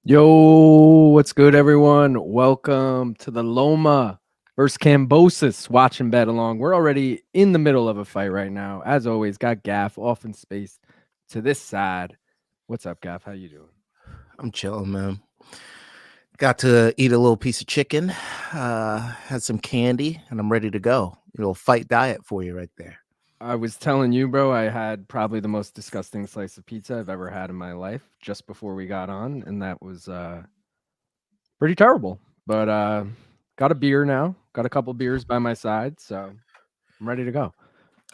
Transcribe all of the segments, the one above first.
Yo, what's good, everyone? Welcome to the Loma versus Kambosos watch and bet along. We're already in the middle of a fight right now. As always, got Gaff off in space to this side. What's up, Gaff? How you doing? I'm chilling, man. Got to eat a little piece of chicken, had some candy, and I'm ready to go. A little fight diet for you right there. I was telling you, bro, I had probably the most disgusting slice of pizza I've ever had in my life just before we got on, and that was pretty terrible. But got a beer now, got a couple beers by my side, so I'm ready to go.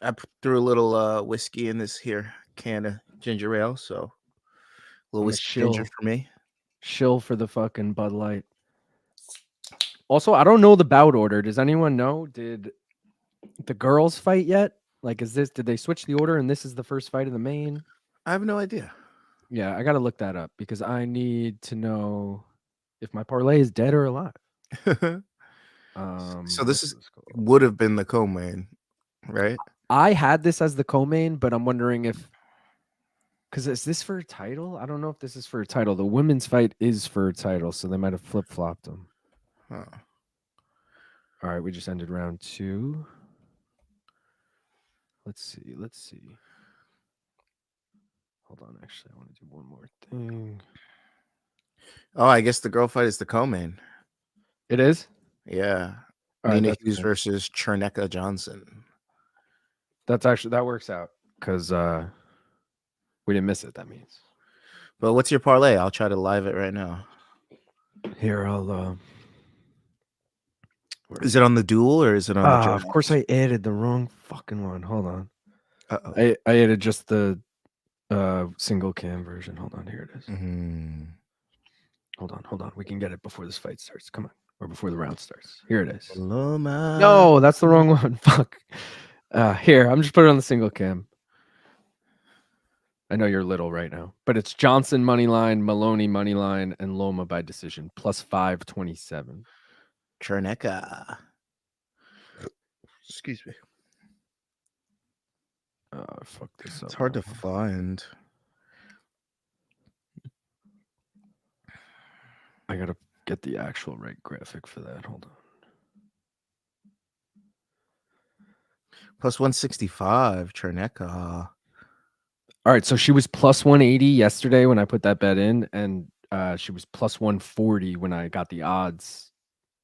I threw a little whiskey in this here can of ginger ale, so a little I'm a whiskey ginger for me. Shill for the fucking Bud Light. Also, I don't know the bout order. Does anyone know? Did the girls fight yet? Like, did they switch the order and this is the first fight of the main? I have no idea. Yeah, I got to look that up because I need to know if my parlay is dead or alive. So this would have been the co-main, right? I had this as the co-main, but I'm wondering if, because is this for a title? I don't know if this is for a title. The women's fight is for a title, so they might have flip-flopped them. Huh. All right, we just ended round 2. Let's see. Hold on, actually, I want to do one more thing. Oh, I guess the girl fight is the co-main. It is? Yeah. All Nina right, Hughes versus Cherneka Johnson. That works out because we didn't miss it, that means. But what's your parlay? I'll try to live it right now. Here, I'll Is it on the duel or is it on the of course I added the wrong fucking one. Hold on. Uh-oh. I added just the single cam version. Hold on, here it is. Mm-hmm. Hold on. We can get it before this fight starts. Come on. Or before the round starts. Here it is. Loma. No, that's the wrong one. Fuck. Here, I'm just putting it on the single cam. I know you're little right now, but it's Johnson money line, Moloney money line, and Loma by decision plus 527. Cherneka. Excuse me. Fuck this up. It's hard to find. I gotta get the actual right graphic for that. Hold on. Plus 165, Cherneka. All right, so she was plus 180 yesterday when I put that bet in, and she was plus 140 when I got the odds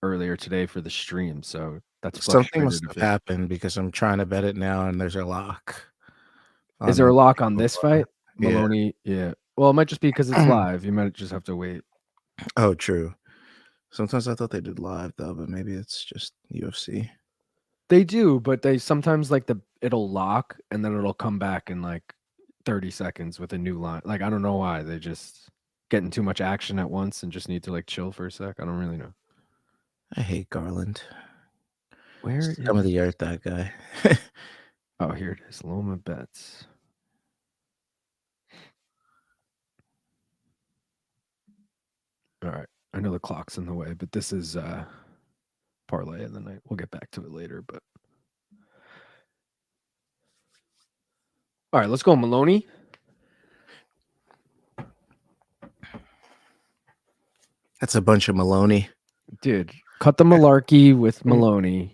earlier today for the stream. So that's something must have happened because I'm trying to bet it now, and there's a lock. Is there a lock on this fight? Yeah. Moloney, yeah. Well, it might just be because it's live. You might just have to wait. Oh, true. Sometimes I thought they did live though, but maybe it's just UFC. They do, but they sometimes it'll lock and then it'll come back in like 30 seconds with a new line. Like, I don't know why. They just getting too much action at once and just need to like chill for a sec. I don't really know. I hate Garland. Where is some of the earth, that guy? Oh, here it is. Loma bets. All right. I know the clock's in the way, but this is parlay of the night. We'll get back to it later, but all right, let's go, Moloney. That's a bunch of Moloney. Dude, cut the malarkey with Moloney.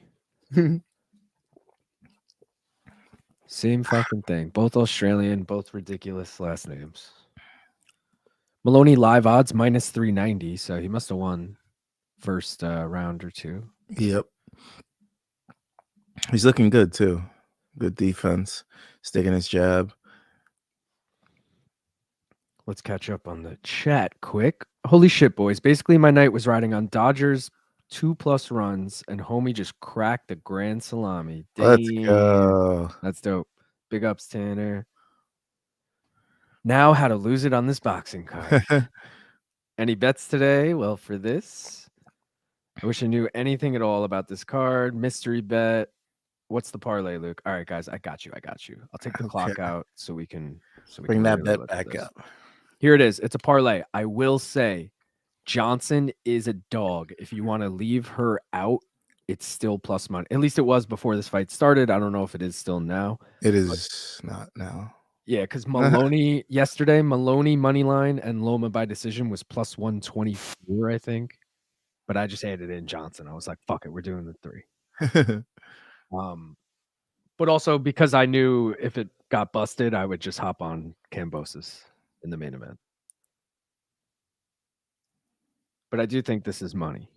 Same fucking thing. Both Australian, both ridiculous last names. Moloney live odds minus 390, so he must have won first round or two. Yep. He's looking good too. Good defense. Sticking his jab. Let's catch up on the chat quick. Holy shit, boys. Basically, my night was riding on Dodgers 2+ runs, and homie just cracked the grand salami. Damn. Let's go. That's dope. Big ups, Tanner. Now, how to lose it on this boxing card. Any bets today? Well, for this, I wish I knew anything at all about this card. Mystery bet. What's the parlay, Luke? All right, guys, I got you. I'll take the clock out so we can bring that bet back up. Here it is. It's a parlay. I will say Johnson is a dog. If you want to leave her out, it's still plus money. At least it was before this fight started. I don't know if it is still now. It is not now. Yeah, because Moloney yesterday, Moloney money line and Loma by decision was plus 124, I think. But I just added in Johnson. I was like, fuck it, we're doing the 3. But also because I knew if it got busted, I would just hop on Kambosos in the main event. But I do think this is money.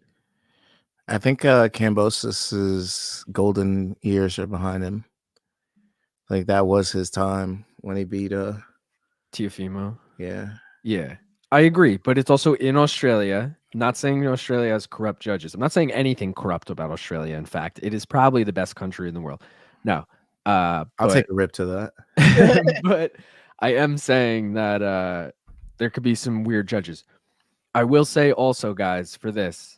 I think Kambosos's golden years are behind him. Like that was his time when he beat Teofimo. yeah. Yeah, I agree. But it's also in Australia. Not saying Australia has corrupt judges. I'm not saying anything corrupt about Australia. In fact, it is probably the best country in the world. No, I'll take a rip to that. but I am saying that there could be some weird judges. I will say also, guys, for this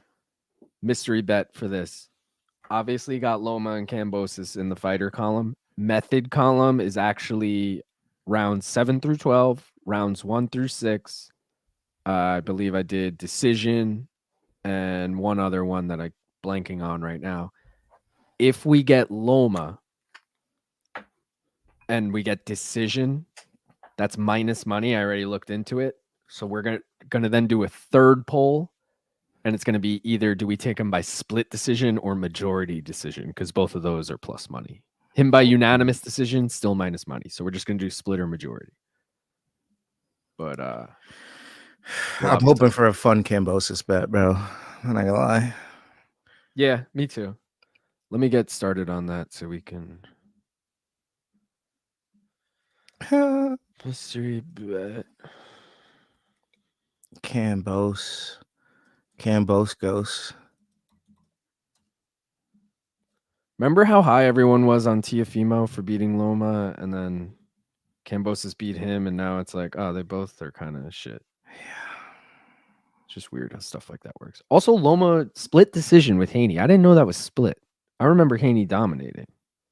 mystery bet for this, obviously got Loma and Kambosos in the fighter column. Method column is actually rounds 7 through 12, rounds 1 through 6. I believe I did decision and one other one that I'm blanking on right now. If we get Loma and we get decision, that's minus money. I already looked into it. So we're gonna then do a third poll, and it's gonna be either do we take him by split decision or majority decision, because both of those are plus money. Him by unanimous decision, still minus money. So we're just gonna do split or majority. But I'm hoping for a fun Kambosos bet, bro. I'm not gonna lie. Yeah, me too. Let me get started on that so we can mystery bet. Kambos goes. Remember how high everyone was on Teofimo for beating Loma, and then Kambosos beat him, and now it's like, oh, they both are kind of shit. Yeah. It's just weird how stuff like that works. Also, Loma split decision with Haney. I didn't know that was split. I remember Haney dominating.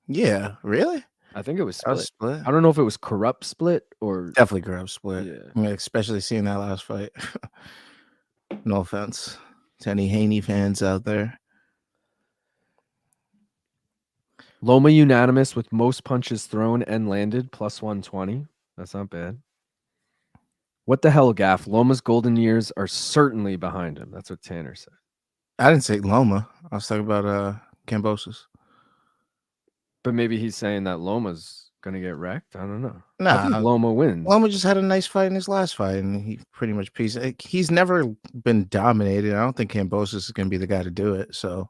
Yeah, really? I think it was split. split. I don't know if it was corrupt split or Definitely corrupt split. Yeah. I mean, especially seeing that last fight. No offense to any Haney fans out there. Loma unanimous with most punches thrown and landed, plus 120. That's not bad. What the hell, Gaff? Loma's golden years are certainly behind him. That's what Tanner said. I didn't say Loma. I was talking about Kambosos. But maybe he's saying that Loma's gonna get wrecked. I don't know. Nah, I think Loma wins. Loma just had a nice fight in his last fight, and he pretty much pieced. He's never been dominated. I don't think Kambosos is going to be the guy to do it. So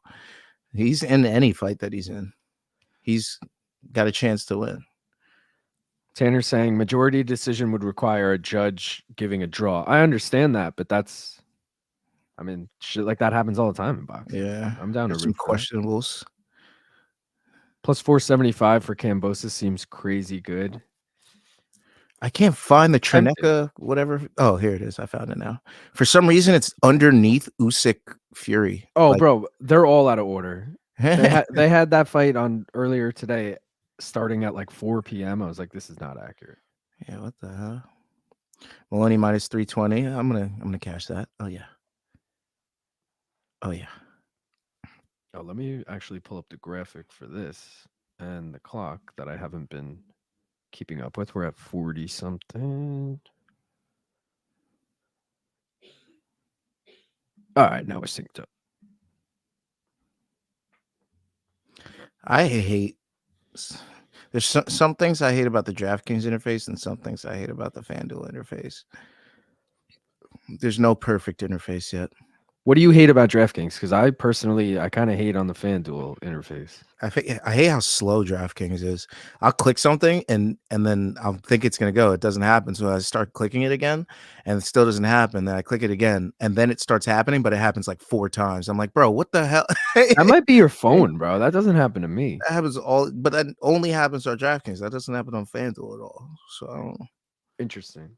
he's in any fight that he's in. He's got a chance to win. Tanner's saying majority decision would require a judge giving a draw. I understand that, but that's, I mean, shit like that happens all the time in boxing. Yeah, I'm down to some questionables. Plus 475 for Kambosos seems crazy good. I can't find the Cherneka, whatever. Oh, here it is. I found it now. For some reason, it's underneath Usyk Fury. Oh, like, bro, they're all out of order. They had that fight on earlier today, starting at like 4 p.m. I was like, this is not accurate. Yeah, what the hell? Moloney minus 320. I'm gonna cash that. Oh yeah. Oh yeah. Oh, let me actually pull up the graphic for this and the clock that I haven't been keeping up with. We're at 40 something. All right, now we're synced up. I hate. There's some things I hate about the DraftKings interface, and some things I hate about the FanDuel interface. There's no perfect interface yet. What do you hate about DraftKings? Because I personally, I kind of hate on the FanDuel interface. I hate how slow DraftKings is. I'll click something and then I'll think it's gonna go. It doesn't happen. So I start clicking it again and it still doesn't happen. Then I click it again and then it starts happening, but it happens like 4 times. I'm like, bro, what the hell? That might be your phone, bro. That doesn't happen to me. That happens but that only happens to our DraftKings. That doesn't happen on FanDuel at all. So I don't know. Interesting.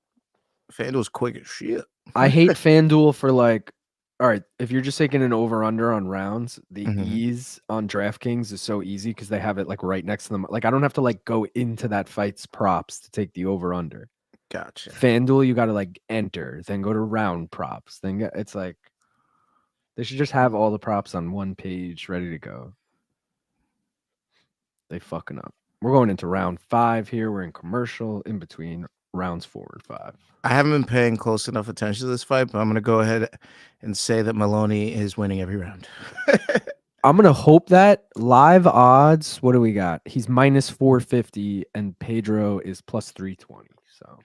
FanDuel's quick as shit. I hate FanDuel for like, all right, if you're just taking an over-under on rounds, the ease on DraftKings is so easy because they have it like right next to them. Like I don't have to like go into that fight's props to take the over-under. Gotcha. FanDuel, you got to like enter, then go to round props. Then it's like they should just have all the props on one page ready to go. They fucking up. We're going into round 5 here. We're in commercial in between rounds 4 and 5. I haven't been paying close enough attention to this fight, but I'm going to go ahead and say that Moloney is winning every round. I'm going to hope that. Live odds, what do we got? He's minus 450 and Pedro is plus 320. So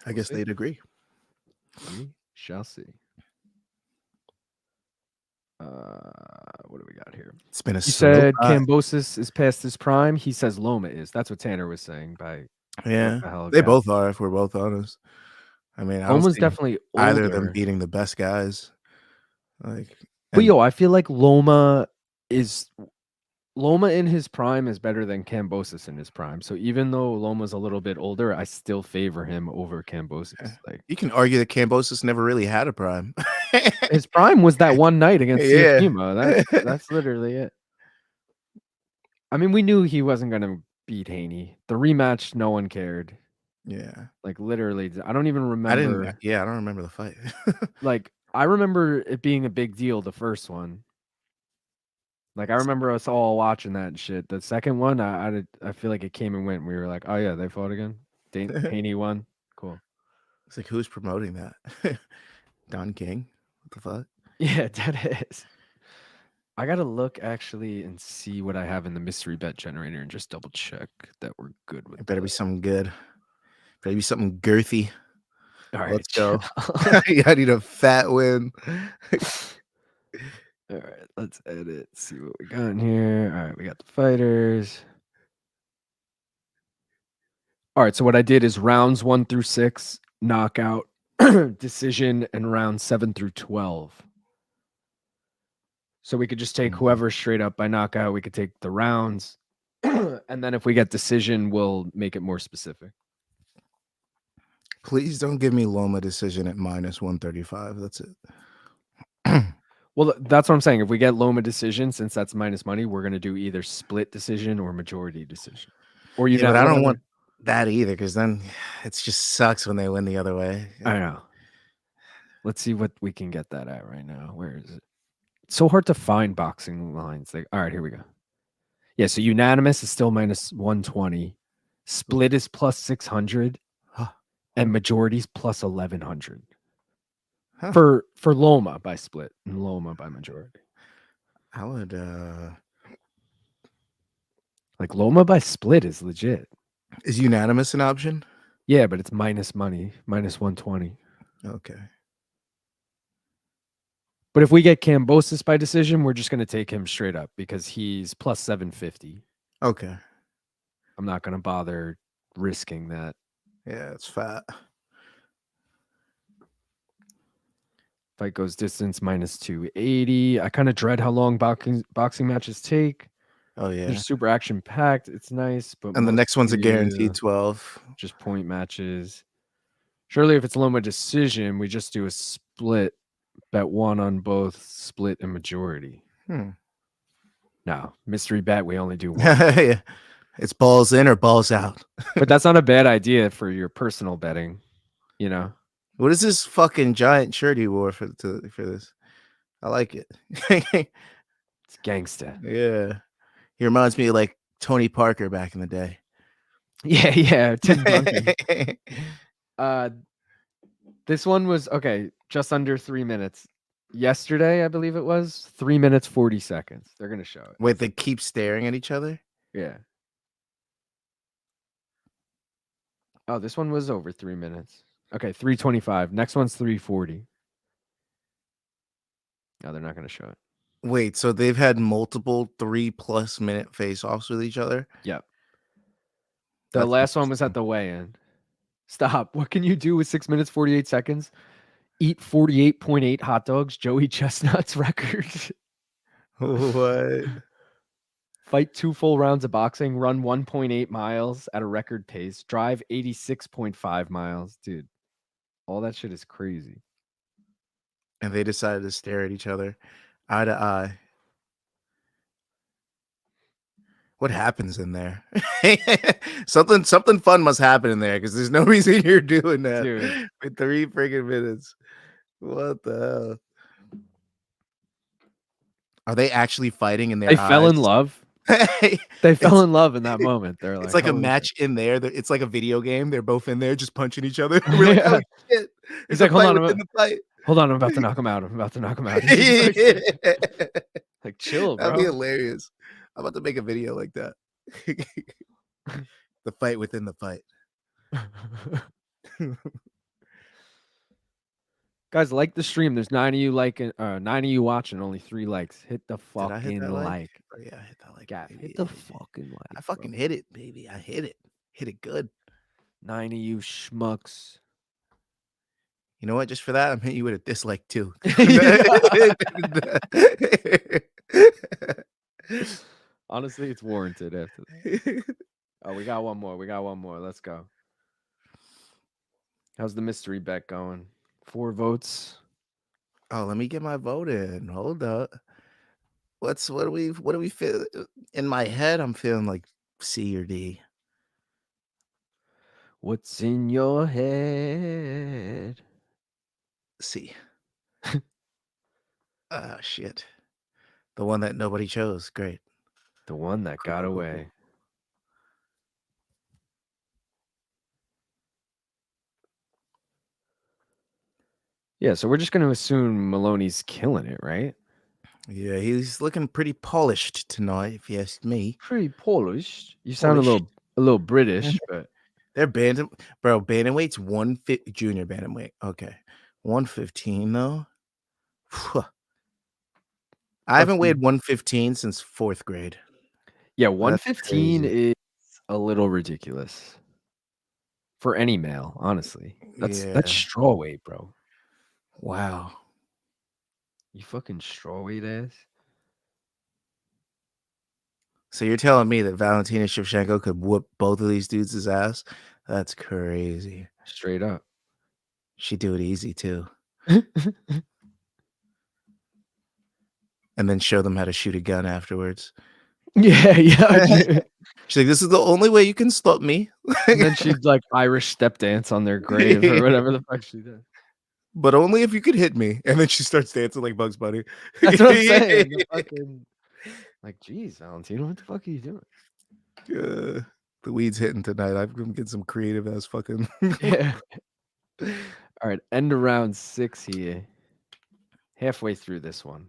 I guess they'd agree. We shall see. What do we got here? It's been a You slow said ride. Kambosos is past his prime. He says Loma is. That's what Tanner was saying. Yeah, the they both are, if we're both honest. I mean, I don't Loma's see definitely either of them older. beating the best guys. But And yo, I feel like Loma in his prime is better than Kambosos in his prime. So even though Loma's a little bit older, I still favor him over Kambosos. Like you can argue that Kambosos never really had a prime. his prime was that one night against Yeah. Siakima. That's literally it. I mean, we knew he wasn't gonna beat Haney. The rematch, no one cared. Yeah. Like literally, I don't even I remember. don't remember the fight. Like I remember it being a big deal, the first one. Like I remember us all watching that and shit. The second one, I feel like it came and went. And we were like, oh yeah, they fought again. Haney won. Cool. It's like, who's promoting that? Don King? What the fuck? Yeah, that is. I gotta look actually and see what I have in the mystery bet generator and just double check that we're good with. It better be something good. Better be something girthy. All right, Let's go. I need a fat win. All right, let's edit. See what we got in here. All right, we got the fighters. All right, so what I did is rounds 1 through 6, knockout, decision, and rounds 7 through 12. So we could just take whoever straight up by knockout. We could take the rounds. And then if we get decision, we'll make it more specific. Please don't give me Loma decision at minus 135. That's it. Well, that's what I'm saying. If we get Loma decision, since that's minus money, we're going to do either split decision or majority decision. Or you know, but I don't want that either, because then it just sucks when they win the other way. I know. Let's see what we can get that at right now. Where is it? It's so hard to find boxing lines. Like, all right, here we go. Yeah, so unanimous is still minus 120. Split is plus 600. And majority's plus 1100. For Loma by split and Loma by majority. I would like Loma by split is legit. Is unanimous an option? Yeah, but it's minus money, minus 120. Okay. But if we get Kambosos by decision, we're just going to take him straight up because he's plus 750. Okay. I'm not going to bother risking that. Yeah, it's fat. Fight goes distance minus 280. I kind of dread how long boxing matches take. Oh yeah, they're super action packed. It's nice, but and the next one's a guaranteed 12. Just point matches. Surely, if it's Loma decision, we just do a split, bet one on both split and majority. No, mystery bet, we only do one. Yeah. It's balls in or balls out. But that's not a bad idea for your personal betting, you know? What is this fucking giant shirt he wore for this? I like it. It's gangsta. Yeah. He reminds me of like Tony Parker back in the day. Yeah, Tim Duncan. This one was, okay, just under 3 minutes. Yesterday, I believe it was, 3 minutes, 40 seconds. They're going to show it. Wait, they keep staring at each other? Yeah. Oh, this one was over 3 minutes. Okay, 3:25. Next one's 3:40. No, they're not going to show it. Wait, so they've had multiple 3+ minute face-offs with each other? Yep. The last one was at the weigh-in. Stop. What can you do with 6 minutes, 48 seconds? Eat 48.8 hot dogs. Joey Chestnut's record. What? Fight 2 full rounds of boxing. Run 1.8 miles at a record pace. Drive 86.5 miles. Dude, all that shit is crazy. And they decided to stare at each other eye to eye. What happens in there? something fun must happen in there, because there's no reason you're doing that. Dude. For 3 freaking minutes. What the hell? Are they actually fighting in their They eyes? fell in love. They fell It's in love in that moment. They're it's like, like a "Holy shit." match in there. It's like a video game. They're both in there just punching each other. We're like, "Oh Yeah. shit, He's there's a like, "Hold fight on, within the fight." I'm about to knock him out. I'm about to knock him out." Like, chill, That'd be bro. hilarious. I'm about to make a video like that. The fight within the fight. Guys, like the stream. There's 9 of you liking, 9 of you watching, only 3 likes. Hit the Did I hit fucking that like? like. Oh yeah, I hit that like, Gav, baby. hit the fucking like, I fucking bro. hit it, baby. I hit it. Hit it good. 9 of you schmucks. You know what? Just for that, I'm hitting you with a dislike too. Honestly, it's warranted after that. Oh, we got one more. Let's go. How's the mystery bet going? 4 votes. Oh, let me get my vote in. Hold up. What do we feel? In my head, I'm feeling like C or D. What's in your head? C. Ah, shit. The one that nobody chose. Great. The one that got Cool. away. Yeah, so we're just going to assume Moloney's killing it, right? Yeah, he's looking pretty polished tonight, if you ask me. Pretty polished. You sound a little British, but They're bantamweight's 150 junior bantamweight. Okay. 115 though. I haven't weighed 115 since 4th grade. yeah, That's 115 crazy. is a little ridiculous for any male, honestly. That's Yeah. straw weight, bro. Wow. You fucking straw weight ass. So you're telling me that Valentina Shevchenko could whoop both of these dudes' ass? That's crazy. Straight up. She'd do it easy too. And then show them how to shoot a gun afterwards. Yeah. She's like, this is the only way you can stop me. And then she'd like Irish step dance on their grave or whatever the fuck she did. But only if you could hit me. And then she starts dancing like Bugs Bunny. That's what I'm saying. Like, geez, Valentino, what the fuck are you doing? The weed's hitting tonight. I'm gonna get some creative ass fucking. Yeah. All right, end of round 6 here. Halfway through this one.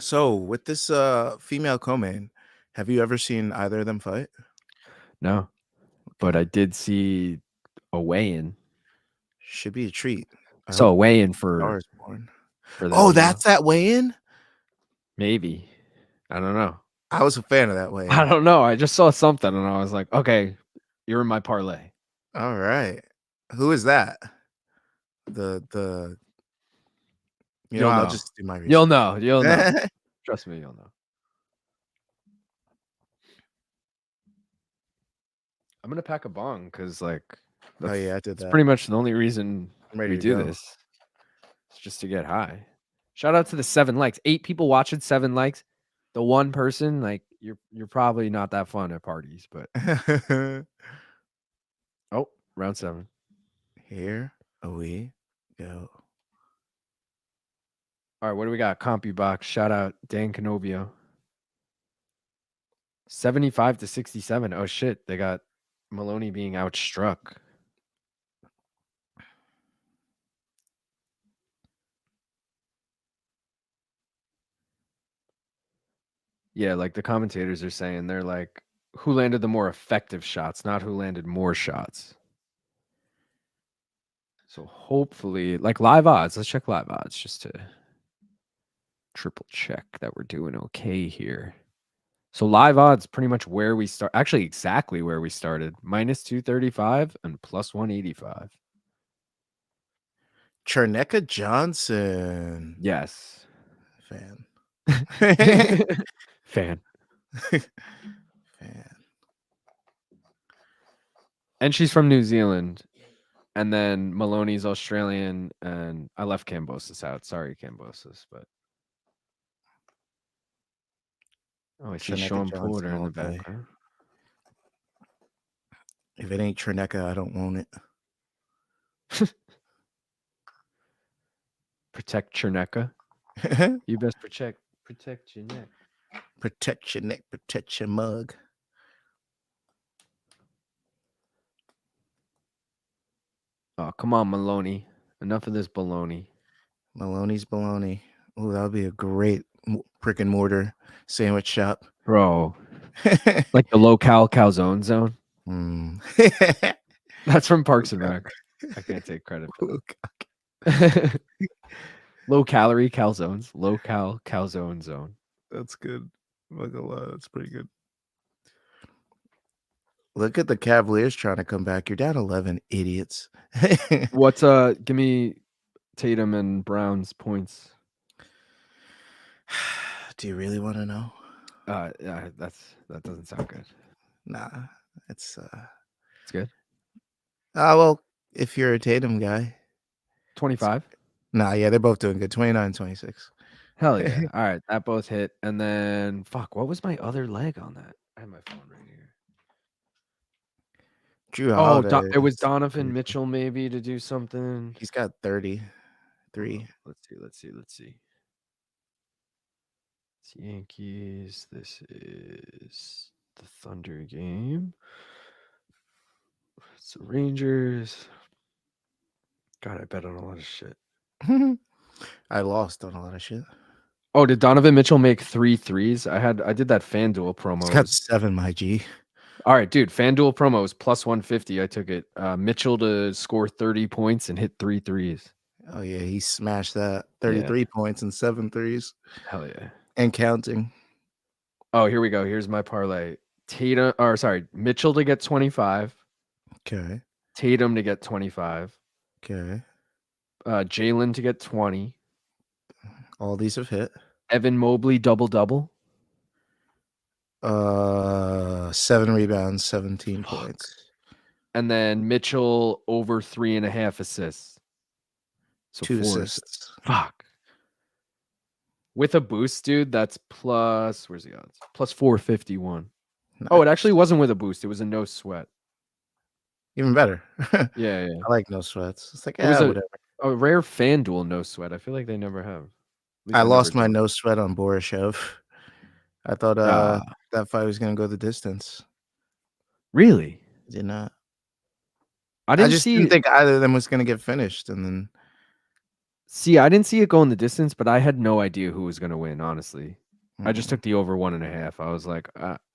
So with this female co-main, have you ever seen either of them fight? No, but I did see a weigh-in. Should be a treat. So a weigh-in for them. Oh, that's that weigh-in? Maybe. I don't know. I was a fan of that weigh-in. I don't know. I just saw something and I was like, okay, you're in my parlay. All right. Who is that? The I'll just do my research. You'll know. Trust me, you'll know. I'm gonna pack a bong because I did that. That's pretty much the only reason we do this. It's just to get high. Shout out to the 7 likes. 8 people watching, 7 likes. The one person, like you're probably not that fun at parties, but oh, round 7. Here we go. All right, what do we got? CompuBox. Shout out Dan Canobio. 75-67. Oh shit, they got Moloney being outstruck. Yeah, like the commentators are saying, they're like, who landed the more effective shots, not who landed more shots. So hopefully, like live odds, let's check live odds just to triple check that we're doing okay here. So live odds pretty much where we start, actually exactly where we started, -235 and +185. Cherneka Johnson. Yes. Fan. Fan. Fan. And she's from New Zealand. And then Moloney's Australian, and I left Kambosos out. Sorry, Kambosos, but I see Sean Porter in the background. If it ain't Cherneka, I don't want it. Protect Cherneka. You best protect your neck. Protect your neck, protect your mug. Oh, come on, Moloney. Enough of this baloney. Moloney's baloney. Oh, that would be a great brick and mortar sandwich shop. Bro. Like the low-cal calzone zone. Mm. That's from Parks and Rec. I can't take credit for that. Low-calorie calzones. Low-cal calzone zone. That's good. I'm not gonna lie, that's pretty good. Look at the Cavaliers trying to come back. You're down 11, idiots. What's give me Tatum and Brown's points. Do you really want to know? Yeah, that doesn't sound good. Nah, it's good. Well, if you're a Tatum guy. 25. Nah, yeah, they're both doing good. 29, 26. Hell yeah. All right, that both hit. And then fuck, what was my other leg on that? I have my phone right here. Drew Oh, Holiday. it was Donovan Mitchell maybe to do something. He's got 33. Let's see. It's Yankees. This is the Thunder game. It's the Rangers. God, I bet on a lot of shit. I lost on a lot of shit. Oh, did Donovan Mitchell make 3 threes? I did that FanDuel promo. He's got 7, my G. All right, dude. FanDuel promo was plus 150. I took it. Mitchell to score 30 points and hit 3 threes. Oh yeah, he smashed that. 33 points and 7 threes. Hell yeah. And counting. Oh, here we go. Here's my parlay. Mitchell to get 25. Okay. Tatum to get 25. Okay. Jalen to get 20. All these have hit. Evan Mobley double. 7 rebounds, 17 points. And then Mitchell over 3.5 assists. So 2 4 assists. Fuck. With a boost, dude, that's plus, where's the odds? Plus 451. Nice. Oh, it actually wasn't with a boost. It was a no sweat. Even better. Yeah. I like no sweats. It's like, it was whatever. A rare FanDuel no sweat. I feel like they never have. I lost my no sweat on Borishev. I thought that fight was going to go the distance. Really? Did not. I didn't think either of them was going to get finished. And then. See, I didn't see it go in the distance, but I had no idea who was going to win, honestly. I just took the over 1.5. I was like,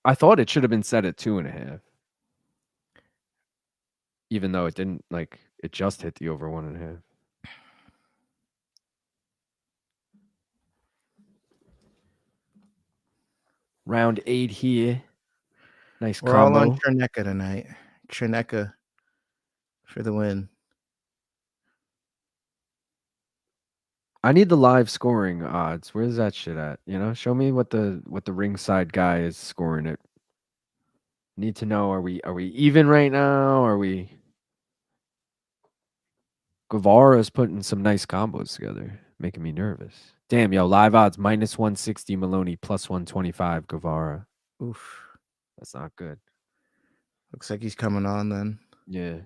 I thought it should have been set at 2.5. Even though it didn't, it just hit the over 1.5. Round 8 here. Nice We're combo. all on Cherneka tonight. Cherneka for the win. I need the live scoring odds. Where's that shit at? Show me what the ringside guy is scoring it. Need to know, are we even right now? Are we Guevara's putting some nice combos together, making me nervous. Damn, yo, live odds minus 160 Moloney, plus 125 Guevara. Oof. That's not good. Looks like he's coming on then. Yeah.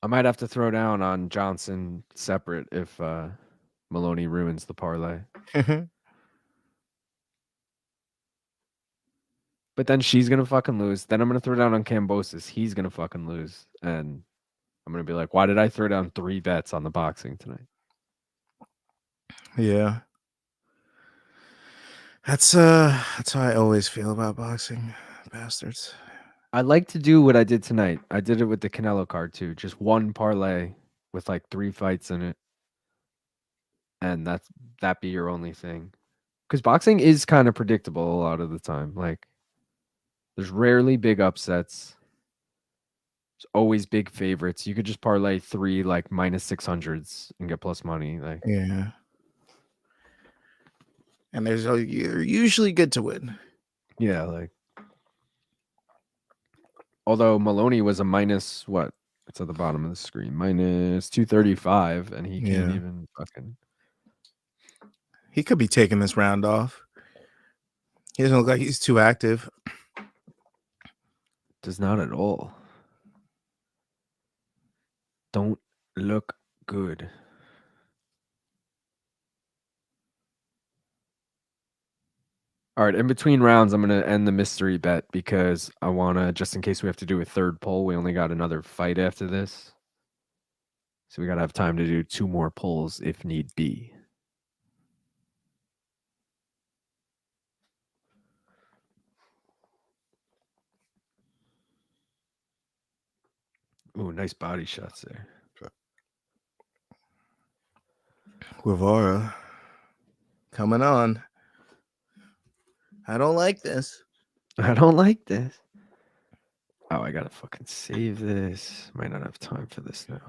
I might have to throw down on Johnson separate if Moloney ruins the parlay. But then she's going to fucking lose. Then I'm going to throw down on Kambosos. He's going to fucking lose. And I'm going to be like, why did I throw down 3 bets on the boxing tonight? Yeah. That's how I always feel about boxing, bastards. I like to do what I did tonight. I did it with the Canelo card too. Just one parlay with 3 fights in it. And that be your only thing. Because boxing is kind of predictable a lot of the time. There's rarely big upsets. There's always big favorites. You could just parlay 3 minus 600s and get plus money. Yeah. And you're usually good to win. Yeah, although Moloney was a minus what? It's at the bottom of the screen. Minus 235, and he can't even fucking. He could be taking this round off. He doesn't look like he's too active. Does not at all. Don't look good. All right, in between rounds, I'm going to end the mystery bet because I want to, just in case we have to do a third poll, we only got another fight after this. So we got to have time to do 2 more polls if need be. Ooh, nice body shots there. Guevara coming on. I don't like this. I don't like this. Oh, I got to fucking save this. Might not have time for this now.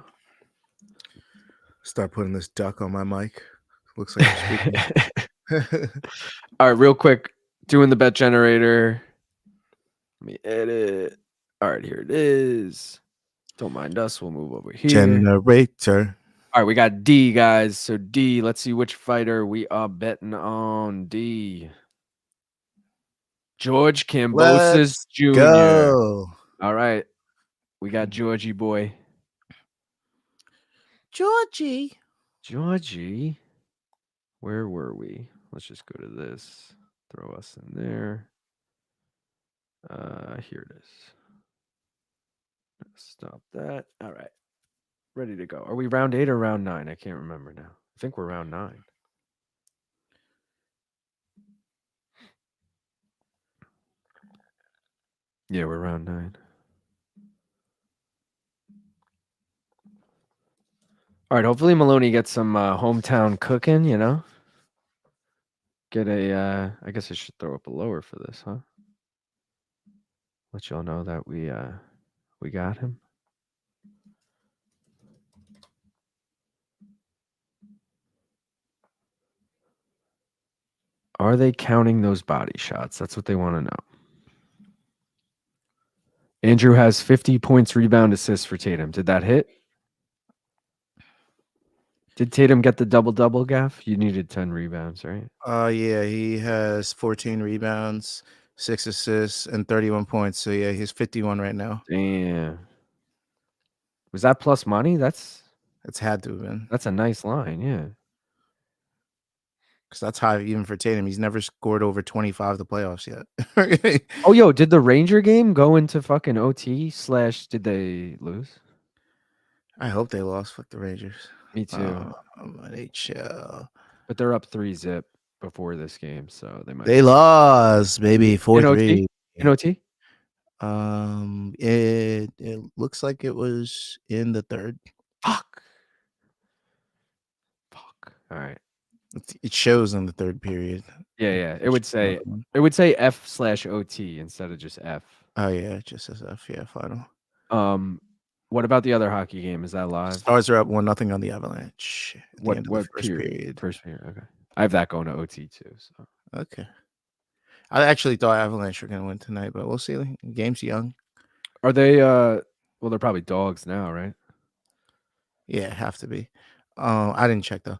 Start putting this duck on my mic. Looks like I'm speaking. All right, real quick, doing the bet generator. Let me edit. All right, here it is. Don't mind us. We'll move over here. Generator. All right, we got D, guys. So D, let's see which fighter we are betting on. D. George Kambosos Jr. Go. All right. We got Georgie boy. Georgie. Georgie. Where were we? Let's just go to this. Throw us in there. Here it is. Stop that. All right. Ready to go. Are we round 8 or round 9? I can't remember now. I think we're round 9. Yeah, we're round 9. All right. Hopefully Moloney gets some hometown cooking, you know? Get a, I guess I should throw up a lower for this, huh? Let y'all know that we got him. Are they counting those body shots? That's what they want to know. Andrew has 50 points, rebound, assists for Tatum. Did that hit? Did Tatum get the double-double, Gaff? You needed 10 rebounds, right? Yeah, he has 14 rebounds, 6 assists, and 31 points. So yeah, he's 51 right now. Damn. Was that plus money? It's had to have been. That's a nice line, yeah. Because that's high even for Tatum. He's never scored over 25 the playoffs yet. Oh, yo, did the Ranger game go into fucking OT / did they lose? I hope they lost. Fuck the Rangers. Me too. NHL. But they're up 3-0 before this game, so they might. They lost, maybe 4-3. In OT? It looks like it was in the third. Fuck. All right. It shows in the third period. Yeah. It would say F/OT instead of just F. Oh yeah, it just says F. Yeah, final. What about the other hockey game? Is that live? Stars are up 1-0 on the Avalanche. At the end of the first period? First period. Okay. I have that going to OT too. So okay. I actually thought Avalanche were going to win tonight, but we'll see. The game's young. Are they? Well, they're probably dogs now, right? Yeah, have to be. I didn't check though.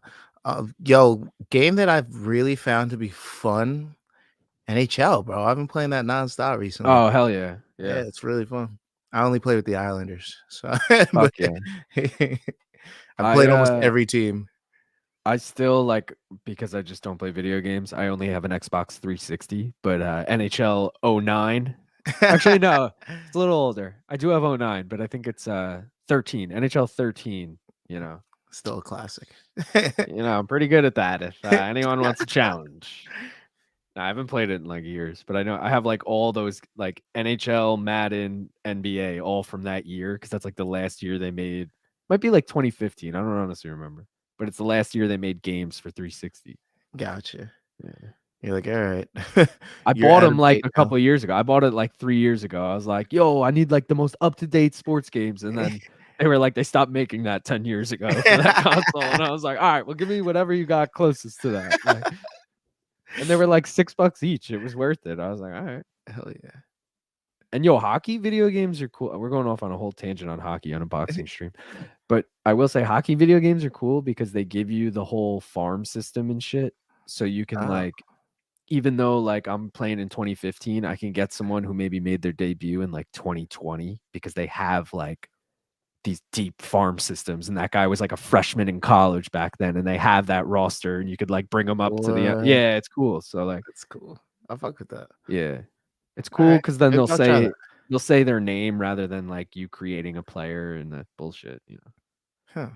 Yo, game that I've really found to be fun. NHL, bro. I've been playing that nonstop recently. Oh hell yeah, yeah, it's really fun. I only play with the Islanders, so fuck yeah. I've played almost every team. I still because I just don't play video games. I only have an Xbox 360, but NHL 09. Actually, no, it's a little older. I do have 09, but I think it's 13. NHL 13. You know, still a classic. I'm pretty good at that. If anyone wants a challenge. I haven't played it in years, but I know I have all those NHL, Madden, NBA, all from that year because that's the last year they made. Might be 2015. I don't honestly remember, but it's the last year they made games for 360. Gotcha. Yeah. You're all right. I bought them a couple of years ago. I bought it 3 years ago. I was like, yo, I need the most up-to-date sports games, and then they were they stopped making that 10 years ago for that console, and I was like, all right, well, give me whatever you got closest to that. And they were $6 each. It was worth it. I was like, all right. Hell yeah. And yo, hockey video games are cool. We're going off on a whole tangent on hockey on a boxing stream. But I will say hockey video games are cool because they give you the whole farm system and shit. So you can even though like I'm playing in 2015, I can get someone who maybe made their debut in like 2020 because they have like these deep farm systems, and that guy was like a freshman in college back then, and they have that roster, and you could like bring them up to the What? yeah, it's cool. So like, That's cool. I'll fuck with that. yeah, it's All cool right, because then maybe I'll try that. they'll say their name rather than like you creating a player and that bullshit. You know, Huh.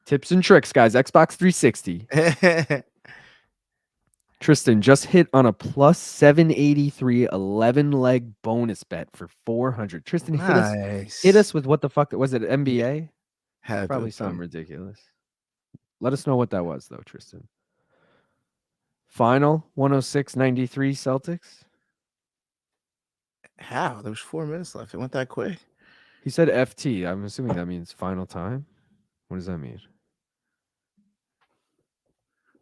tips and tricks, guys. Xbox 360. Tristan just hit on a plus 783 11 leg bonus bet for 400. Tristan hit Nice. us with what the fuck was it? Yeah, NBA? had to Probably have something been. ridiculous. Let us know what that was though, Tristan. Final 106.93 Celtics. How? There was 4 minutes left. It went that quick. He said FT. I'm assuming that means final time. What does that mean?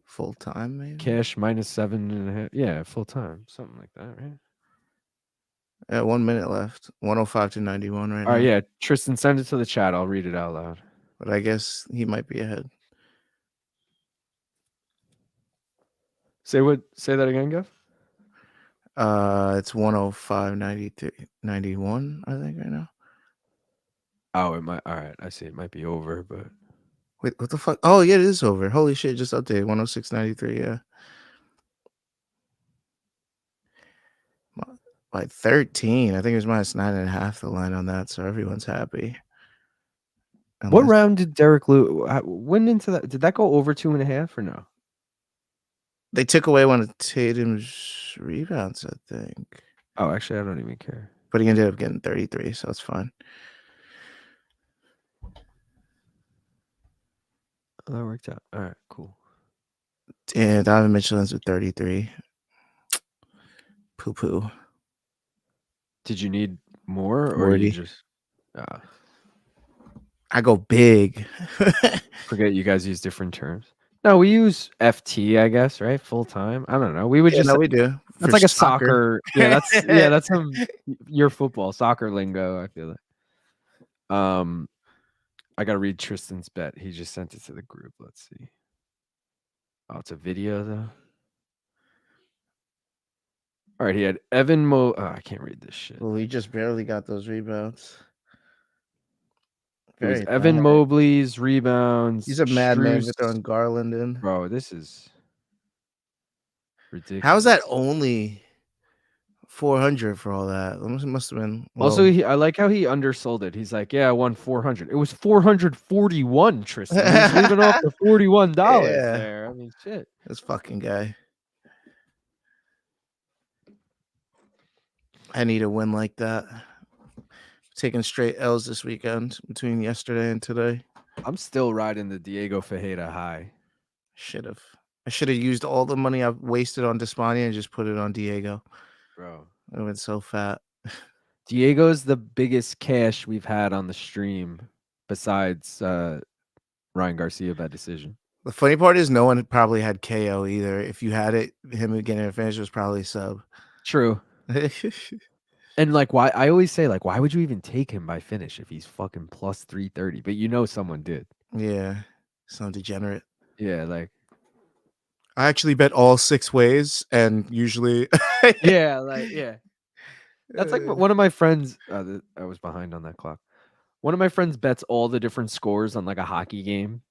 Full time, maybe. Cash minus 7.5. Yeah, full time. Something like that, right? 1 minute left. 105 to 91 right All now. right, yeah. Tristan, send it to the chat. I'll read it out loud. But I guess he might be ahead. Say that again, Gev? It's 105 93 91, I think, right now. Oh, it might. All right, I see. It might be over, but Wait, what the fuck? Oh, yeah, it is over. Holy shit, just updated. 106.93, yeah. By 13. I think it was minus 9.5 the line on that, so everyone's happy. what round did Derek Lewis win into that? Did that go over 2.5 or no? They took away one of Tatum's rebounds, I think. Oh, actually, I don't even care. But he ended up getting 33, so it's fine. Oh, that worked out. All right, cool. And Donovan Mitchell ends with 33. Poo-poo. Did you need more or 40. you just I go big. forget you guys use different terms? No, we use FT, I guess, right? Full time. I don't know. We would Yeah, just no, we do. that's For like a soccer. soccer. Yeah, that's some your football soccer lingo. I feel like. I gotta read Tristan's bet. He just sent it to the group. Let's see. Oh, it's a video though. All right, he had Evan Mo. Oh, I can't read this shit. Well, he just barely got those rebounds. It was Evan mad. Mobley's rebounds. He's a madman Strus- for throwing Garland in. Bro, this is ridiculous. How is that only 400 for all that? It must have been. Also, I like how he undersold it. He's like, "Yeah, I won 400." It was 441, Tristan. He's leaving off the $41 Yeah. there. I mean, shit. This fucking guy. I need a win like that. Taking straight L's this weekend between yesterday and today. I'm still riding the Diego Fajeda high. I should have used all the money I've wasted on Despania and just put it on Diego. Bro. I went so fat. Diego's the biggest cash we've had on the stream besides Ryan Garcia by decision. The funny part is no one probably had KO either. If you had it, him getting a finish was probably sub. True. And like, why I always say, like, why would you even take him by finish if he's fucking plus 330? But you know someone did. Yeah. Some degenerate. Yeah, like I actually bet all 6 ways and usually yeah, like yeah. That's like one of my friends. I was behind on that clock. One of my friends bets all the different scores on like a hockey game.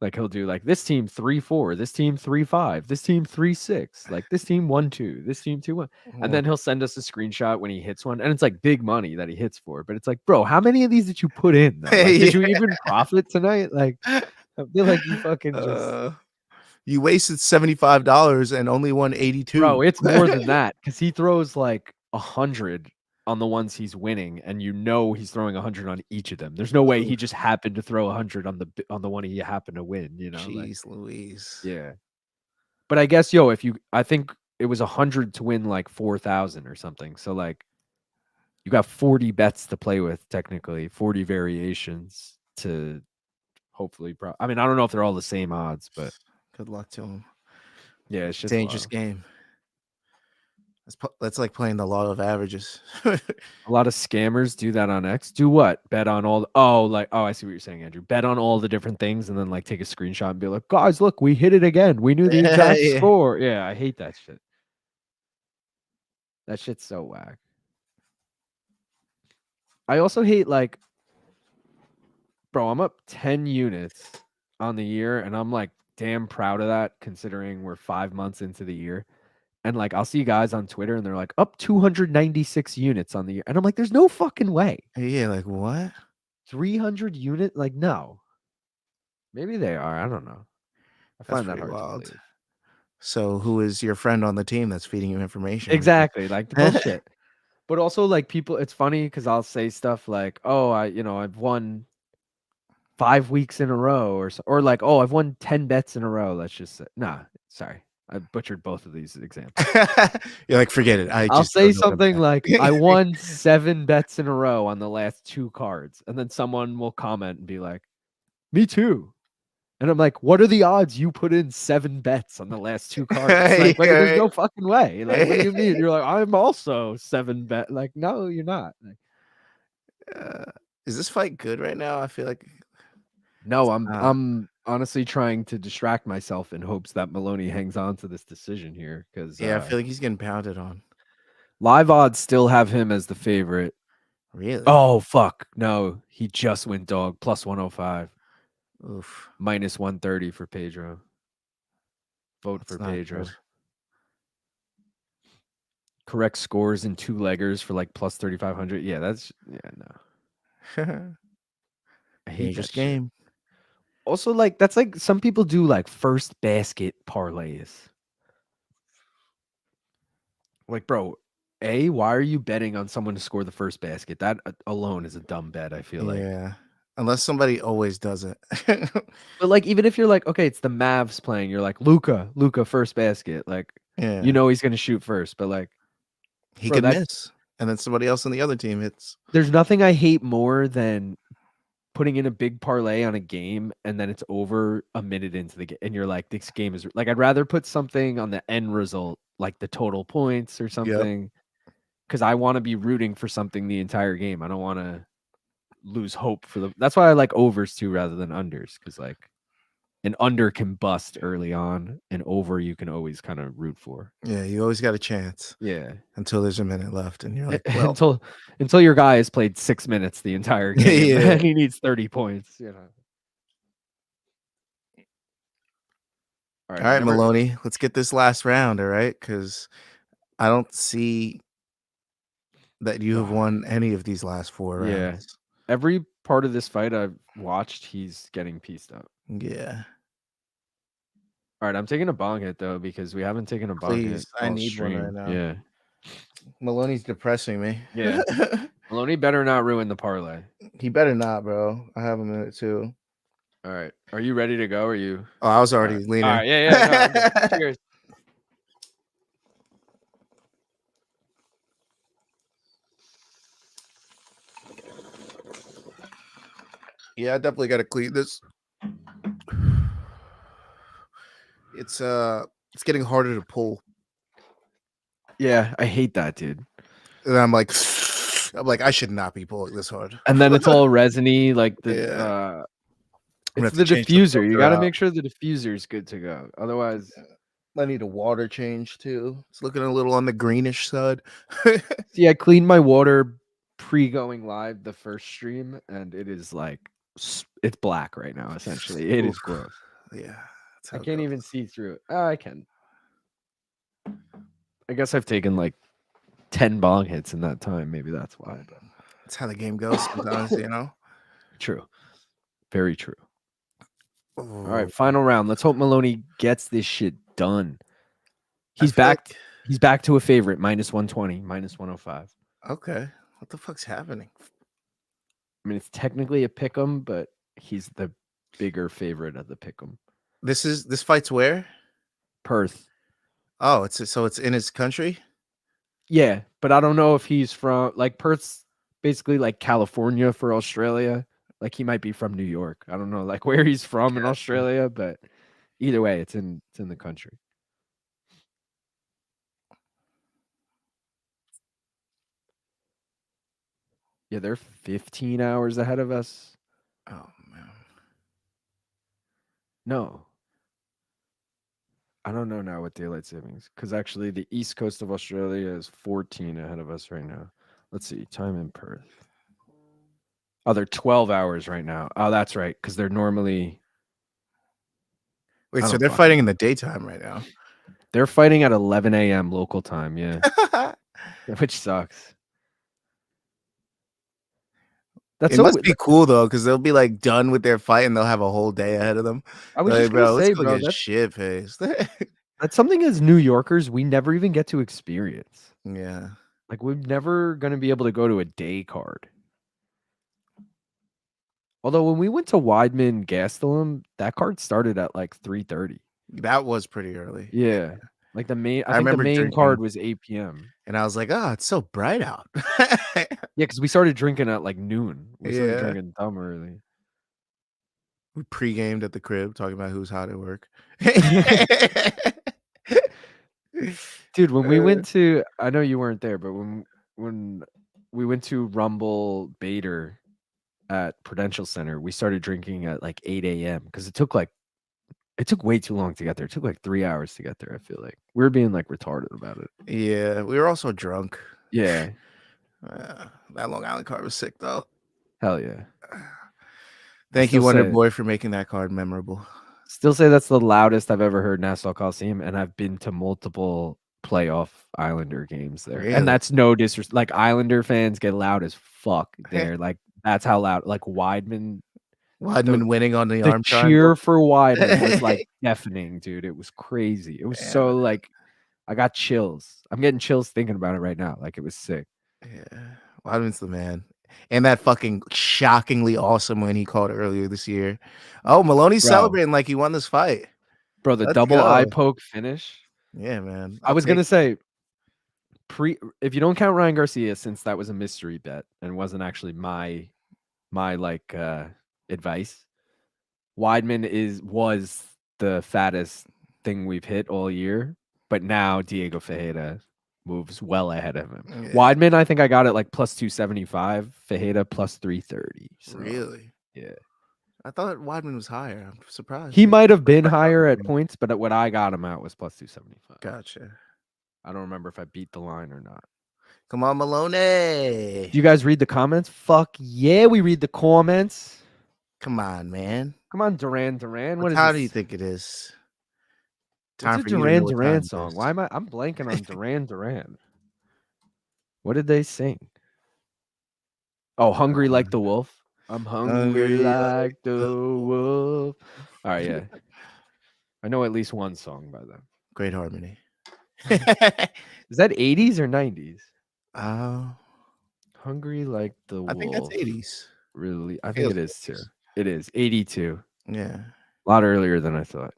Like he'll do like this team 3-4, this team 3-5, this team 3-6, like this team 1-2, this team 2-1, and then he'll send us a screenshot when he hits one, and it's like big money that he hits for. But it's like, bro, how many of these did you put in? Though? Like, did you even profit tonight? Like, I feel like you fucking just you wasted $75 and only won 82. Bro, it's more than that because he throws like 100 on the ones he's winning, and you know he's throwing 100 on each of them. There's no way he just happened to throw 100 on the one he happened to win. You know, Jeez Louise. Yeah, but I guess I think it was 100 to win like 4,000 or something. So like, you got 40 bets to play with, technically 40 variations to hopefully. I mean, I don't know if they're all the same odds, but good luck to him. Yeah, it's just dangerous game. That's like playing the law of averages. A lot of scammers do that on X. Do what? Bet on all. I see what you're saying, Andrew. Bet on all the different things and then like take a screenshot and be like, guys, look, we hit it again. We knew the exact score. Yeah, I hate that shit. That shit's so whack. I also hate like, bro, I'm up 10 units on the year, and I'm like damn proud of that considering we're 5 months into the year. And like I'll see guys on Twitter and they're like up 296 units on the year. And I'm like, there's no fucking way. Yeah, like what? 300 unit? Like, no. Maybe they are. I don't know. I That's find that pretty hard to wild. believe. So who is your friend on the team that's feeding you information? Exactly. Like the bullshit. But also like people, it's funny because I'll say stuff like, oh, I've won 5 weeks in a row or like, oh, I've won 10 bets in a row. Let's just say, nah, sorry. I butchered both of these examples. You're like, forget it. I I'll just say don't know what I'm something like, saying. I won 7 bets in a row on the last 2 cards. And then someone will comment and be like, me too. And I'm like, what are the odds you put in 7 bets on the last 2 cards? Like, Yeah, there's right. no fucking way. Like, what do you mean? You're like, I'm also 7 bet. Like, no, you're not. Like, Is this fight good right now? I feel like no, it's not. I'm honestly trying to distract myself in hopes that Moloney hangs on to this decision here because Yeah, I feel like he's getting pounded on. live odds still have him as the favorite. Really? Oh fuck, no, he just went dog plus 105, Oof. minus 130 for Pedro. Vote That's for not Pedro. good. Correct scores in 2-leggers for like plus 3,500. Yeah, no. I hate Dangerous that shit. game. Also, like that's like some people do like first basket parlays. Like, bro, why are you betting on someone to score the first basket? That alone is a dumb bet, I feel like. Yeah. Unless somebody always does it. But like, even if you're like, okay, it's the Mavs playing, you're like, Luca, first basket. Like, you Yeah. know he's gonna shoot first, but like, He bro, could miss. And then somebody else on the other team hits. there's nothing I hate more than putting in a big parlay on a game and then it's over a minute into the game and you're like, this game is like, I'd rather put something on the end result, like the total points or Yep. something, because I want to be rooting for something the entire game. I don't want to lose hope for that's why I like overs too rather than unders, because like an under can bust early on, and over you can always kind of root for. Yeah, you always got a chance Yeah. until there's a minute left and you're like, well, until your guy has played 6 minutes the entire game yeah. and he needs 30 points, you know. All All right, right, whenever. Moloney, let's get this last round, all right? Because I don't see that you have won any of these last 4 Yeah. rounds. Every part of this fight I've watched, he's getting pieced up. Yeah. All right, I'm taking a bong hit though because we haven't taken a bong hit Please, I all need one stream. right now. Yeah. Maloney's depressing me. Yeah. Moloney better not ruin the parlay. He better not, bro. I have him in it too. All right. Are you ready to go? Or are you? Oh, I was All already right. leaning. All right. Yeah. No, cheers. Yeah, I definitely got to clean this. It's getting harder to pull. Yeah, I hate that, dude. And I'm like, I should not be pulling this hard. And then it's all resiny, like the Yeah. it's the change the diffuser. You filter got to out. make sure the diffuser is good to go. Otherwise, I need a water change too. It's looking a little on the greenish side. see, I cleaned my water pre-going live the first stream, and it is like it's black right now. Essentially, it is gross. Yeah, I can't even see through it. Oh, I can. I guess I've taken like 10 bong hits in that time. Maybe that's why. But that's how the game goes sometimes, you know. true, very true. All right, final round. Let's hope Moloney gets this shit done. He's back. He's back to a favorite, minus 120, minus 105. Okay, what the fuck's happening? I mean, it's technically a pick'em, but he's the bigger favorite of the pick'em. This fight's where? Perth. Oh, it's in his country? Yeah, but I don't know if he's from like Perth's basically like California for Australia. Like he might be from New York. I don't know like where he's from in Australia, but either way, it's in the country. Yeah, they're 15 hours ahead of us. Oh man. No. I don't know now what daylight savings, because actually the east coast of Australia is 14 ahead of us right now. Let's see, time in Perth. Oh, they're 12 hours right now. Oh, that's right, because they're normally. Wait, I so don't they're fucking fighting in know. the daytime right now. They're fighting at 11 a.m. local time, yeah, which sucks. That's It so. must be cool though, because they'll be like done with their fight and they'll have a whole day ahead of them. I was Like, just gonna bro, let's say, go bro, get that's shit faced. that's something as New Yorkers we never even get to experience. Yeah. Like we're never gonna be able to go to a day card. Although when we went to Weidman Gastelum, that card started at like 3:30. That was pretty early. Yeah. Yeah. Like I I think the remember main drinking card was 8 p.m. and I was like, "Oh, it's so bright out." Yeah, because we started drinking at like noon. We started Yeah. drinking dumb early. We pre-gamed at the crib talking about who's hot at work. Dude, when we Uh, went to I know you weren't there, but when we went to Rumble Bader at Prudential Center, we started drinking at like 8 a.m. because it took way too long to get there. It took like 3 hours to get there, I feel like. We were being like retarded about it. yeah, we were also drunk. Yeah. That Long Island card was sick though. Hell yeah. Thank you, still Wonder say Boy, for making that card memorable. Still say that's the loudest I've ever heard Nassau Coliseum, and I've been to multiple playoff Islander games there. And Really? that's no disrespect. Like Islander fans get loud as fuck there. Like that's how loud. Like Weidman, the Weidman winning on the the arm triangle. cheer for Weidman was like deafening, dude. It was crazy. It was Yeah, so like I got chills. I'm getting chills thinking about it right now. Like it was sick. yeah. Weidman's the man. And that fucking shockingly awesome win he called earlier this year. Oh, Moloney's Bro. celebrating like he won this fight. Bro, the Let's double eye go. poke finish. Yeah, man. I I'll was take gonna say if you don't count Ryan Garcia, since that was a mystery bet and wasn't actually my like advice, Weidman was the fattest thing we've hit all year, but now Diego Fajeda moves well ahead of him. yeah. Weidman, I think I got it like plus 275, Fajeda plus 330. So, Really? yeah. I thought Weidman was higher. I'm surprised. He might have been higher at points, but what I got him at was plus 275. Gotcha. I don't remember if I beat the line or not. Come on, Moloney. Do you guys read the comments? Fuck yeah, we read the comments. Come on, man. Come on, Duran. What is How this? do you think it is? What's a For you to know what Duran time it song? is. Why am I'm blanking on Duran? What did they sing? Oh, Hungry Like the Wolf. I'm hungry like the wolf. All right, yeah. I know at least one song by them. Great harmony. Is that 80s or 90s? Uh, Hungry Like the Wolf. I think that's 80s. Really? I think it is too. It is 82. Yeah. A lot earlier than I thought.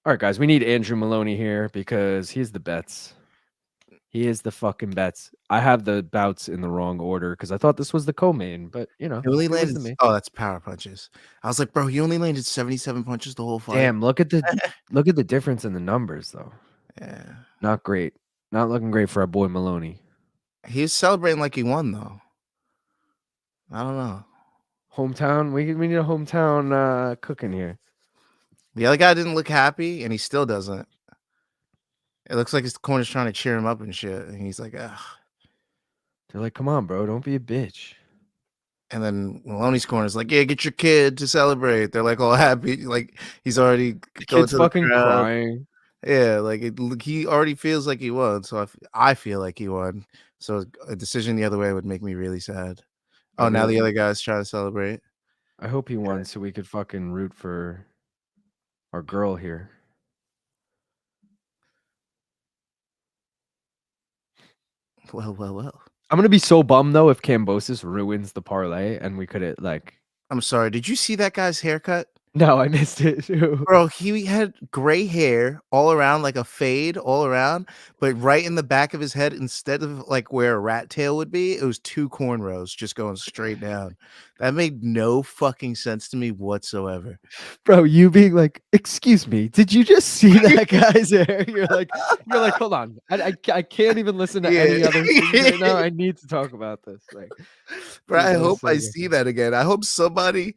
All right, guys, we need Andrew Moloney here because he's the bets. He is the fucking bets. I have the bouts in the wrong order because I thought this was the co-main, but you know, He only it was landed. the main. Oh, that's power punches. I was like, bro, he only landed 77 punches the whole fight. Damn, look at the difference in the numbers though. Yeah. Not great. Not looking great for our boy Moloney. He's celebrating like he won though. I don't know. Hometown. We need a hometown cooking here. The other guy didn't look happy, and he still doesn't. It looks like his corner's trying to cheer him up and shit, and he's like, ugh. They're like, come on, bro, don't be a bitch. And then Maloney's corner's like, yeah, get your kid to celebrate. They're like all happy, like he's already The going kid's to the fucking crowd. crying. Yeah, like he already feels like he won, so I feel like he won. So a decision the other way would make me really sad. Oh, now the other guy's trying to celebrate. I hope he won so we could fucking root for our girl here. Well. I'm gonna be so bummed though if Kambosos ruins the parlay and we could like. I'm sorry. Did you see that guy's haircut? No, I missed it too. Bro, he had gray hair all around, like a fade all around, but right in the back of his head, instead of like where a rat tail would be, it was two cornrows just going straight down. That made no fucking sense to me whatsoever. Bro, you being like, excuse me, did you just see that guy's hair? You're like, hold on. I can't even listen to any other things right now. I need to talk about this. Like, bro, I dude, hope I see that again. I hope somebody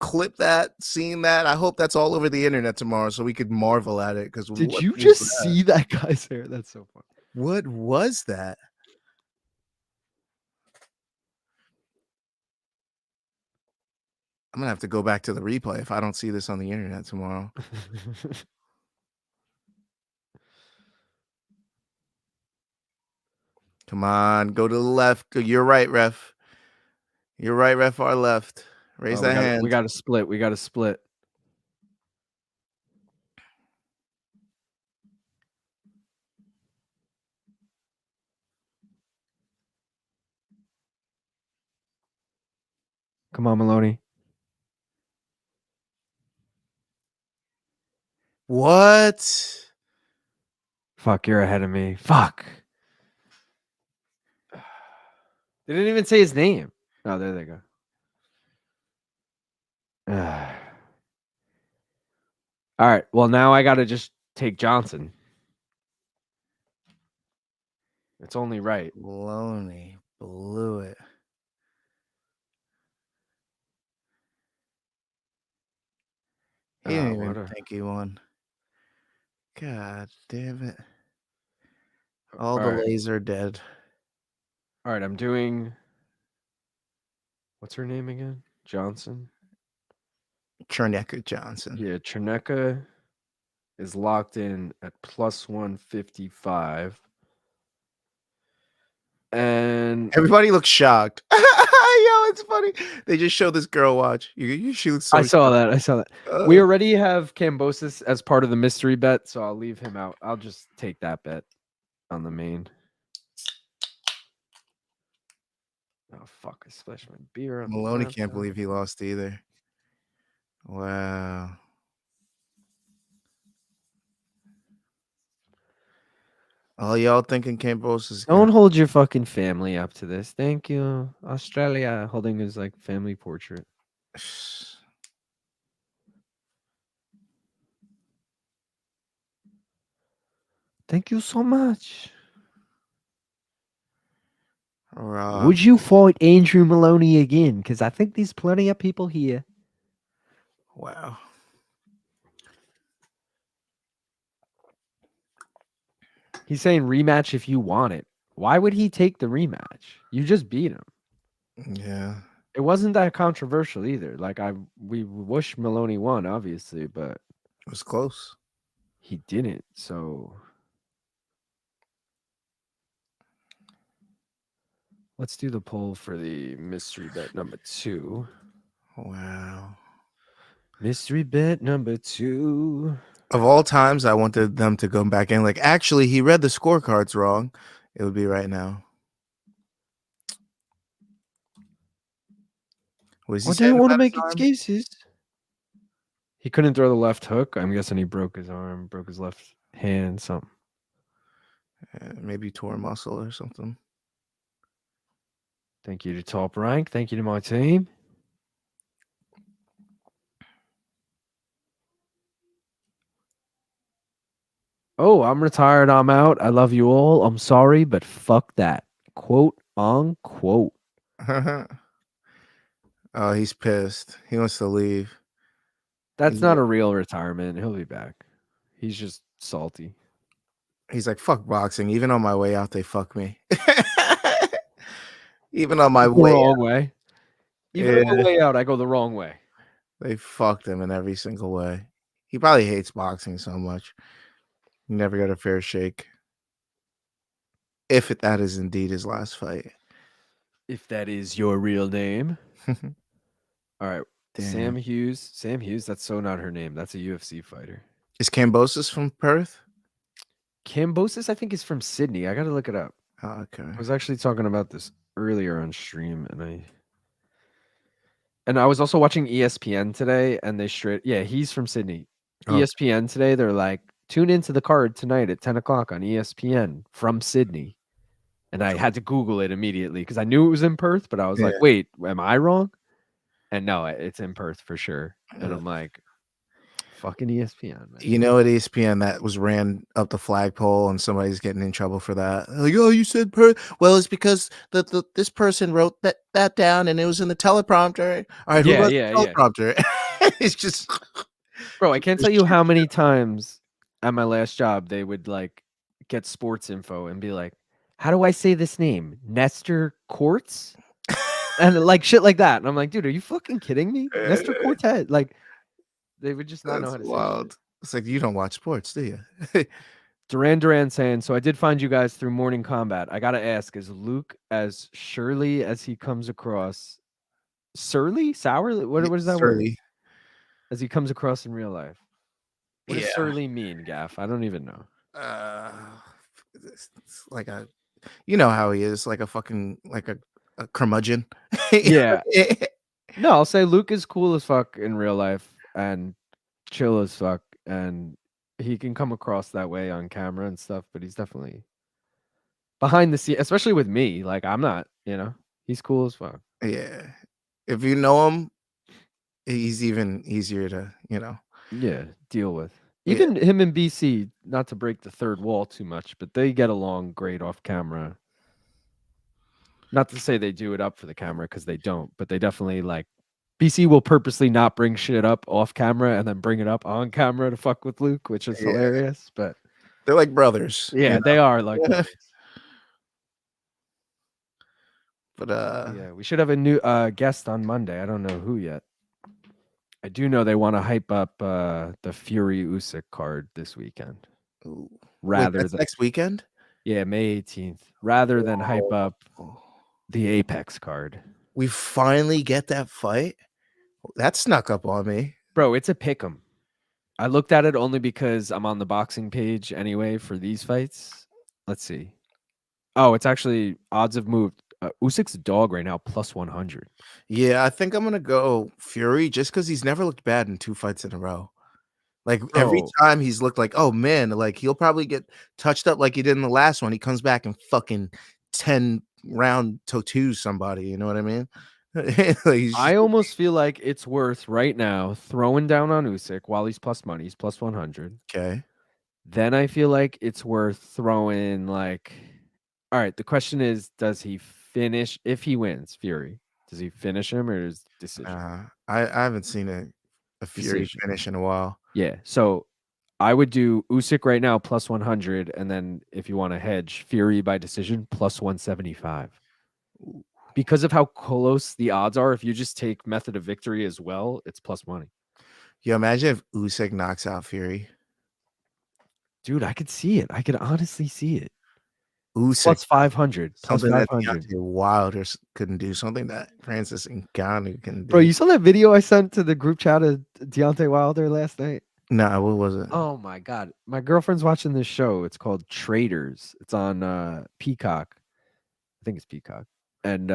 clip that, seen that. I hope that's all over the internet tomorrow so we could marvel at it. Because Did what you was just that? see that guy's hair? That's so funny. What was that? I'm gonna have to go back to the replay if I don't see this on the internet tomorrow. Come on, go to the left. You're right, ref. You're right, ref. Our left. Raise that hand. We got to split. We got to split. Come on, Moloney. What? Fuck, you're ahead of me. Fuck. They didn't even say his name. Oh, there they go. All right. Well, now I got to just take Johnson. It's only right. Moloney blew it. He didn't even think he won. God damn it. All the lays are dead. All right, I'm doing. What's her name again? Johnson? Cherneka Johnson. Yeah, Cherneka is locked in at plus 155. And everybody looks shocked. Yo, it's funny. They just show this girl watch. She looks so I saw shocked. that. We already have Kambosos as part of the mystery bet, so I'll leave him out. I'll just take that bet on the main. Oh, fuck. I splashed my beer on Moloney can't believe he lost either. Wow. All y'all thinking Kambosos. Don't hold your fucking family up to this. Thank you. Australia holding his like family portrait. Thank you so much. Would you fight Andrew Moloney again? Because I think there's plenty of people here. Wow. He's saying rematch if you want it. Why would he take the rematch? You just beat him. Yeah. It wasn't that controversial either. Like we wish Moloney won, obviously, but it was close. He didn't. So let's do the poll for the mystery bet number 2. Wow. Mystery bet number 2. Of all times, I wanted them to go back in. Like, actually, he read the scorecards wrong. It would be right now. What does he say? I don't want to make excuses. He couldn't throw the left hook. I'm guessing he broke his arm, broke his left hand, something. Maybe tore a muscle or something. Thank you to Top Rank. Thank you to my team. Oh, I'm retired. I'm out. I love you all. I'm sorry, but fuck that. Quote unquote. Oh, he's pissed. He wants to leave. That's not a real retirement. He'll be back. He's just salty. He's like, fuck boxing. Even on my way out, they fuck me. Even on my way wrong way. Even on my way out, I go the wrong way. They fucked him in every single way. He probably hates boxing so much. He never got a fair shake. If that is indeed his last fight. If that is your real name. All right. Damn. Sam Hughes. Sam Hughes, that's so not her name. That's a UFC fighter. Is Kambosos from Perth? Kambosos, I think, is from Sydney. I got to look it up. Oh, okay. I was actually talking about this earlier on stream, and I was also watching ESPN today, and he's from Sydney. Oh. ESPN today, they're like, tune into the card tonight at 10 o'clock on ESPN from Sydney. And I had to Google it immediately because I knew it was in Perth, but I was like, wait, am I wrong? And no, it's in Perth for sure. And I'm like, fucking ESPN, man. You know, at ESPN that was ran up the flagpole and somebody's getting in trouble for that. Like, oh, you said well, it's because this person wrote that down and it was in the teleprompter. All right, who Yeah, wrote yeah, the yeah. teleprompter? It's just Bro, I can't tell you how many times at my last job they would like get sports info and be like, "How do I say this name? Nestor Quartz?" And like shit like that. And I'm like, "Dude, are you fucking kidding me? Nestor Quartet?" Like they would just not know that's how to say shit. wild. It's like you don't watch sports, do you? Duran saying, "So I did find you guys through Morning Combat. I got to ask, is Luke as surly as he comes across? Surly? Sour? What is that word? Surly. As he comes across in real life. What does Yeah. surly mean, Gaff? I don't even know." Uh, it's like you know how he is, like a fucking like a curmudgeon. Yeah. No, I'll say Luke is cool as fuck in real life and chill as fuck, and he can come across that way on camera and stuff, but he's definitely behind the scene, especially with me. Like I'm not, he's cool as fuck. Yeah. If you know him, he's even easier to. Yeah, deal with. Yeah, Even him and BC, not to break the third wall too much, but they get along great off camera. Not to say they do it up for the camera because they don't, but they definitely like BC will purposely not bring shit up off camera and then bring it up on camera to fuck with Luke, which is yeah. hilarious. But They're like brothers. yeah, they are like brothers. But Yeah, we should have a new guest on Monday. I don't know who yet. I do know they want to hype up the Fury Usyk card this weekend. ooh. Wait, Rather that's than next weekend? yeah, May 18th. Rather than hype up Oh. the Apex card. We finally get that fight? That snuck up on me. Bro, it's a pick'em. I looked at it only because I'm on the boxing page anyway for these fights. Let's see. Oh, it's actually odds have moved. Usyk's a dog right now, plus 100. Yeah, I think I'm gonna go Fury just because he's never looked bad in 2 fights in a row. Like, every Bro, time he's looked like, "Oh, man," like, he'll probably get touched up like he did in the last one. He comes back and fucking 10 round tattoos somebody, you know what I mean? Like, he's I just almost feel like it's worth right now throwing down on Usyk while he's plus money. He's plus 100. okay. Then I feel like it's worth throwing like, all right, the question is, does he finish if he wins Fury? Does he finish him or is decision? I haven't seen a Fury Decision. finish in a while. Yeah. So I would do Usyk right now plus 100, and then if you want to hedge, Fury by decision plus 175. Because of how close the odds are, if you just take method of victory as well, it's plus money. Yo, imagine if Usyk knocks out Fury. Dude, I could see it. I could honestly see it. Usyk, Plus 500. Plus something that 500. Deontay Wilder couldn't do, something that Francis Ngannou can Bro, do. you saw that video I sent to the group chat of Deontay Wilder last night? Nah, what was it? Oh my god. My girlfriend's watching this show. It's called Traders. It's on Peacock. I think it's Peacock. And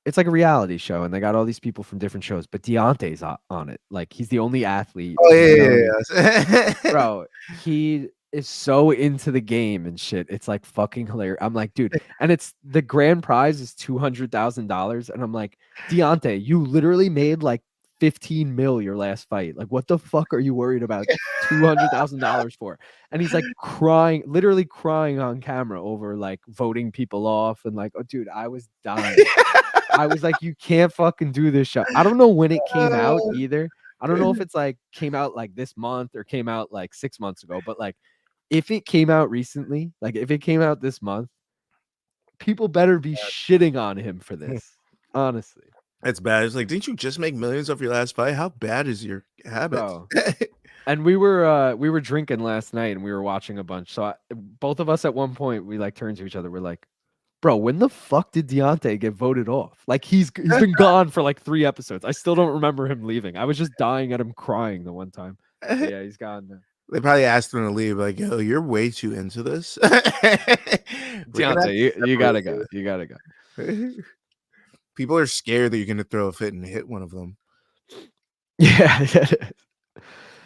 it's like a reality show, and they got all these people from different shows, but Deontay's on it. Like he's the only athlete. Oh, He's the only- yeah. Bro, he is so into the game and shit. It's like fucking hilarious. I'm like, dude, and it's the grand prize is $200,000, and I'm like, Deontay, you literally made like 15 mil your last fight. Like, what the fuck are you worried about $200,000 for? And he's like crying, literally crying on camera over like voting people off, and like, oh, dude, I was dying. I was like, you can't fucking do this show. I don't know when it came out either. I don't know if it's like came out like this month or came out like 6 months ago, but like if it came out recently, like if it came out this month, people better be shitting on him for this. Honestly. That's bad. It's like, didn't you just make millions off your last fight? How bad is your habit? Bro. And we were drinking last night and we were watching a bunch. So both of us at one point we like turned to each other. We're like, bro, when the fuck did Deontay get voted off? Like he's been gone for like 3 episodes. I still don't remember him leaving. I was just dying at him crying the one time. But yeah, he's gone now. They probably asked him to leave, like, yo, you're way too into this. Deontay, you gotta go. You gotta go. People are scared that you're gonna throw a fit and hit one of them. Yeah.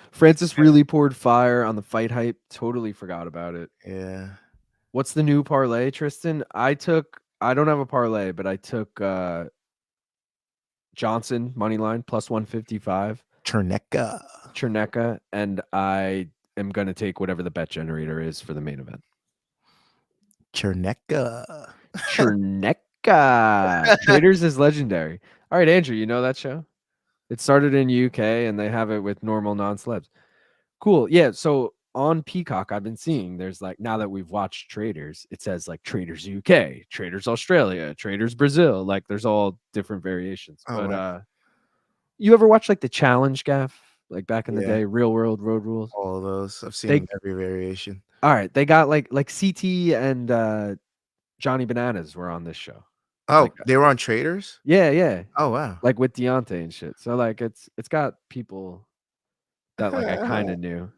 Francis really poured fire on the fight hype. Totally forgot about it. Yeah. What's the new parlay, Tristan? I don't have a parlay, but I took Johnson money line plus 155. Cherneka. Cherneka, and I am gonna take whatever the bet generator is for the main event. Cherneka. Cherneka. Traders is legendary. All right, Andrew, you know that show? It started in UK and they have it with normal non-celebs. Cool. Yeah. So on Peacock, I've been seeing there's like now that we've watched Traders, it says like Traders UK, Traders Australia, Traders Brazil. Like there's all different variations. Oh, But wow. you ever watch like the challenge gaff? Like back in the Yeah. day, real world road rules. All of those. I've They seen every variation. all right, they got like CT and Johnny Bananas were on this show. Oh, Like they were on Traders? yeah. Oh, wow. Like with Deontay and shit. So like it's got people that like I kind of knew.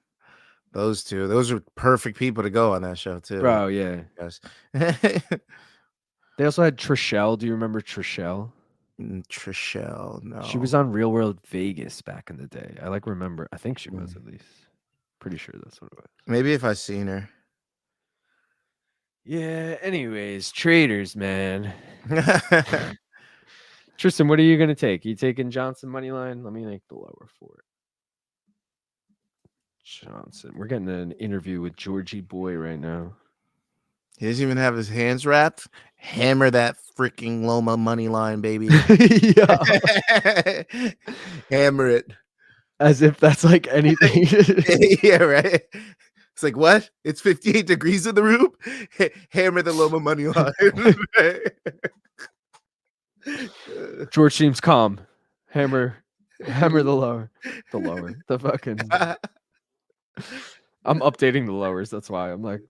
Those two. Those are perfect people to go on that show, too. Bro, yeah. Yes. They also had Trishelle. Do you remember Trishelle? Trishelle, no. She was on Real World Vegas back in the day. I like remember. I think she was Mm. at least. Pretty sure that's what it was. Maybe if I seen her. Yeah. Anyways, traders, man. Tristan, what are you gonna take? You taking Johnson money line? Let me make the lower for it. Johnson. We're getting an interview with Georgie Boy right now. He doesn't even have his hands wrapped. Hammer that freaking Loma money line, baby. Yeah. Hammer it. As if that's like anything. Yeah, right. It's like, what? It's 58 degrees in the room. Hammer the Loma money line. George seems calm. Hammer the lower. The fucking. I'm updating the lowers. That's why I'm like,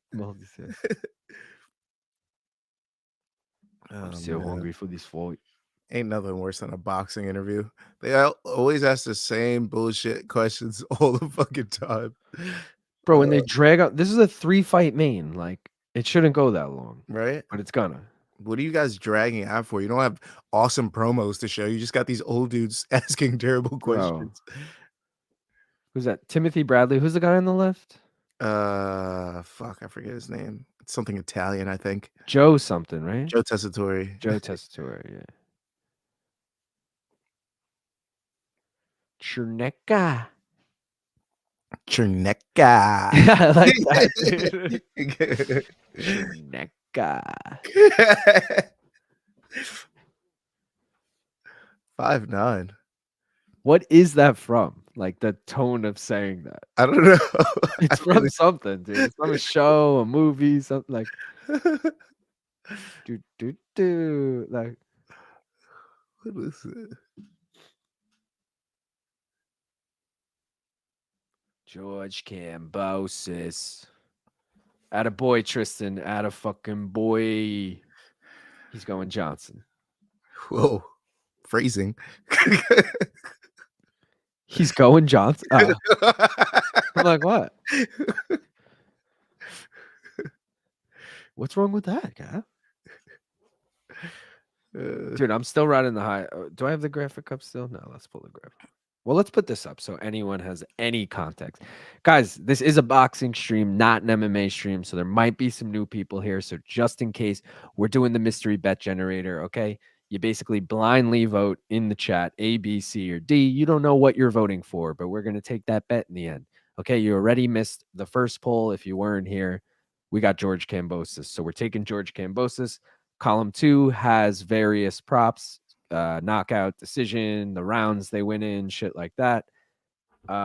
I'm so hungry for this fight. Ain't nothing worse than a boxing interview. They always ask the same bullshit questions all the fucking time. Bro, when they drag out, this is a 3-fight main. Like, it shouldn't go that long. Right? But it's gonna. What are you guys dragging out for? You don't have awesome promos to show. You just got these old dudes asking terrible questions. Who's that? Timothy Bradley. Who's the guy on the left? Fuck, I forget his name. It's something Italian, I think. Joe something, right? Joe Tessitore. Joe Tessitore, yeah. Cherneka. Cherneka. I like that, dude. Cherneka. 5'9". What is that from? Like the tone of saying that. I don't know. It's from something, dude. It's from a show, a movie, something like do. Like what is it? George Kambosos. Atta boy, Tristan. Atta fucking boy. He's going Johnson. Whoa. Phrasing. He's going Johnson. Oh. I'm like, what? What's wrong with that, guy? Dude, I'm still riding the high. Do I have the graphic up still? No, let's pull the graphic. Well, let's put this up so anyone has any context. Guys, this is a boxing stream, not an MMA stream. So there might be some new people here. So just in case, we're doing the mystery bet generator, okay? You basically blindly vote in the chat, A, B, C, or D. You don't know what you're voting for, but we're going to take that bet in the end. Okay, you already missed the first poll. If you weren't here, we got George Kambosos. So we're taking George Kambosos. Column 2 has various props. Knockout, decision, the rounds they win in, shit like that.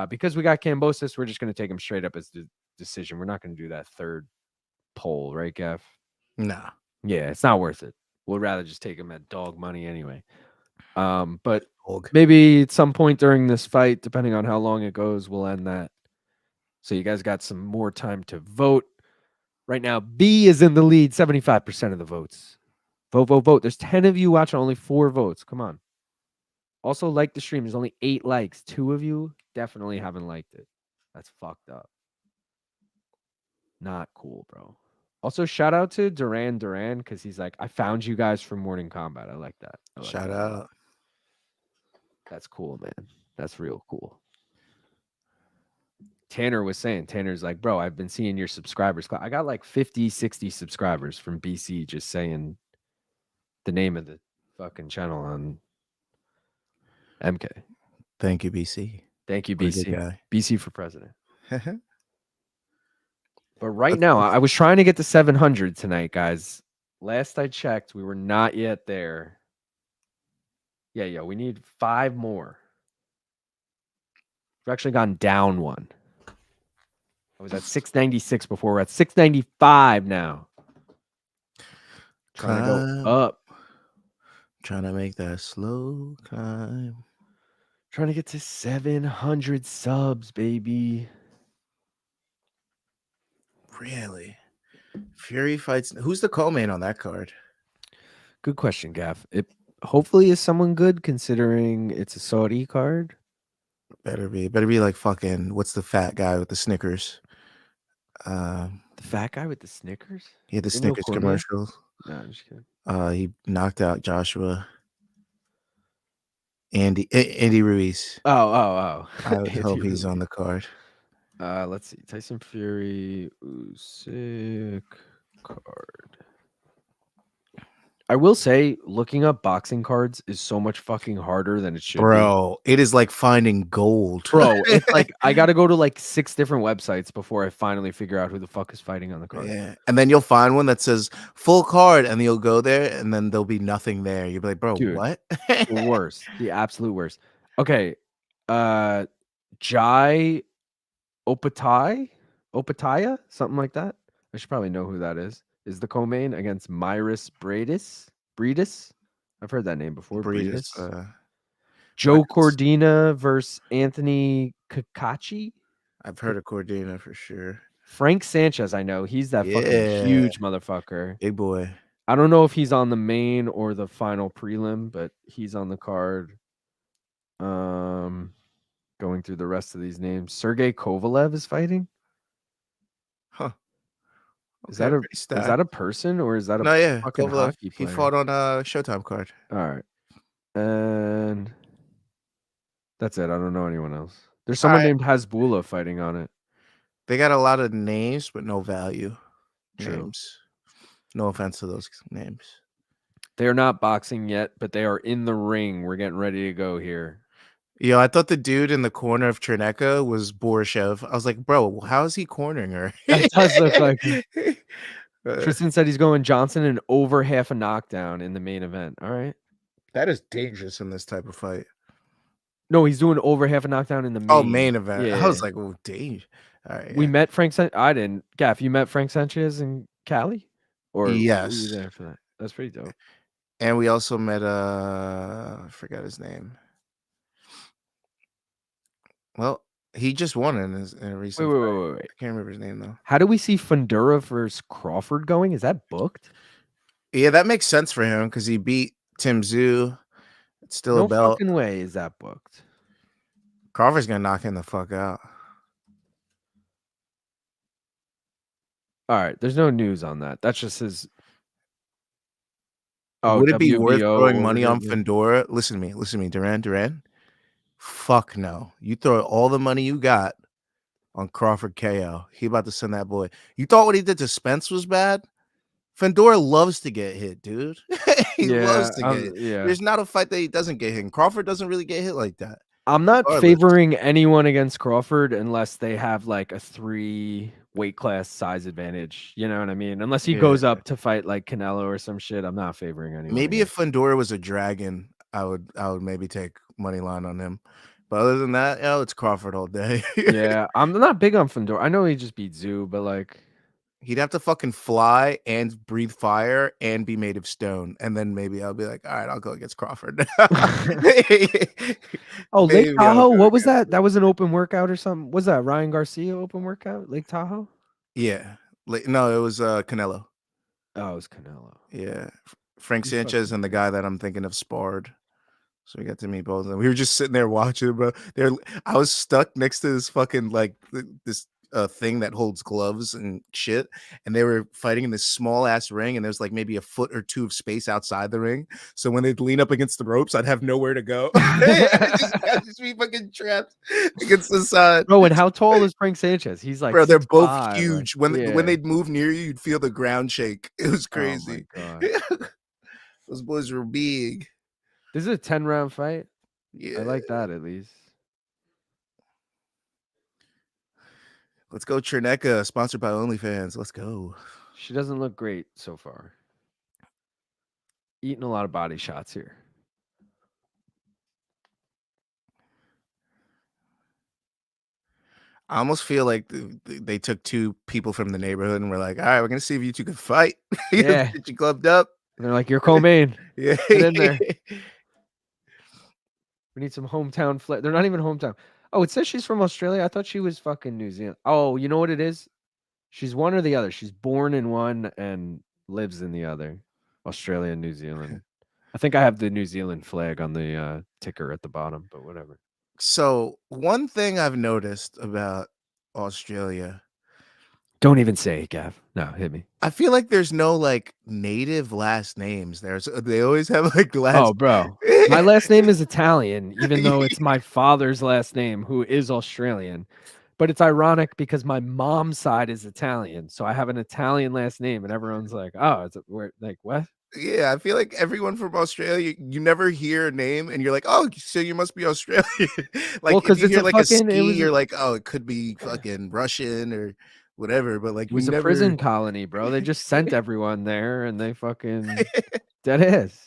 Because we got Kambosos, we're just going to take him straight up as the decision. We're not going to do that third poll, right, Gav? Nah. Yeah, it's not worth it. We'll rather just take him at dog money anyway. But maybe at some point during this fight, depending on how long it goes, we'll end that. So you guys got some more time to vote. Right now, B is in the lead, 75% of the votes. Vote. There's 10 of you watching, only 4 votes. Come on. Also, like the stream. There's only 8 likes. 2 of you definitely haven't liked it. That's fucked up. Not cool, bro. Also, shout out to Duran because he's like, I found you guys from Morning Combat. I like that. Shout out. That's cool, man. That's real cool. Tanner was saying, Tanner's like, bro, I've been seeing your subscribers. I got like 50, 60 subscribers from BC just saying the name of the fucking channel on MK. Thank you, BC. Thank you, What a good BC. guy. BC for president. But right now, I was trying to get to 700 tonight, guys. Last I checked, we were not yet there. Yeah, we need 5 more. We've actually gone down 1. I was at 696 before. We're at 695 now. Trying to go up. Trying to make that slow climb. Trying to get to 700 subs, baby. Really? Fury fights. Who's the co-main on that card? Good question, Gaff. It hopefully is someone good considering it's a Saudi card. Better be like fucking. What's the fat guy with the Snickers? The fat guy with the Snickers? He had the Daniel Snickers Cormier? commercial. No, I'm just kidding. He knocked out Joshua. Andy Ruiz. Oh. I would hope he's on the card. Let's see. Tyson Fury, Usyk card. I will say, looking up boxing cards is so much fucking harder than it should be. Bro, it is like finding gold. Bro, it's like I got to go to like 6 different websites before I finally figure out who the fuck is fighting on the card. Yeah. And then you'll find one that says full card and you'll go there and then there'll be nothing there. You'll be like, bro, Dude, what? The worst. The absolute worst. Okay. Jai Opataya, something like that. I should probably know who that is the co-main against Myris Breedis. I've heard that name before. Breedis. Joe Cordina versus Anthony Kakachi. I've heard of Cordina for sure. Frank Sanchez, I know. He's that fucking huge motherfucker. Big boy. I don't know if he's on the main or the final prelim, but he's on the card. Going through the rest of these names. Sergey Kovalev is fighting. Huh. Okay, is that a person or is that a fucking Kovalev, hockey player? He fought on a Showtime card. All right. And that's it. I don't know anyone else. There's someone named Hasbullah fighting on it. They got a lot of names, but no value. True. Names. No offense to those names. They are not boxing yet, but they are in the ring. We're getting ready to go here. Yo, I thought the dude in the corner of Cherneka was Borishev. I was like, bro, how is he cornering her? That does look like Tristan said he's going Johnson and over half a knockdown in the main event. All right. That is dangerous in this type of fight. No, he's doing over half a knockdown in the main event. Yeah. I was like, oh, dangerous. All right. We met Frank I didn't. Gaff, you met Frank Sanchez in Cali? Or yes. were you there for that? That's pretty dope. And we also met I forgot his name. Well, he just won in a recent fight. Wait. I can't remember his name though. How do we see Fundura versus Crawford going? Is that booked? Yeah, that makes sense for him because he beat Tim Tszyu. It's still a belt. No fucking way is that booked. Crawford's gonna knock him the fuck out. All right, there's no news on that. That's just his. Oh, would it be worth throwing money on Fundura? Listen to me, Duran. Fuck no. You throw all the money you got on Crawford KO. He about to send that boy. You thought what he did to Spence was bad? Fundora loves to get hit, dude. He loves to get hit. Yeah. There's not a fight that he doesn't get hit. And Crawford doesn't really get hit like that. I'm not favoring anyone against Crawford unless they have like a 3 weight class size advantage. You know what I mean? Unless he goes up to fight like Canelo or some shit, I'm not favoring anyone. Maybe if Fundora was a dragon, I would maybe take money line on him. But other than that, it's Crawford all day. Yeah, I'm not big on Fundora. I know he just beat Tszyu, but like he'd have to fucking fly and breathe fire and be made of stone. And then maybe I'll be like, all right, I'll go against Crawford. Oh, Lake Tahoe? What was that? That was an open workout or something? Was that Ryan Garcia open workout? Lake Tahoe? Yeah. No, it was Canelo. Oh, it was Canelo. Yeah. Frank Sanchez and the guy that I'm thinking of sparred. So we got to meet both of them. We were just sitting there watching, bro. I was stuck next to this fucking like this thing that holds gloves and shit, and they were fighting in this small ass ring, and there's like maybe a foot or 2 of space outside the ring. So when they'd lean up against the ropes, I'd have nowhere to go. I'd just be fucking trapped against the side. Bro, and how tall is Frank Sanchez? He's like, bro, they're both 6'5", huge. like, When they'd move near you, you'd feel the ground shake. It was crazy. Oh my God. Those boys were big. This is a 10-round fight. Yeah, I like that at least. Let's go, Cherneka, sponsored by OnlyFans. Let's go. She doesn't look great so far. Eating a lot of body shots here. I almost feel like they took two people from the neighborhood and were like, all right, we're going to see if you two can fight. Yeah. Get you clubbed up. They're like, you're co-main. Yeah. Get in there. We need some hometown flair. They're not even hometown. Oh, it says she's from Australia. I thought she was fucking New Zealand. Oh, you know what it is? She's one or the other. She's born in one and lives in the other. Australia and New Zealand. I think I have the New Zealand flag on the ticker at the bottom, but whatever. So one thing I've noticed about Australia, Don't even say it, Gav. No, hit me. I feel like there's no like native last names there. So they always have like last. Oh, bro. My last name is Italian, even though it's my father's last name, who is Australian. But it's ironic because my mom's side is Italian. So I have an Italian last name, and everyone's like, oh, it's where like what? Yeah, I feel like everyone from Australia, you never hear a name and you're like, oh, so you must be Australian. Like Well, if 'cause you it's hear a like a fucking it ski, was you're like, oh, it could be fucking Russian or whatever. But like It you was a never prison colony, bro. They just sent everyone there and they fucking that is.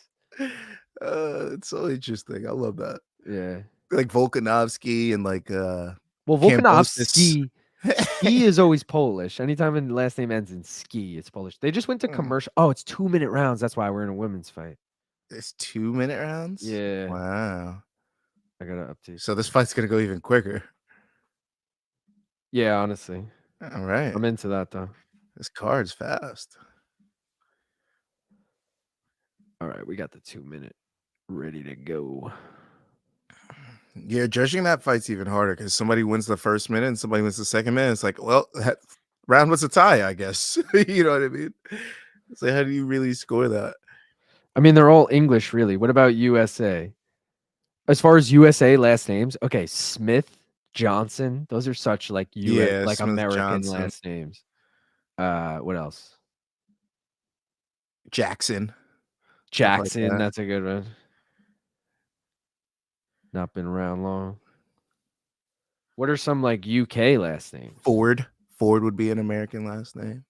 It's so interesting. I love that. Yeah. Like Volkanovski and like Well, Kambosos. Volkanovski ski is always Polish. Anytime the last name ends in ski, it's Polish. They just went to commercial. Oh, it's 2-minute rounds. That's why we're in a women's fight. It's 2-minute rounds. Yeah. Wow. I gotta update. So this fight's gonna go even quicker. Yeah, honestly. All right. I'm into that though. This card's fast. All right, we got the 2-minute ready to go. Yeah, judging that fight's even harder because somebody wins the first minute and somebody wins the second minute. It's like, well, that round was a tie, I guess. You know what I mean? So how do you really score that? I mean, they're all English, really. What about USA? As far as USA last names, okay, Smith, Johnson, those are such like Yeah, like Smith American Johnson, last names. What else? Jackson, stuff like Jackson, that. that's a good one. Not been around long. What are some like UK last names? Ford. Ford would be an American last name.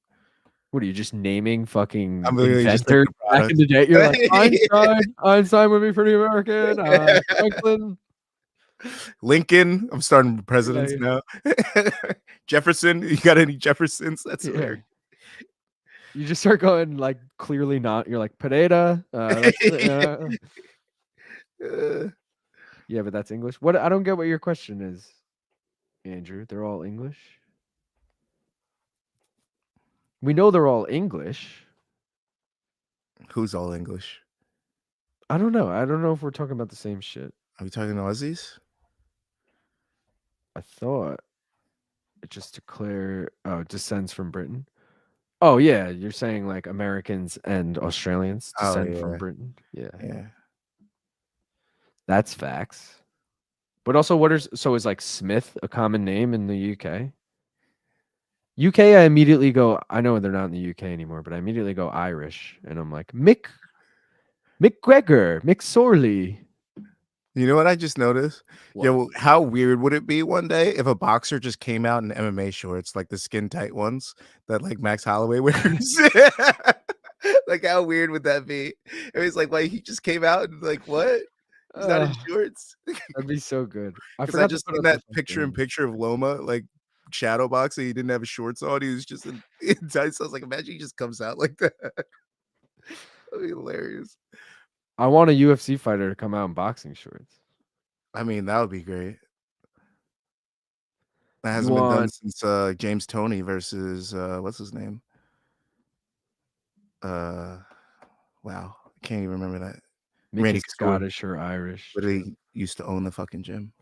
What are you just naming fucking I'm literally just inventors thinking back in the day? You're like Einstein would be pretty American. Franklin, Lincoln. I'm starting with presidents yeah. now. Jefferson. You got any Jeffersons? That's Yeah. American. You just start going like clearly not. You're like Pedro. Yeah, but that's English. What I don't get what your question is, Andrew. They're all English. We know they're all English. Who's all English? I don't know. I don't know if we're talking about the same shit. Are we talking Aussies? I thought it just declare descends from Britain. Oh yeah, you're saying like Americans and Australians descend from Britain. Yeah. Yeah. That's facts. But also is like Smith a common name in the UK? UK, I immediately go, I know they're not in the UK anymore, but I immediately go Irish. And I'm like, Mick Gregor, Mick Sorley. You know what I just noticed? What? Yo, how weird would it be one day if a boxer just came out in MMA shorts, like the skin tight ones that like Max Holloway wears? Like, how weird would that be? It was like, why he just came out and like, what? He's not in shorts. That'd be so good. Because I just seen that picture in picture of Loma, like shadow boxing. He didn't have his shorts on. He was just in tights. I was like, imagine he just comes out like that. That'd be hilarious. I want a UFC fighter to come out in boxing shorts. I mean, that would be great. That hasn't been done since James Toney versus what's his name? Wow, I can't even remember that. Randy Scottish or Irish. But he used to own the fucking gym.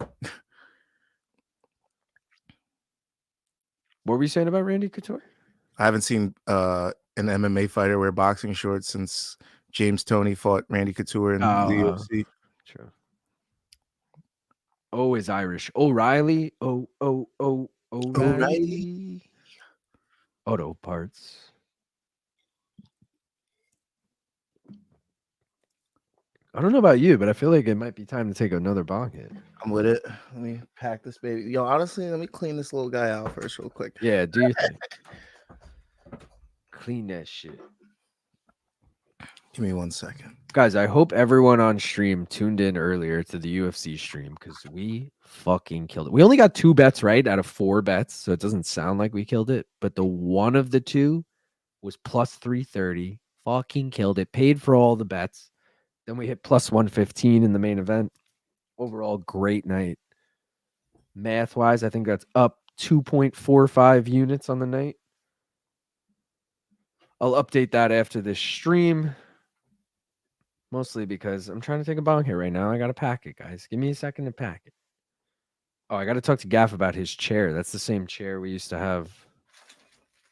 What were you saying about Randy Couture? I haven't seen an MMA fighter wear boxing shorts since James Toney fought Randy Couture in the UFC. True. O is Irish. O'Reilly. O'Reilly. Auto parts. I don't know about you, but I feel like it might be time to take another bong hit. I'm with it. Let me pack this baby. Yo, honestly, let me clean this little guy out first, real quick. Yeah, do you think? Clean that shit. Give me 1 second. Guys, I hope everyone on stream tuned in earlier to the UFC stream because we fucking killed it. We only got 2 bets right out of 4 bets, so it doesn't sound like we killed it. But the one of the 2 was plus 330. Fucking killed it. Paid for all the bets. Then we hit plus 115 in the main event. Overall, great night. Math wise, I think that's up 2.45 units on the night. I'll update that after this stream. Mostly because I'm trying to take a bong here right now. I got to pack it, guys. Give me a second to pack it. Oh, I got to talk to Gaff about his chair. That's the same chair we used to have.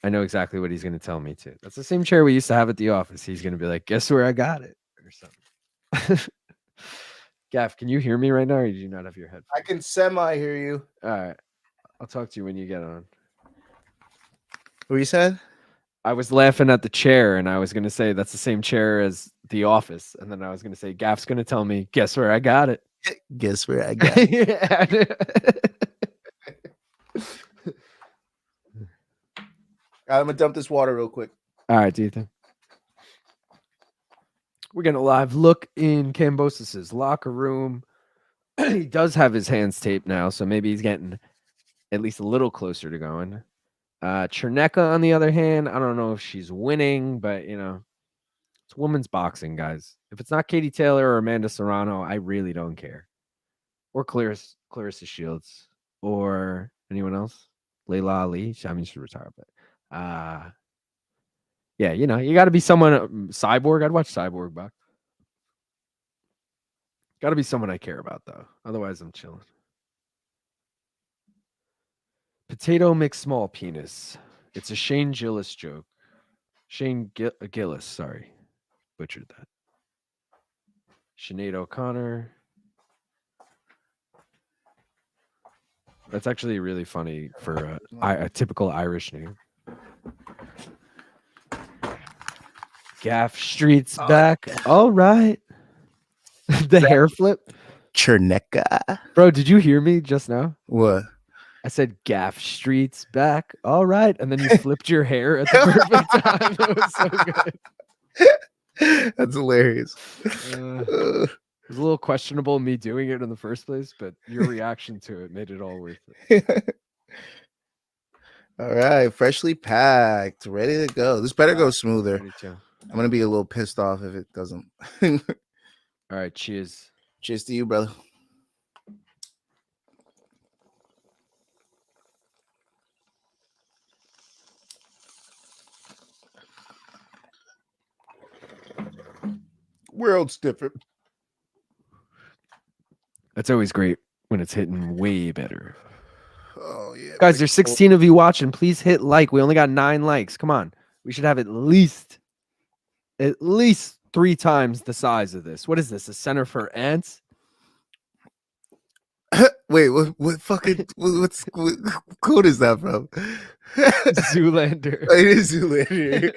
I know exactly what he's going to tell me to. That's the same chair we used to have at the office. He's going to be like, guess where I got it? Or something. Gaff, can you hear me right now or do you not have your headphones? I can semi hear you. All right. I'll talk to you when you get on. What you said? I was laughing at the chair and I was going to say that's the same chair as the office. And then I was going to say, Gaff's going to tell me, guess where I got it? Guess where I got it. I'm going to dump this water real quick. All right, Ethan. We're getting a live look in Kambosos' locker room. He does have his hands taped now, so maybe he's getting at least a little closer to going. Cherneka, on the other hand, I don't know if she's winning, but, it's women's boxing, guys. If it's not Katie Taylor or Amanda Serrano, I really don't care. Or Clarissa Shields. Or anyone else? Layla Ali. I mean, she's retired, but... yeah, you got to be someone. Cyborg, I'd watch Cyborg back. Got to be someone I care about, though. Otherwise, I'm chilling. Potato McSmall penis. It's a Shane Gillis joke. Shane Gillis, sorry. Butchered that. Sinead O'Connor. That's actually really funny for a typical Irish name. Gaff Street's back. All right. The hair flip. Cherneka. Bro, did you hear me just now? What? I said Gaff Street's back. All right. And then you flipped your hair at the perfect time. It was so good. That's hilarious. It was a little questionable me doing it in the first place, but your reaction to it made it all worth it. All right. Freshly packed. Ready to go. This better go smoother. I'm going to be a little pissed off if it doesn't. All right. Cheers. Cheers to you, brother. World's different. That's always great when it's hitting way better. Oh, yeah. Guys, there's 16 of you watching. Please hit like. We only got 9 likes. Come on. We should have at least 3 times the size of this. What is this? A center for ants? Wait, what fucking what code is that from? Zoolander. It is Zoolander.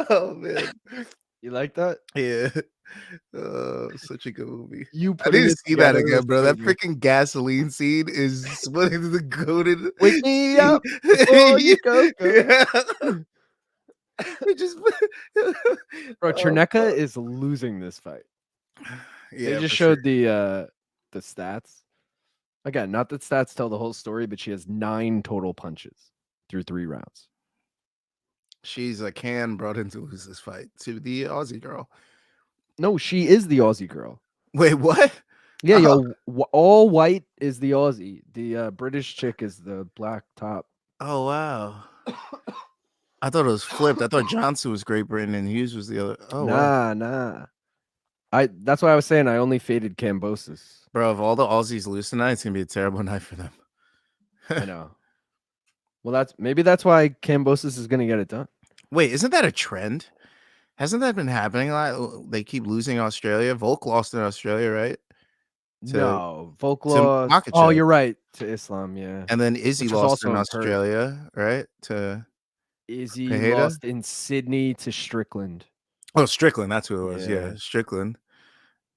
Oh man. You like that? Yeah. Such a good movie. I need to see that again, bro. That freaking gasoline scene is one of the goated. Wake me up before you go. Yeah. Bro, Cherneka is losing this fight. Yeah, they just showed the stats. Again, not that stats tell the whole story, but she has 9 total punches through 3 rounds. She's a can brought in to lose this fight to the Aussie girl. No, she is the Aussie girl. Wait, what? Yeah, all white is the Aussie. The British chick is the black top. Oh, wow. I thought it was flipped. I thought Johnson was Great Britain and Hughes was the other. Oh, nah. That's why I was saying I only faded Kambosos. Bro, if all the Aussies lose tonight, it's gonna be a terrible night for them. I know. Well, maybe that's why Kambosos is gonna get it done. Wait, isn't that a trend? Hasn't that been happening a lot? They keep losing Australia. Volk lost in Australia, right? No, Volk lost. Oh, you're right. To Islam, yeah. And then Izzy lost in Australia, right? To Izzy Pereira? lost in Sydney to Strickland. Oh, Strickland. That's who it was. Yeah. Yeah, Strickland.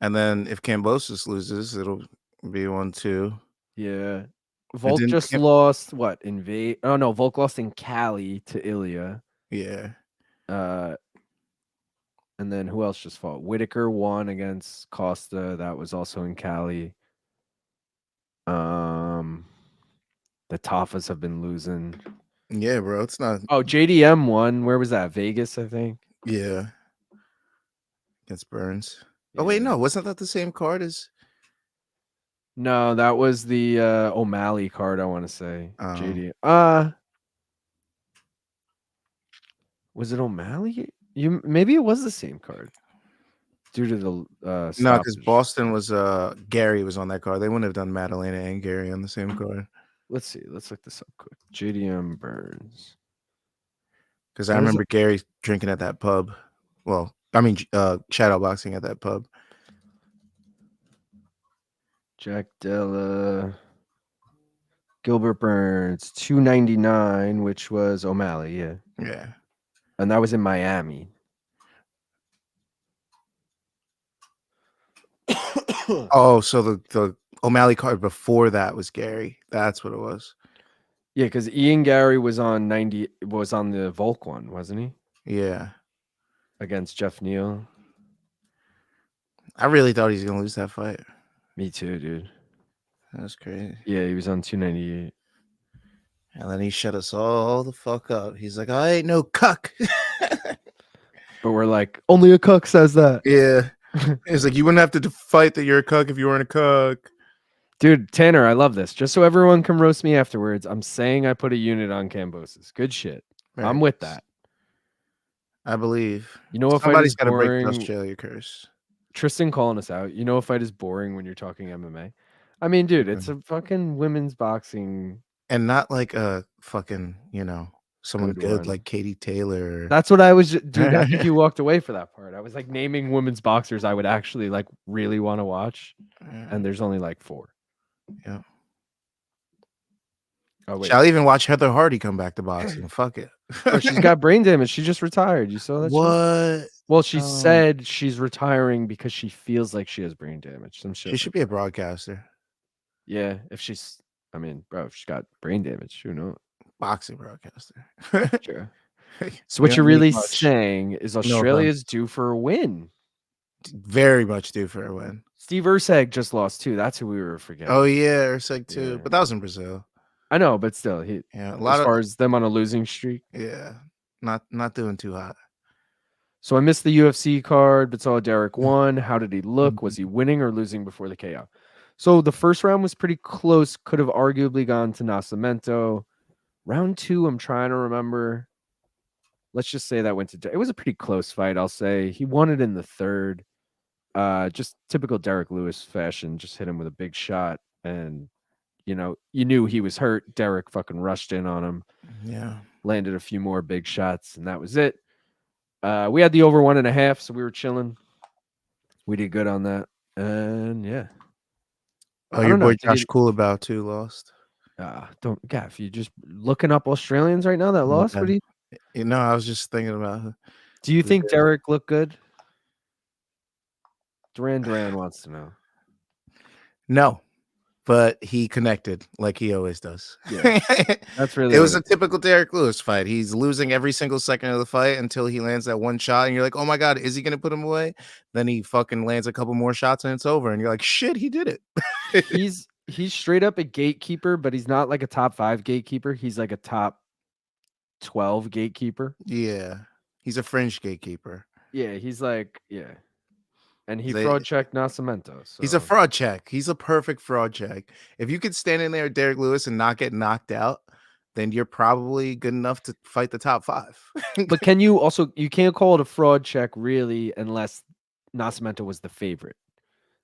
And then if Kambosos loses, it'll be 1-2. Yeah. And Volk didn't just lost what? Oh no, Volk lost in Cali to Ilya. yeah. Uh and then who else just fought? Whitaker won against Costa. That was also in Cali. The Tafas have been losing. Yeah, bro. It's not. Oh, JDM won. Where was that? Vegas, I think. Yeah. Against Burns. Yeah. Oh, wait. No. Wasn't that the same card as? No, that was the O'Malley card, I want to say. JD. Was it O'Malley? Maybe it was the same card. Due to the No, because stoppage. Boston was Gary was on that card. They wouldn't have done Madalena and Gary on the same card. Let's see. Let's look this up quick. JDM Burns. Because I remember Gary drinking at that pub. Well, I mean, shadow boxing at that pub. Jack Della. Gilbert Burns, 299, which was O'Malley, yeah. Yeah. And that was in Miami. Oh, so the O'Malley card before that was Gary. That's what it was. Yeah, because Ian Gary was on the Volk one, wasn't he? Yeah. Against Jeff Neal. I really thought he was gonna lose that fight. Me too, dude. That's crazy. Yeah, he was on 298. And then he shut us all the fuck up. He's like, I ain't no cuck. But we're like, only a cuck says that. Yeah. It's like, you wouldn't have to fight that you're a cuck if you weren't a cuck. Dude, Tanner, I love this. Just so everyone can roast me afterwards, I'm saying I put a unit on Kambosos. Good shit. Right. I'm with that. I believe. You know, if somebody's got to break boring, the Australia curse. Tristan calling us out. You know, a fight is boring when you're talking MMA. I mean, dude, it's a fucking women's boxing. And not like a fucking, someone good one. like Katie Taylor. That's what I was, dude. I think you walked away for that part. I was like naming women's boxers I would actually like really want to watch, and there's only like 4. Yeah. Oh wait. Shall I even watch Heather Hardy come back to boxing? Fuck it. Oh, she's got brain damage. She just retired. You saw that? What? Shit? Well, she said she's retiring because she feels like she has brain damage. Some shit. She should be a broadcaster. Yeah, if she's, I mean, bro, if she's got brain damage, who knows? Boxing broadcaster. Sure. So what you're really saying is Australia's due for a win. Very much due for a win. Steve Urseg just lost too. That's who we were forgetting. Oh yeah, Urseg too. Yeah. But that was in Brazil. I know, but still, as far as them on a losing streak. Yeah, not doing too hot. So I missed the UFC card, but saw Derek won. How did he look? Was he winning or losing before the KO? So the first round was pretty close. Could have arguably gone to Nascimento. Round 2, I'm trying to remember. Let's just say that went to. It was a pretty close fight. I'll say he won it in the 3rd. Just typical Derek Lewis fashion. Just hit him with a big shot, and you knew he was hurt. Derek fucking rushed in on him. Yeah, landed a few more big shots, and that was it. We had the over 1.5, so we were chilling. We did good on that, and yeah. Oh, your boy Josh Coolabout too lost. Don't Gaff. You just looking up Australians right now that lost? What do you? I was just thinking about. Do you think Derek looked good? Duran wants to know. No, but he connected like he always does. Yeah, that's really. It was a typical Derek Lewis fight. He's losing every single second of the fight until he lands that one shot, and you're like, "Oh my god, is he gonna put him away?" Then he fucking lands a couple more shots, and it's over, and you're like, "Shit, he did it." He's straight up a gatekeeper, but he's not like a top 5 gatekeeper. He's like a top 12 gatekeeper. Yeah, he's a fringe gatekeeper. Yeah, he's like, yeah. And he fraud checked Nascimento. So. He's a fraud check. He's a perfect fraud check. If you could stand in there, Derek Lewis, and not get knocked out, then you're probably good enough to fight the top 5. But you can't call it a fraud check really unless Nascimento was the favorite.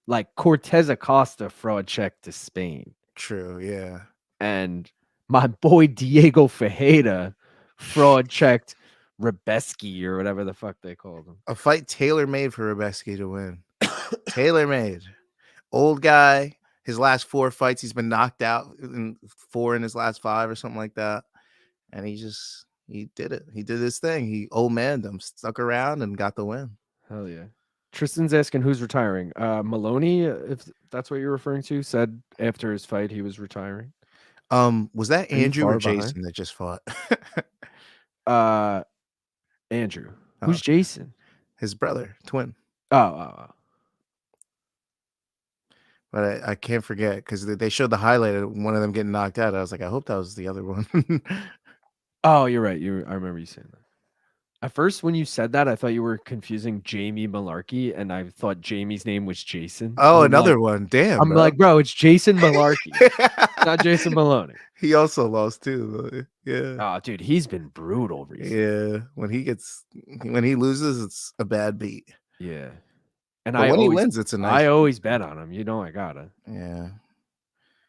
Like Cortez Acosta fraud check to Spain. True, yeah. And my boy Diego Ferreira fraud checked Rebeski or whatever the fuck they called him. A fight tailor-made for Rebeski to win. Tailor-made. Old guy. His last 4 fights, he's been knocked out in 4 in his last 5 or something like that. And he just, he did it. He did his thing. He old man them, stuck around and got the win. Hell yeah. Tristan's asking who's retiring. Moloney, if that's what you're referring to, said after his fight he was retiring. Was that Pretty Andrew or far behind. Jason that just fought? Andrew. Oh, Who's Jason? his brother, twin. Oh. But I can't forget because they showed the highlight of one of them getting knocked out. I was like, I hope that was the other one. Oh, you're right. I remember you saying that. At first, when you said that, I thought you were confusing Jamie Malarkey, and I thought Jamie's name was Jason. Oh, And another one. Damn, I'm bro. like, bro, it's Jason Malarkey, not Jason Maloney. He also lost too. Yeah. Oh, dude, he's been brutal recently. Yeah. When he loses, it's a bad beat. Yeah. And But when he wins, it's a nice I beat. always bet on him. You know I gotta. Yeah.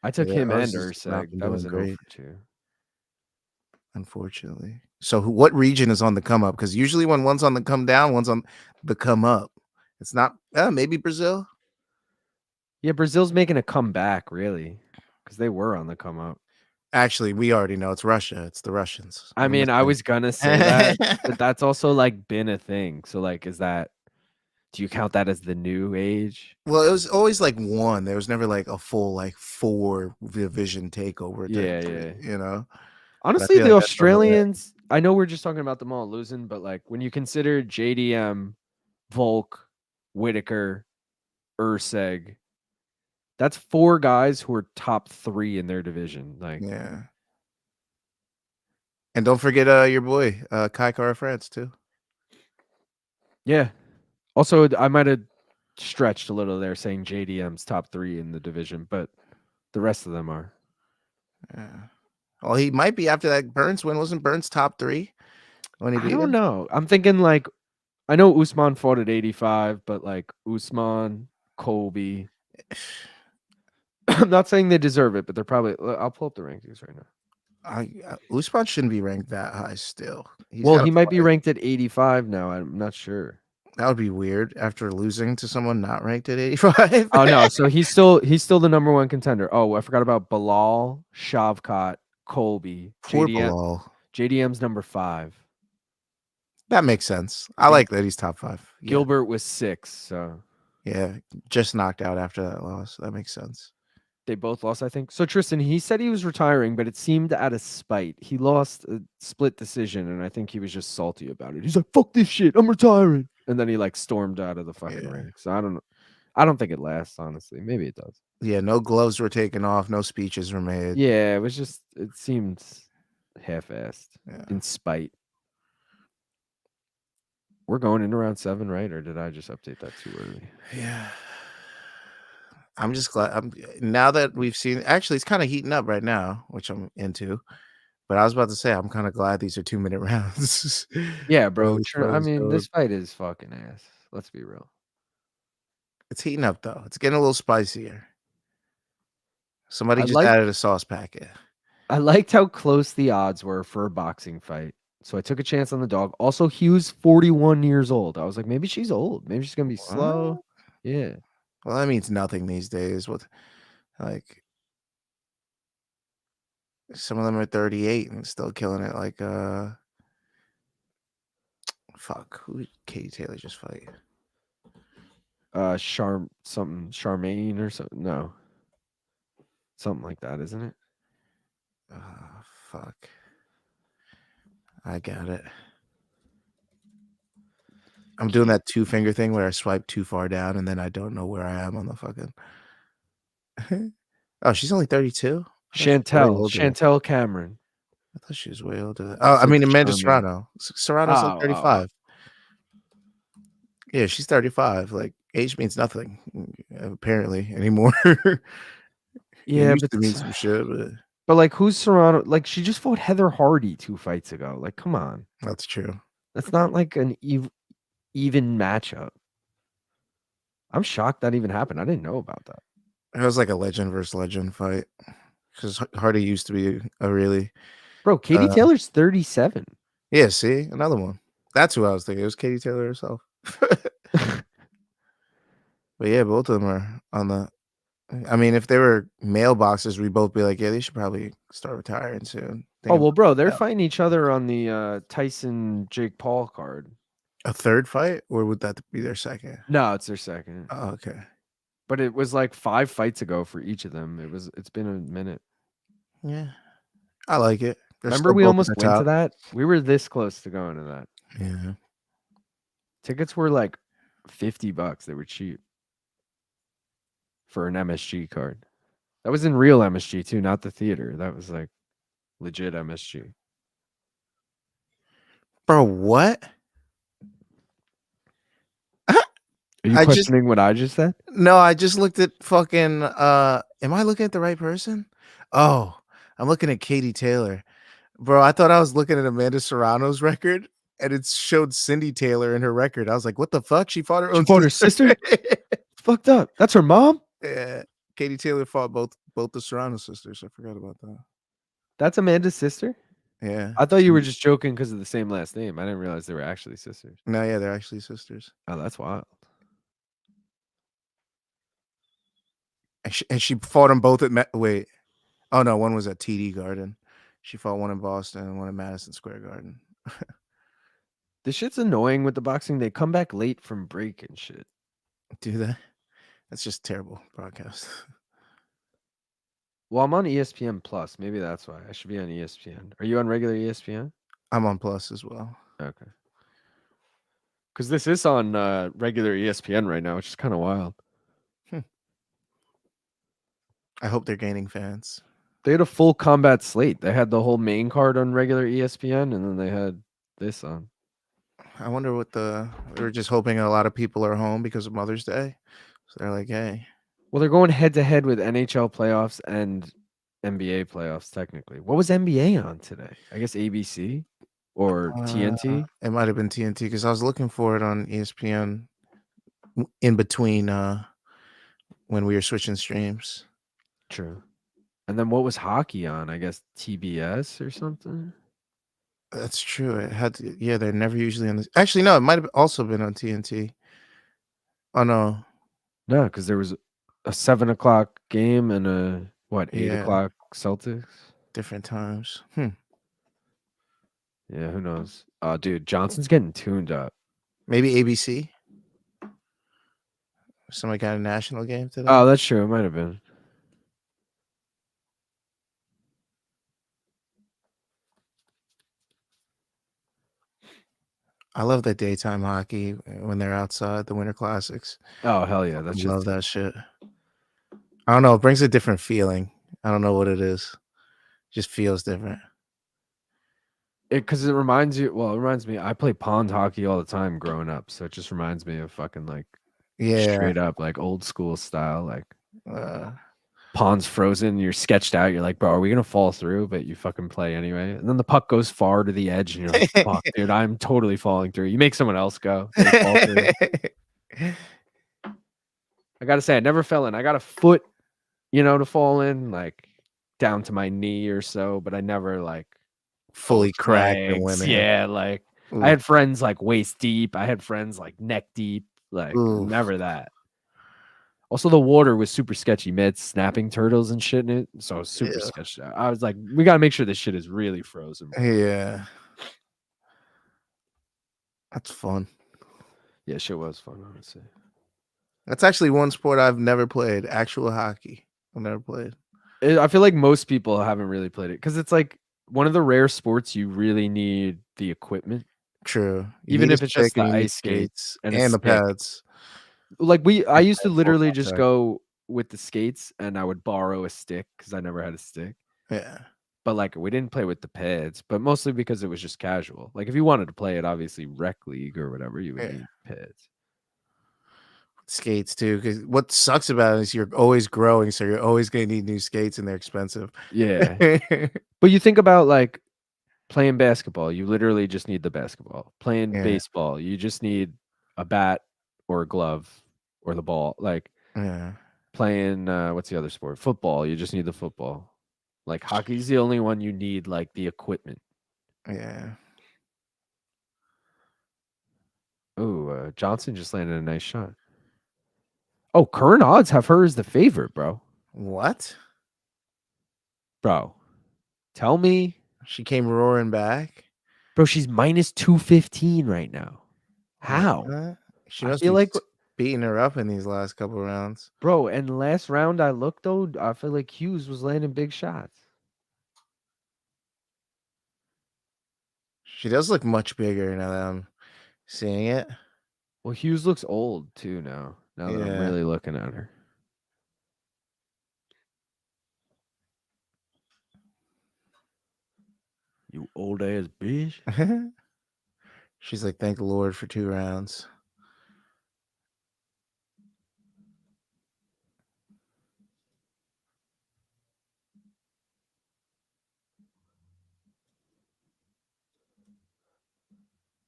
I took Yeah, him ours and has not Urseg. been That was doing an 0 great. for 2. Unfortunately. So what region is on the come up? Because usually when one's on the come down, one's on the come up. It's not maybe Brazil. Yeah, Brazil's making a comeback, really, because they were on the come up. Actually, we already know it's Russia. It's the Russians. I mean, I was gonna say that, but that's also like been a thing. So, like, do you count that as the new age? Well, it was always like one. There was never like a full like 4 division takeover. Yeah. You know. Honestly, feel the like that's on the way. Australians, I know we're just talking about them all losing, but like when you consider JDM, Volk, Whitaker, Urseg, that's 4 guys who are top 3 in their division. Like, Yeah. And don't forget your boy, Kai Kara France too. yeah. Also, I might have stretched a little there saying JDM's top 3 in the division, but the rest of them are. Yeah. Well, he might be after that Burns win. Wasn't Burns top 3 when he I beat don't him? know. I'm thinking like, I know Usman fought at 85, but like Usman, Colby. I'm not saying they deserve it, but they're probably. I'll pull up the rankings right now. Usman shouldn't be ranked that high still. He might be ranked at 85 now. I'm not sure. That would be weird after losing to someone not ranked at 85. Oh no, so he's still the number 1 contender. Oh, I forgot about Bilal, Shavkat, Colby, Poor JDM. Bilal. JDM's number 5. That makes sense. I like that he's top 5. Yeah. Gilbert was 6, so yeah, just knocked out after that loss. That makes sense. They both lost, I think. So Tristan, he said he was retiring, but it seemed out of spite. He lost a split decision, and I think he was just salty about it. He's like, "Fuck this shit, I'm retiring," and then he like stormed out of the fucking ring. So I don't know. I don't think it lasts, honestly. Maybe it does. Yeah, no gloves were taken off, no speeches were made. Yeah, it seemed half-assed in spite. We're going into round 7, right? Or did I just update that too early? Yeah. I'm just glad now that we've seen actually it's kind of heating up right now, which I'm into. But I was about to say I'm kind of glad these are 2-minute rounds. Yeah, bro. Really I mean, this fight is fucking ass. Let's be real. It's heating up though. It's getting a little spicier. Somebody just added a sauce packet. I liked how close the odds were for a boxing fight. So I took a chance on the dog. Also, Hughes, 41 years old. I was like, maybe she's old. Maybe she's gonna be slow. Yeah. Well, that means nothing these days. With like some of them are 38 and still killing it. Like fuck, who did Katie Taylor just fight? Charmaine or something. No. Something like that, isn't it? Fuck. I got it. I'm doing that 2-finger thing where I swipe too far down and then I don't know where I am on the fucking. Oh, she's only 32. Chantel Cameron. I thought she was way older. Oh, I mean Amanda Serrano. Serrano's like 35. Yeah, she's 35. Like age means nothing apparently anymore. Yeah, it used to mean some shit, but like who's Serrano? Like she just fought Heather Hardy 2 fights ago. Like, come on. That's true. That's not like an even matchup. I'm shocked that even happened. I didn't know about that. It was like a legend versus legend fight. Because Hardy used to be a really bro. Katie Taylor's 37. Yeah, see, another one. That's who I was thinking. It was Katie Taylor herself. But yeah, both of them are on the I mean, if they were mailboxes, we'd both be like, yeah, they should probably start retiring soon. Oh Thinking well, bro, they're about fighting each other on the Tyson Jake Paul card. a third fight, or would that be their second? No, it's their second. Oh, okay. But it was like 5 fights ago for each of them. It's been a minute. Yeah, I like it. They're Remember still we both in almost the went to top. that? We were this close to going to that. Yeah. Tickets were like $50. They were cheap for an MSG card. That was in real MSG too, not the theater. That was like legit MSG. Bro, what? Are you I just questioning what I just said? no, I just looked at fucking am I looking at the right person? Oh, I'm looking at Katie Taylor. Bro, I thought I was looking at Amanda Serrano's record and it showed Cindy Taylor in her record. I was like, what the fuck? She fought her She own fought her sister. sister? Fucked up. That's her mom? Yeah. Katie Taylor fought both the Serrano sisters. I forgot about that. That's Amanda's sister? Yeah. I thought you were just joking because of the same last name. I didn't realize they were actually sisters. No, yeah, they're actually sisters. Oh, that's wild. And she fought them both at wait. Oh no, one was at TD Garden. She fought one in Boston and one in Madison Square Garden. This shit's annoying with the boxing. They come back late from break and shit. Do that? That's just terrible broadcast. Well, I'm on ESPN Plus. Maybe that's why. I should be on ESPN. Are you on regular ESPN? I'm on Plus as well. Okay. Because this is on regular ESPN right now, which is kind of wild. I hope they're gaining fans. They had a full combat slate. They had the whole main card on regular ESPN, and then they had this on. I wonder what we were just hoping a lot of people are home because of Mother's Day. So they're like, hey. Well, they're going head to head with NHL playoffs and NBA playoffs, technically. What was NBA on today? I guess ABC or TNT? It might have been TNT because I was looking for it on ESPN in between when we were switching streams. True. And then what was hockey on? I guess TBS or something? That's true. It had to, yeah, they're never usually on this. Actually, no, it might have also been on TNT. Oh no. No, because there was a 7 o'clock game and a 8 Yeah. o'clock Celtics? Different times. Yeah, who knows? Oh, dude, Johnson's getting tuned up. Maybe ABC. Somebody got a national game today. Oh, that's true. It might have been. I love that daytime hockey when they're outside, the Winter Classics. Oh, hell yeah. I That's love that shit. I don't know. It brings a different feeling. I don't know what it is. Just feels different. Because it reminds you. Well, it reminds me. I play pond hockey all the time growing up, so it just reminds me of fucking like straight up like old school style, like ponds frozen. You're sketched out. You're like, bro, are we gonna fall through? But you fucking play anyway. And then the puck goes far to the edge, and you're like, fuck, dude, I'm totally falling through. You make someone else go. Fall through. I gotta say, I never fell in. I got a foot, to fall in, like down to my knee or so, but I never like fully cracked and went in. Yeah, like I had friends like waist deep. I had friends like neck deep. Like never that. Also, the water was super sketchy. Mad snapping turtles and shit in it, so it was super sketchy. I was like, we gotta make sure this shit is really frozen. Yeah, that's fun. Yeah, shit was fun, honestly. That's actually one sport I've never played. Actual hockey, I've never played. I feel like most people haven't really played it because it's like one of the rare sports you really need the equipment. True, even if it's just the ice skates and the pads. Like I used to literally just go with the skates and I would borrow a stick because I never had a stick. Yeah. But like we didn't play with the pads, but mostly because it was just casual. Like if you wanted to play it, obviously rec league or whatever, you would need pads. Skates too, because what sucks about it is you're always growing, so you're always gonna need new skates and they're expensive. Yeah. But you think about like playing basketball, you literally just need the basketball. Playing baseball, you just need a bat or a glove or the ball. Like playing what's the other sport? Football, you just need the football. Like hockey's the only one you need like the equipment. Yeah. Oh, Johnson just landed a nice shot. Oh, current odds have her as the favorite, bro. What? Bro, tell me. She came roaring back. Bro, she's minus 215 right now. How? What? She I must feel be like, beating her up in these last couple rounds. bro, and last round I looked, though, I feel like Hughes was landing big shots. She does look much bigger now that I'm seeing it. Well, Hughes looks old, too, now that I'm Yeah. really looking at her. You old ass bitch. She's like, thank the Lord for 2 rounds.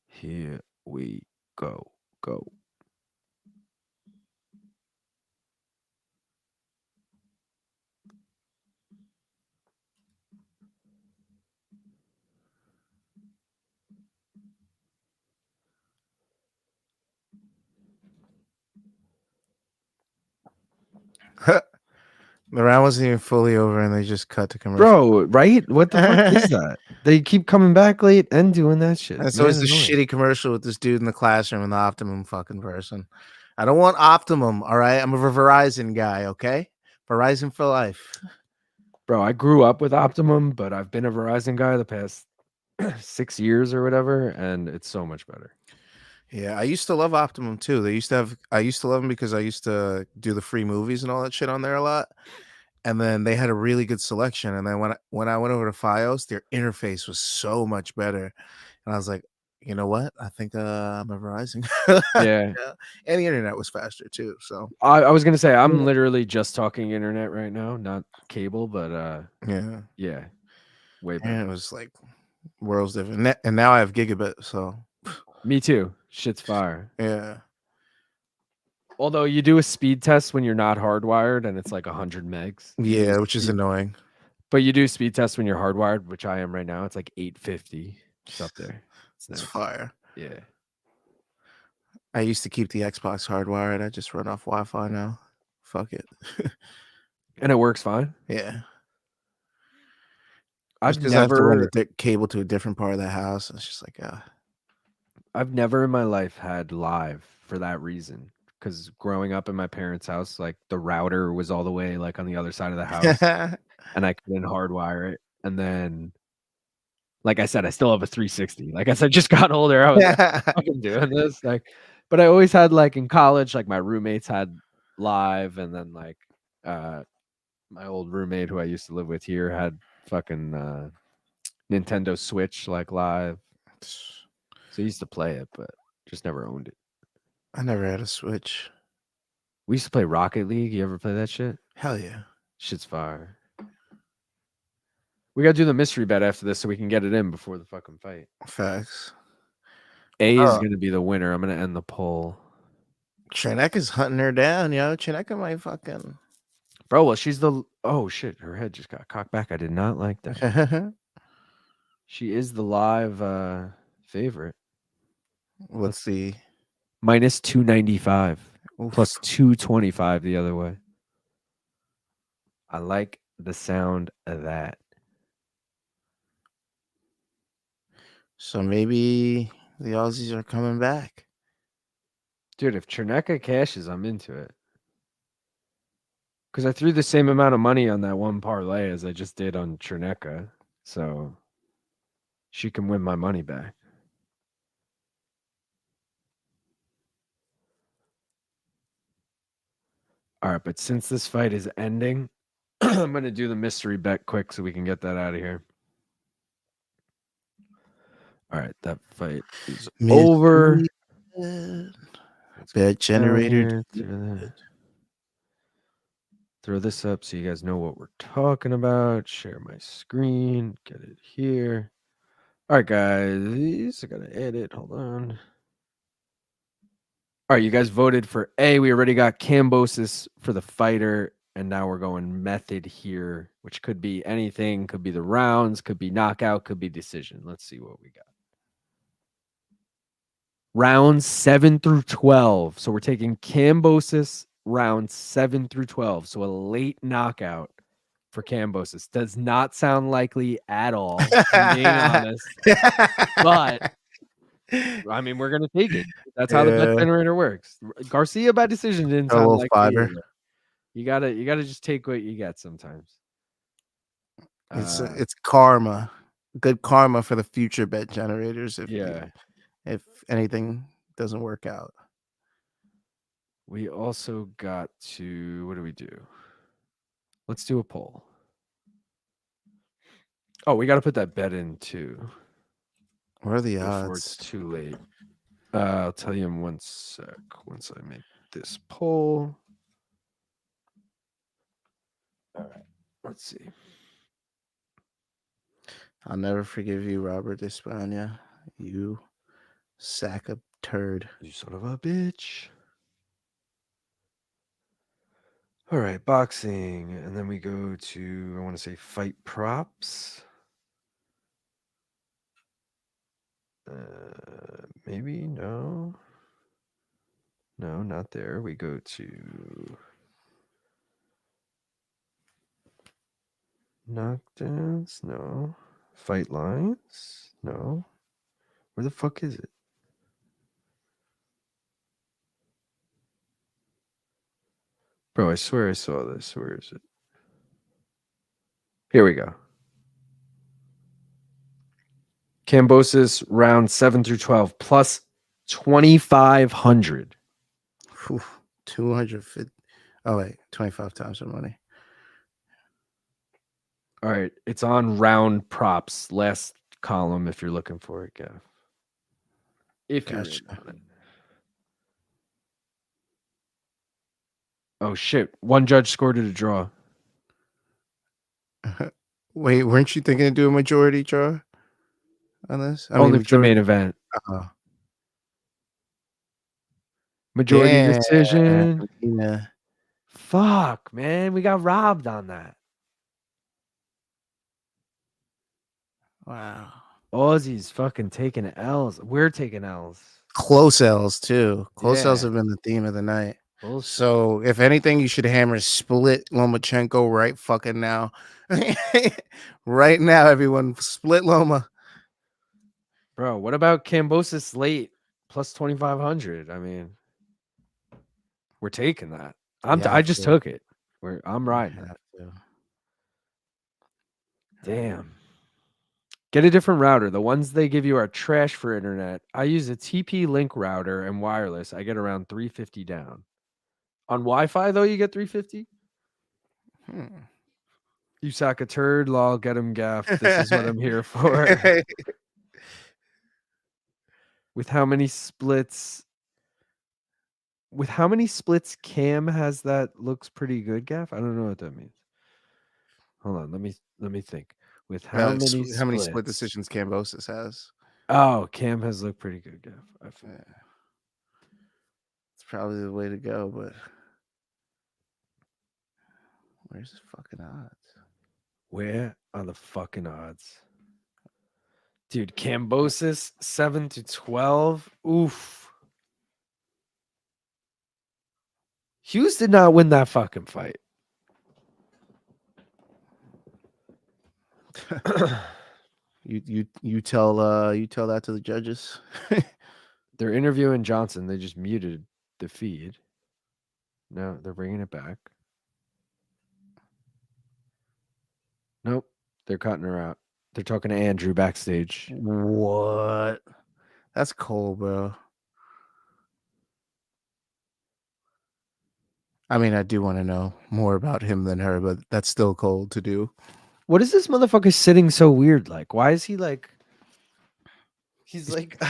Here we go. Go. The round wasn't even fully over, and they just cut to commercial. Bro, right? What the fuck is that? They keep coming back late and doing that shit. And so it's the Annoying. shitty commercial with this dude in the classroom and the Optimum fucking person. I don't want Optimum, all right? I'm a Verizon guy, okay? Verizon for life. Bro, I grew up with Optimum, but I've been a Verizon guy the past 6 years or whatever, and it's so much better. Yeah, I used to love Optimum too. I used to love them because I used to do the free movies and all that shit on there a lot. And then they had a really good selection. And then when I went over to Fios, their interface was so much better. And I was like, you know what? I think I'm a Verizon. Yeah. Yeah. And the internet was faster too. So I was gonna say I'm literally just talking internet right now, not cable, but yeah, way and better. it was like worlds different. And now I have gigabit. So Me too. Shit's fire. yeah, Although you do a speed test when you're not hardwired and it's like 100 megs. You do a yeah, which is speed, annoying. but you do speed test when you're hardwired, which I am right now. It's like 850. It's up there. It's It's nice. fire. Yeah. I used to keep the Xbox hardwired. I just run off Wi-Fi now. Fuck it. And it works fine. Yeah. I've Just because I have to run never the cable to a different part of the house. It's just like, I've never in my life had live for that reason. Because growing up in my parents' house, like the router was all the way like on the other side of the house, and I couldn't hardwire it. And then, like I said, I still have a 360. Like as I just got older, I was like, I'm fucking doing this. Like, but I always had like in college, like my roommates had live, and then like my old roommate who I used to live with here had fucking Nintendo Switch like live. So I used to play it, but just never owned it. I never had a Switch. We used to play Rocket League. You ever play that shit? Hell yeah. Shit's fire. We gotta do the mystery bet after this so we can get it in before the fucking fight. Facts. A is gonna be the winner. I'm gonna end the poll. Cherneka's hunting her down, yo. Cherneka might fucking. Bro, well, she's the oh shit, her head just got cocked back. I did not like that. She is the live favorite. Let's see. Minus 295. Oof. Plus 225 the other way. I like the sound of that. So maybe the Aussies are coming back. Dude, if Cherneka cashes, I'm into it. Because I threw the same amount of money on that one parlay as I just did on Cherneka. So she can win my money back. All right, but since this fight is ending, I'm going to do the mystery bet quick so we can get that out of here. All right, that fight is over. Bet generator. Throw this up so you guys know what we're talking about. Share my screen. Get it here. All right, guys. I got to edit. Hold on. All right, you guys voted for A. We already got Kambosos for the fighter, and now we're going method here, which could be anything. Could be the rounds, could be knockout, could be decision. Let's see what we got. Rounds 7 through 12. So we're taking Kambosos rounds 7 through 12. So a late knockout for Kambosos. Does not sound likely at all, if I'm being honest. But I mean, we're gonna take it. That's how the bet Yeah. generator works. Garcia by decision didn't A sound little likely fiver. either. You gotta just take what you get sometimes. It's karma. Good karma for the future bet generators Yeah. if anything doesn't work out. We also got to, what do we do? Let's do a poll. Oh, we got to put that bet in too What are the before it's odds? too late. I'll tell you in 1 sec once I make this poll. All right, let's see. I'll never forgive you, Robert Espana. You sack of turd. You son of a bitch. All right, boxing. And then we go to, I want to say fight props. Maybe, no. No, not there. We go to knockdowns, no. Fight lines, no. Where the fuck is it? Bro, I swear I saw this. Where is it? Here we go. Kambosos round 7 through 12 plus 2,500. 250. Oh, wait. 25 times the money. All right. It's on round props. Last column if you're looking for it, Gav. If you're in on it. Oh, shit. One judge scored it a draw. Wait, weren't you thinking of doing majority draw on this? Only for the main event. Majority decision. Yeah. Fuck, man. We got robbed on that. Wow. Aussie's fucking taking L's. We're taking L's. Close L's, too. Close L's Yeah. have been the theme of the night. Bullshit. So, if anything, you should hammer split Lomachenko right fucking now. Right now, everyone. Split Loma. Bro, what about Kambosos late plus 2,500? I mean, we're taking that. I just took it. I'm riding it. Damn. Get a different router. The ones they give you are trash for internet. I use a TP Link router and wireless. I get around 350 down. On Wi-Fi though, you get 350. You sack a turd, lol. Get him, gaff. This is what I'm here for. With how many splits? With how many splits Cam has that looks pretty good, Gaff? I don't know what that means. Hold on, let me think. With how many split decisions Kambosos has? Oh, Cam has looked pretty good, Gaff. It's probably the way to go, but where's the fucking odds? Where are the fucking odds? Dude, Kambosos 7 to 12. Oof. Hughes did not win that fucking fight. you tell that to the judges. They're interviewing Johnson. They just muted the feed. No, they're bringing it back. Nope, they're cutting her out. They're talking to Andrew backstage. What? That's cold, bro. I mean, I do want to know more about him than her, but that's still cold to do. What is this motherfucker sitting so weird? Like, why is he like? He's like,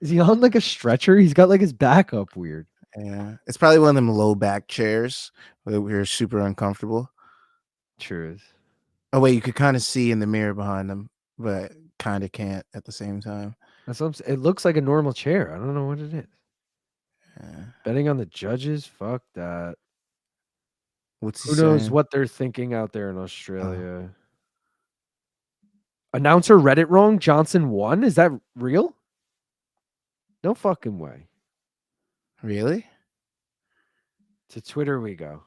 is he on like a stretcher? He's got like his back up weird. Yeah, it's probably one of them low back chairs where we're super uncomfortable. True. Oh wait, you could kind of see in the mirror behind them, but kind of can't at the same time. That's what I'm saying. It looks like a normal chair. I don't know what it is. Yeah. Betting on the judges? Fuck that. What's Who knows what they're thinking out there in Australia? Announcer read it wrong. Johnson won. Is that real? No fucking way. Really? To Twitter we go.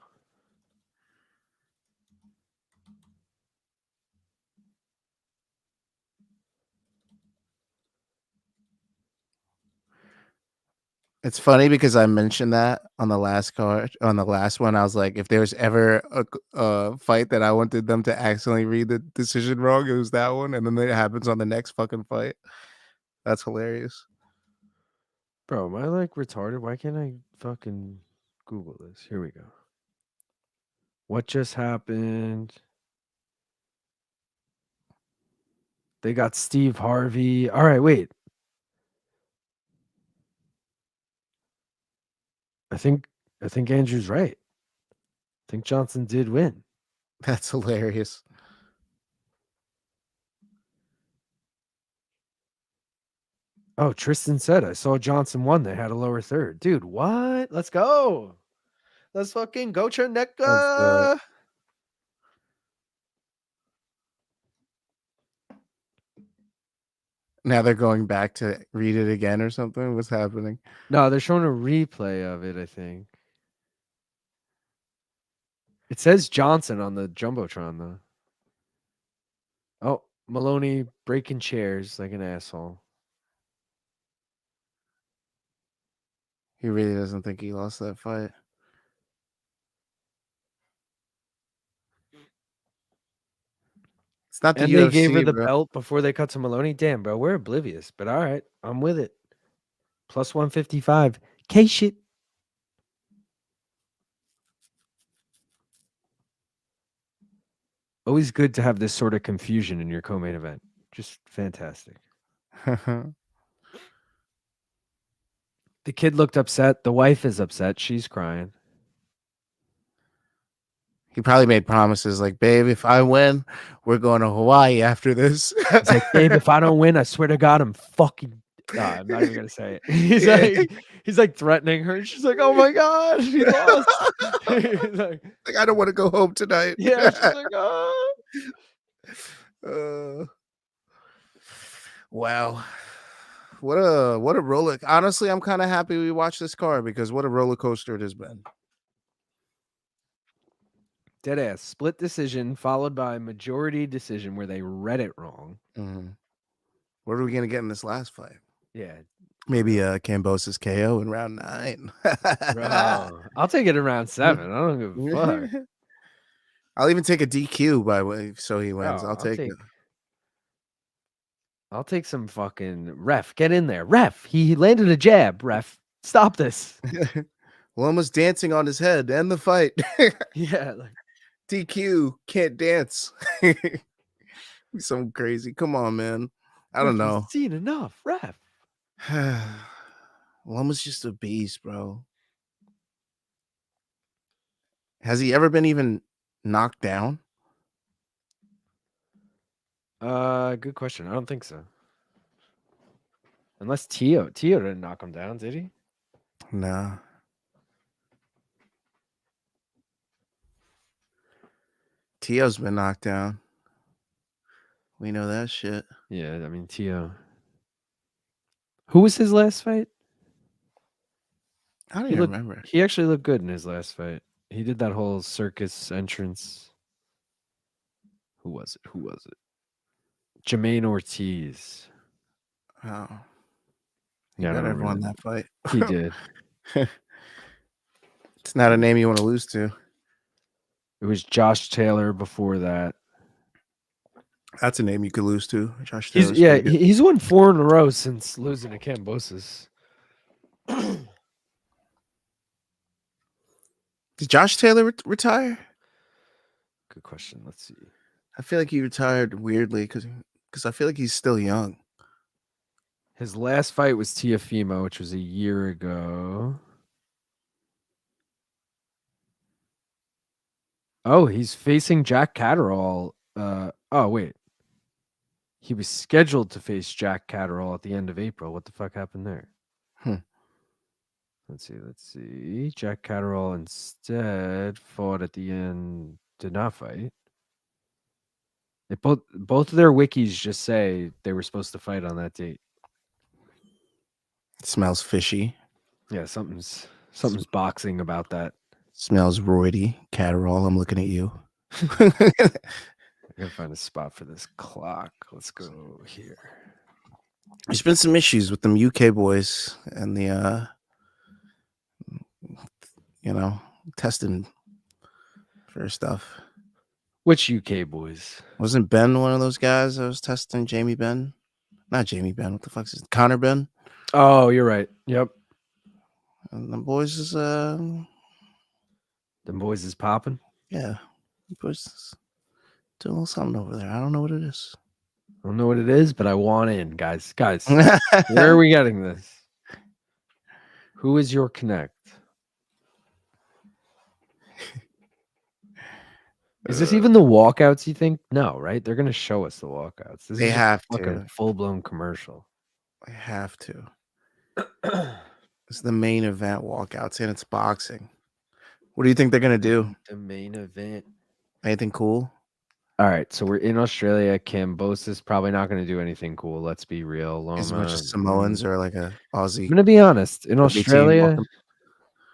It's funny because I mentioned that on the last card, on the last one. I was like, if there was ever a fight that I wanted them to accidentally read the decision wrong, it was that one. And then it happens on the next fucking fight. That's hilarious. Bro, am I like retarded? Why can't I fucking Google this? Here we go. What just happened? They got Steve Harvey. All right, wait. I think Andrew's right. I think Johnson did win. That's hilarious. Oh, Tristan said I saw Johnson won. They had a lower third. Dude, what? Let's go. Let's fucking go, Let's do it. Cherneka. Now they're going back to read it again or something. What's happening? No, they're showing a replay of it, I think. It says Johnson on the Jumbotron, though. Oh, Moloney breaking chairs like an asshole. He really doesn't think he lost that fight. It's not the And UFC, they gave her the bro. belt before they cut to Moloney. Damn, bro, we're oblivious. But all right, I'm with it. Plus 155. K shit. Always good to have this sort of confusion in your co-main event. Just fantastic. The kid looked upset. The wife is upset. She's crying. He probably made promises like, babe, if I win, we're going to Hawaii after this. He's like, babe, if I don't win, I swear to God, I'm fucking. Nah, I'm not even gonna say it. He's like threatening her. She's like, oh my God, he lost. He's like, I don't want to go home tonight. yeah, she's like, oh. Wow. What a roller. Honestly, I'm kind of happy we watched this card because what a roller coaster it has been. Dead ass. Split decision followed by majority decision where they read it wrong. Mm-hmm. What are we gonna get in this last fight? Yeah. Maybe Kambosos KO in round 9. Bro, I'll take it in round 7. I don't give a fuck. I'll even take a DQ by way so he wins. Oh, I'll take it. I'll take some fucking ref. Get in there. Ref. He landed a jab. Ref. Stop this. Loma's dancing on his head. End the fight. Yeah. Like, DQ can't dance. Something crazy. Come on, man. I don't know. Seen enough, ref. Loma's just a beast, bro. Has he ever been even knocked down? Good question. I don't think so. Unless Tio didn't knock him down, did he? Nah. Tio's been knocked down. We know that shit. Yeah, I mean Tio. Who was his last fight? I don't even remember. He actually looked good in his last fight. He did that whole circus entrance. Who was it? Jermaine Ortiz. Oh. He better have won that fight. He did. It's not a name you want to lose to. It was Josh Taylor before that. That's a name you could lose to. Josh Taylor. He's won 4 in a row since losing to Kambosos. Did Josh Taylor retire? Good question. Let's see. I feel like he retired weirdly because I feel like he's still young. His last fight was Tiafimo, which was a year ago. Oh, he's facing Jack Catterall. Oh, wait. He was scheduled to face Jack Catterall at the end of April. What the fuck happened there? Let's see. Jack Catterall instead fought at the end. Did not fight. Both of their wikis just say they were supposed to fight on that date. It smells fishy. Yeah, something's boxing about that. Smells roidy. Catterall, I'm looking at you. I gotta find a spot for this clock. Let's go here. There's been some issues with them UK boys and the testing for stuff. Which UK boys? Wasn't Ben one of those guys that was testing Jamie Ben? Not Jamie Ben. What the fuck's his Connor Ben? Oh, you're right. Yep. And the boys is Them boys is popping. yeah. The boys is doing a little something over there. I don't know what it is. I don't know what it is, but I want in, guys. Guys, where are we getting this? Who is your connect? Is this even the walkouts, you think? No, right? They're gonna show us the walkouts. This They is have a fucking to. full-blown commercial. I have to. It's the main event walkouts and it's boxing. What do you think they're gonna do? The main event. Anything cool? All right, so we're in Australia. Kambosos probably not going to do anything cool. Let's be real. Loma, As much as Samoans or like a Aussie. I'm going to be honest. In rugby team Australia,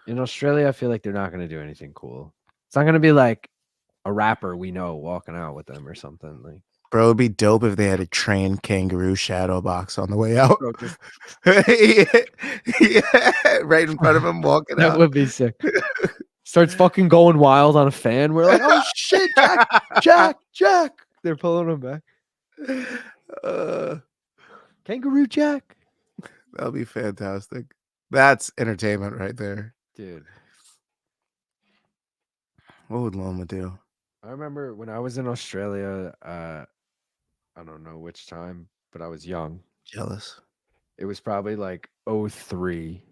walking- I feel like they're not going to do anything cool. It's not going to be like a rapper we know walking out with them or something. Like, Bro, it'd be dope if they had a trained kangaroo shadow box on the way out. bro, just yeah, right in front of him walking that out. would be sick. Starts fucking going wild on a fan. We're like, oh shit, Jack. They're pulling him back. Kangaroo Jack. That'll be fantastic. That's entertainment right there. Dude. What would Loma do? I remember when I was in Australia, I don't know which time, but I was young. Jealous. It was probably like 03.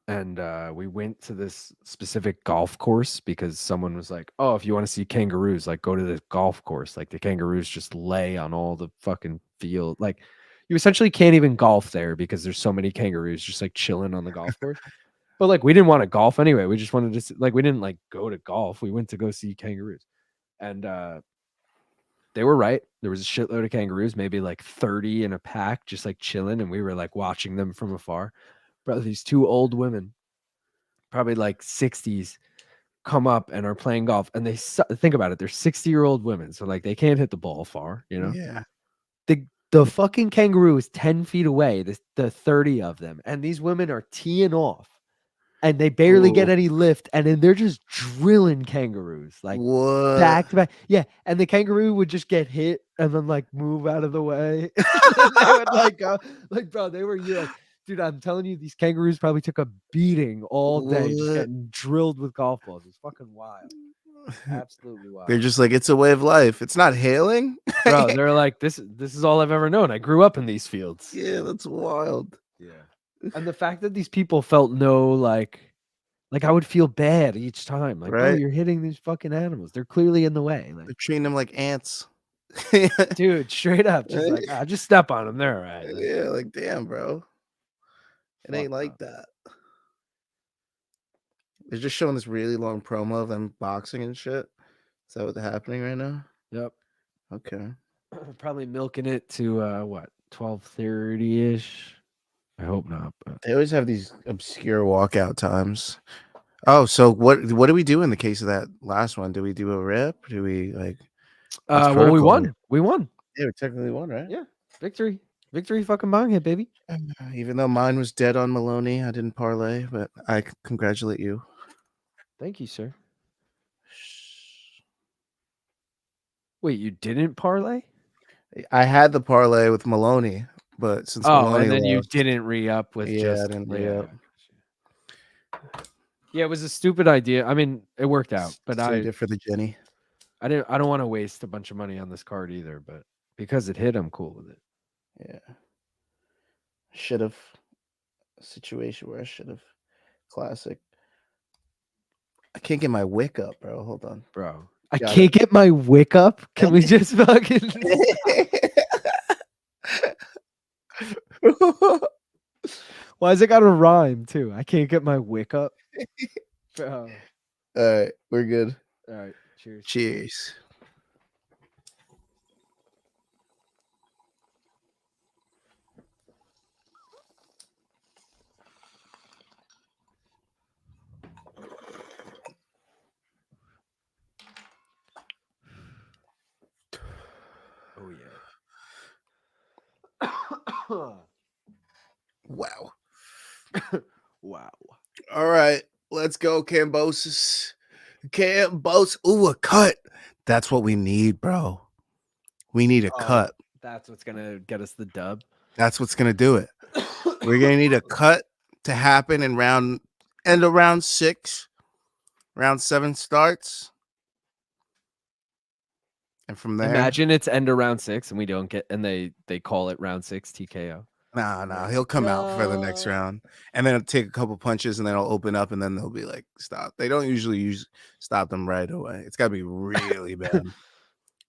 And we went to this specific golf course because someone was like, oh, if you want to see kangaroos, like go to the golf course. Like the kangaroos just lay on all the fucking field. Like you essentially can't even golf there because there's so many kangaroos just like chilling on the golf course. But like we didn't want to golf anyway. We just wanted to we didn't like go to golf. We went to go see kangaroos. And they were right. There was a shitload of kangaroos, maybe like 30 in a pack, just like chilling. And we were like watching them from afar. Bro, these two old women, probably like 60s, come up and are playing golf. And they think about it. They're 60-year-old women. So like they can't hit the ball far, you know? Yeah. The fucking kangaroo is 10 feet away, the 30 of them. And these women are teeing off. And they barely get any lift. And then they're just drilling kangaroos. Like what? back to back. Yeah. And the kangaroo would just get hit and then like move out of the way. They would like go, like, bro, they were like, dude, I'm telling you, these kangaroos probably took a beating all day, just getting drilled with golf balls. It's fucking wild. Absolutely wild. They're just like, it's a way of life. It's not hailing. Bro, they're like, this is all I've ever known. I grew up in these fields. Yeah, that's wild. Yeah. And the fact that these people felt no like I would feel bad each time. Like, bro, Right. you're hitting these fucking animals. They're clearly in the way. Like, They're treating them like ants. dude, straight up, just like, just step on them. They're all right. Like, Yeah, like damn, bro. It ain't fuck like up. that. They're just showing this really long promo of them boxing and shit. Is that what's happening right now? Yep. Okay. Probably milking it to what, 12:30-ish? I hope not, but They always have these obscure walkout times. Oh, so what do we do in the case of that last one? Do we do a rip? Do we like well, we protocol won. here? We won. Yeah, we technically won, right? Yeah. Victory. Victory fucking bong hit, baby. Even though mine was dead on Moloney, I didn't parlay, but I congratulate you. Thank you, sir. Wait, you didn't parlay? I had the parlay with Moloney, but since Moloney and then you lost, didn't re-up with I didn't re-up. Yeah, it was a stupid idea. I mean, it worked out, but Saved it for the Jenny. I don't want to waste a bunch of money on this card either, but because it hit, I'm cool with it. Yeah. Should have. A situation where I should have. Classic. I can't get my wick up, bro. Hold on. Bro. I can't get my wick up. Can we just fucking Why has it got a rhyme too? I can't get my wick up. Bro. All right, we're good. All right. Cheers. Cheers. Oh yeah. Wow. Wow. All right, let's go, Kambosos. Kambos. Ooh, a cut. That's what we need, bro. We need a cut. That's what's gonna get us the dub. That's what's gonna do it. We're gonna need a cut to happen in end of round 6. Round 7 starts. And from there, Imagine it's end of round 6 and we don't get, and they call it round 6 TKO. nah, he'll come out for the next round, and then it'll take a couple punches, and then it'll open up, and then they'll be like, stop. They don't usually stop them right away. It's gotta be really bad,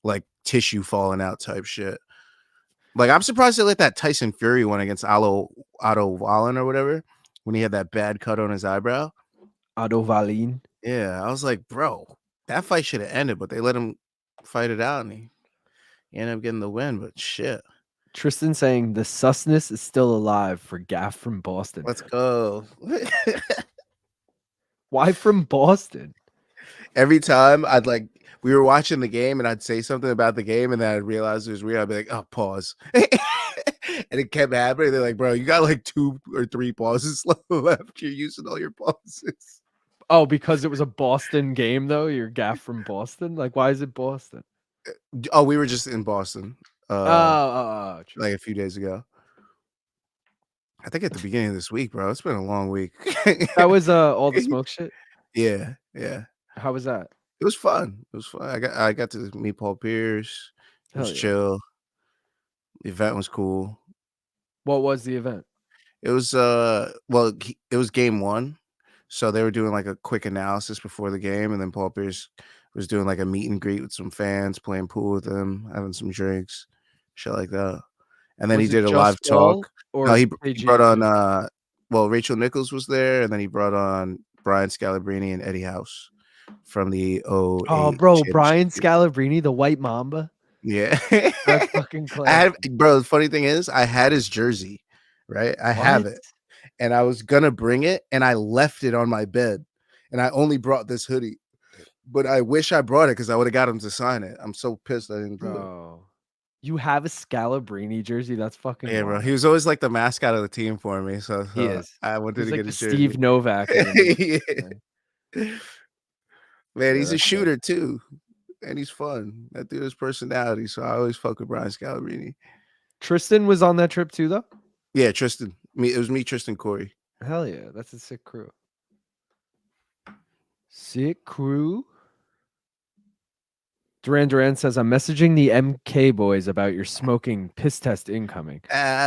like tissue falling out type shit. Like, I'm surprised they let that Tyson Fury one against Otto Wallen or whatever, when he had that bad cut on his eyebrow. Otto Wallin. Yeah, I was like, bro, that fight should have ended, but they let him fight it out, and he ended up getting the win. But shit, Tristan saying the susness is still alive for Gaff from Boston. let's go. Why from Boston? Every time we were watching the game and I'd say something about the game and then I'd realize it was real. I'd be like, oh, pause. And it kept happening. They're like, bro, you got like 2 or 3 pauses left. You're using all your pauses. Oh, because it was a Boston game, though? You're Gaff from Boston? Like, why is it Boston? Oh, we were just in Boston. True. Like a few days ago. I think at the beginning of this week, bro. It's been a long week. That was all the smoke shit? Yeah. How was that? It was fun. I got to meet Paul Pierce. It was chill. The event was cool. What was the event? It was it was game 1. So they were doing like a quick analysis before the game, and then Paul Pierce was doing like a meet and greet with some fans, playing pool with them, having some drinks, shit like that. And then he did a live talk. No, he brought on Rachel Nichols was there, and then he brought on Brian Scalabrine and Eddie House from the 08 Oh, bro, Brian championship. Scalabrine, the White Mamba. Yeah. That's fucking classic. Bro, the funny thing is, I had his jersey, right? I have it. And I was gonna bring it, and I left it on my bed. And I only brought this hoodie. But I wish I brought it because I would have got him to sign it. I'm so pissed I didn't do it. You have a Scalabrine jersey? That's fucking Yeah, wild. bro. He was always like the mascot of the team for me. So He is. I wanted to like get the his jersey. Steve Novak. Man, he's a shooter too. And he's fun. That dude has personality. So I always fuck with Brian Scalabrine. Tristan was on that trip too, though? Yeah, Tristan. It was me, Tristan, Corey. Hell yeah. That's a sick crew. Sick crew. Duran says, I'm messaging the MK boys about your smoking piss test incoming.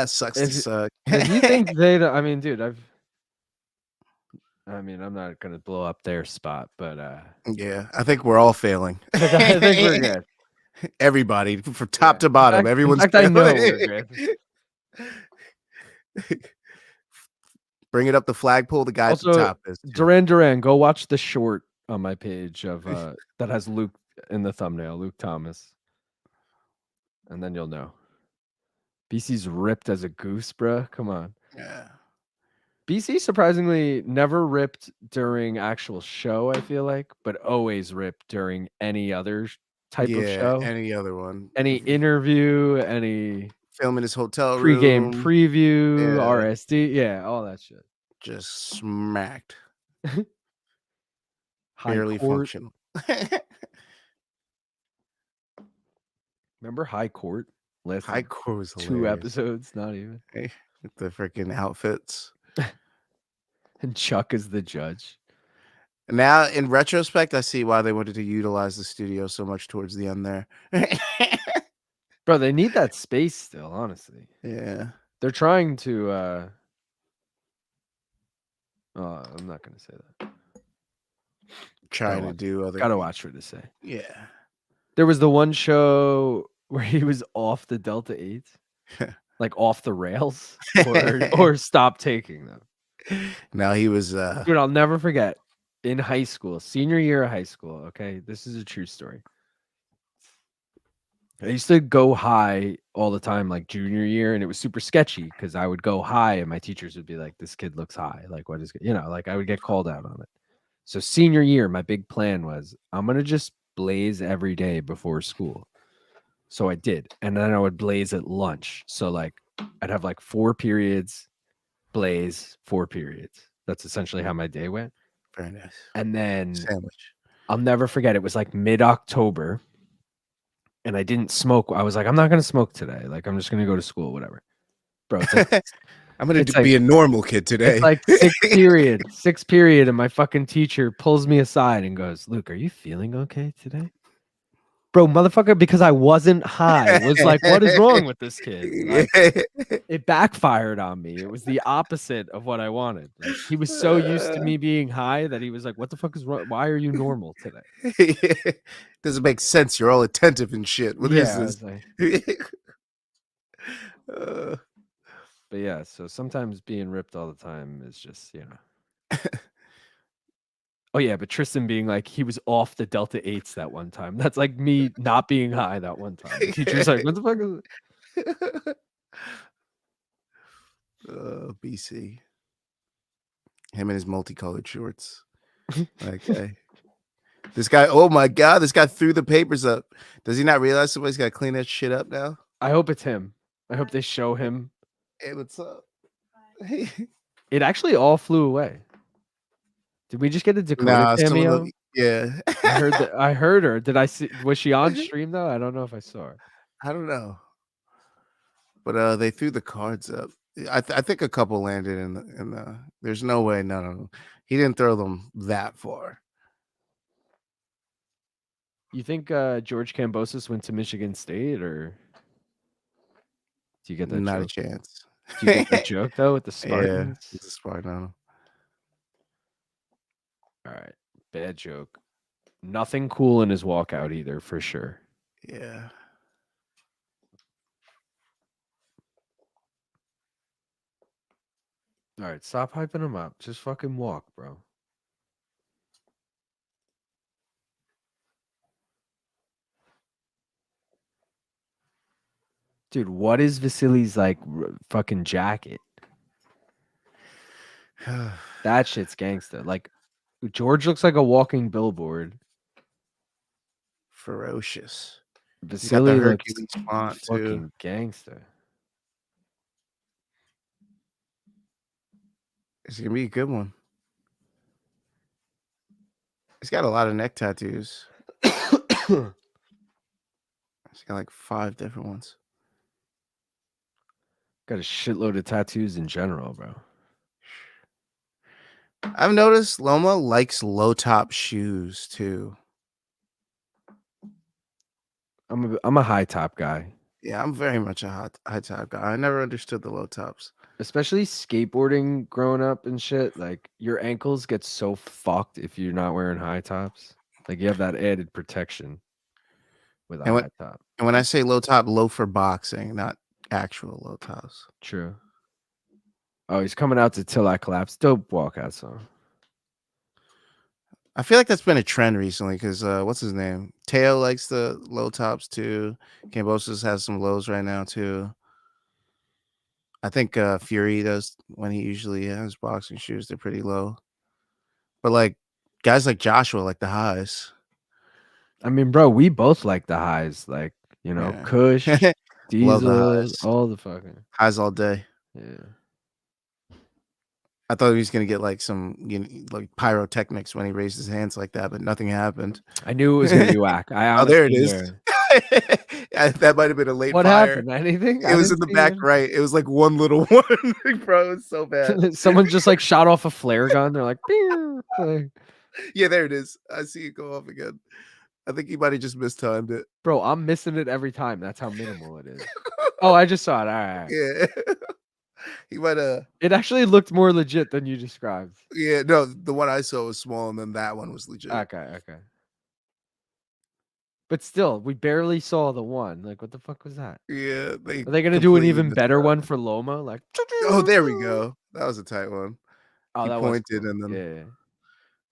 Sucks to suck. If you think I mean, dude, I'm not going to blow up their spot, but yeah, I think we're all failing. I think we're good. Everybody, from top to bottom, everyone's failing. I know we're good. Bring it up the flagpole. The guy at the top is Duran. Go watch the short on my page of that has Luke in the thumbnail, Luke Thomas, and then you'll know. BC's ripped as a goose, bruh. Come on. Yeah. BC surprisingly never ripped during actual show, I feel like, but always ripped during any other type of show. Any other one. Any interview, any film in his hotel room. Pre-game preview, RSD. Yeah, all that shit. Just smacked. Barely functional. Remember High Court? High Court was 2 episodes, not even. With the freaking outfits. And Chuck is the judge. Now, in retrospect, I see why they wanted to utilize the studio so much towards the end there. Bro, they need that space still, honestly. Yeah. They're trying to I'm not gonna say that. Trying to do other. Gotta watch for to say. Yeah. There was the one show where he was off the Delta 8, like off the rails, or stop taking them. Now he was Dude, I'll never forget. In high school, senior year of high school, okay? This is a true story. I used to go high all the time, like junior year, and it was super sketchy because I would go high and my teachers would be like, this kid looks high. Like, what is, like I would get called out on it. So senior year, my big plan was I'm going to just blaze every day before school. So I did. And then I would blaze at lunch. So like I'd have like 4 periods, blaze, 4 periods. That's essentially how my day went. Very nice. And then Sandwich. I'll never forget, it was like mid-October and I didn't smoke. I was like, I'm not going to smoke today. Like, I'm just going to go to school, whatever. Bro, it's like, I'm going it's to be a normal kid today. it's like sixth period, and my fucking teacher pulls me aside and goes, Luke, are you feeling okay today? Bro, motherfucker, because I wasn't high, was like, what is wrong with this kid? Like, it backfired on me. It was the opposite of what I wanted. Like, he was so used to me being high that he was like, what the fuck is wrong? Why are you normal today? Doesn't make sense. You're all attentive and shit. What is this? Like, but yeah, so sometimes being ripped all the time is just, Oh yeah, but Tristan being like, he was off the Delta 8s that one time. That's like me not being high that one time. The teacher's like, what the fuck is it? BC. Him and his multicolored shorts. Okay. This guy, oh my God, this guy threw the papers up. Does he not realize somebody's got to clean that shit up now? I hope it's him. I hope they show him. Hey, what's up? It actually all flew away. Did we just get a Dakota cameo? Yeah. I heard her. Did I see? Was she on stream though? I don't know if I saw her. I don't know. But they threw the cards up. I think a couple landed in the. There's no way none of them. He didn't throw them that far. You think George Kambosos went to Michigan State, or do you get that? Not joke? a chance. Do you get the joke though with the Spartans? Yeah, it's a Spartan. All right, bad joke. Nothing cool in his walkout either, for sure. Yeah. All right, stop hyping him up. Just fucking walk, bro. Dude, what is Vasily's like fucking jacket? That shit's gangster. Like, George looks like a walking billboard. Ferocious. Vasily looks font fucking too. Gangster. It's gonna be a good one. He's got a lot of neck tattoos. He's got like 5 different ones. Got a shitload of tattoos in general, bro. I've noticed Loma likes low top shoes too. I'm a high top guy. Yeah, I'm very much a high top guy. I never understood the low tops. Especially skateboarding growing up and shit. Like, your ankles get so fucked if you're not wearing high tops. Like, you have that added protection with a high top. And when I say low top, low for boxing, not actual low tops. True. Oh, he's coming out to Till I Collapse. Dope walkout song. I feel like that's been a trend recently because what's his name? Teo likes the low tops too. Kambosos has some lows right now too. I think Fury does when he usually has boxing shoes. They're pretty low. But like guys like Joshua like the highs. I mean, bro, we both like the highs. Like, Kush, Diesel, all the fucking highs all day. Yeah. I thought he was gonna get like some like pyrotechnics when he raised his hands like that, but nothing happened. I knew it was gonna be whack. Oh, there it is. That might have been a late what fire. Happened? Anything? It was in the back right. It was like one little one, bro. It's so bad. Someone just like shot off a flare gun. They're like, yeah, there it is. I see it go off again. I think he might have just mistimed it. Bro, I'm missing it every time. That's how minimal it is. Oh, I just saw it. All right. Yeah. He might have. It actually looked more legit than you described. Yeah, no, the one I saw was small, and then that one was legit. Okay. But still, we barely saw the one. Like, what the fuck was that? Yeah, are they gonna do an even better one for Loma? Like, oh, there we go. That was a tight one. Oh, he that pointed, was cool. And then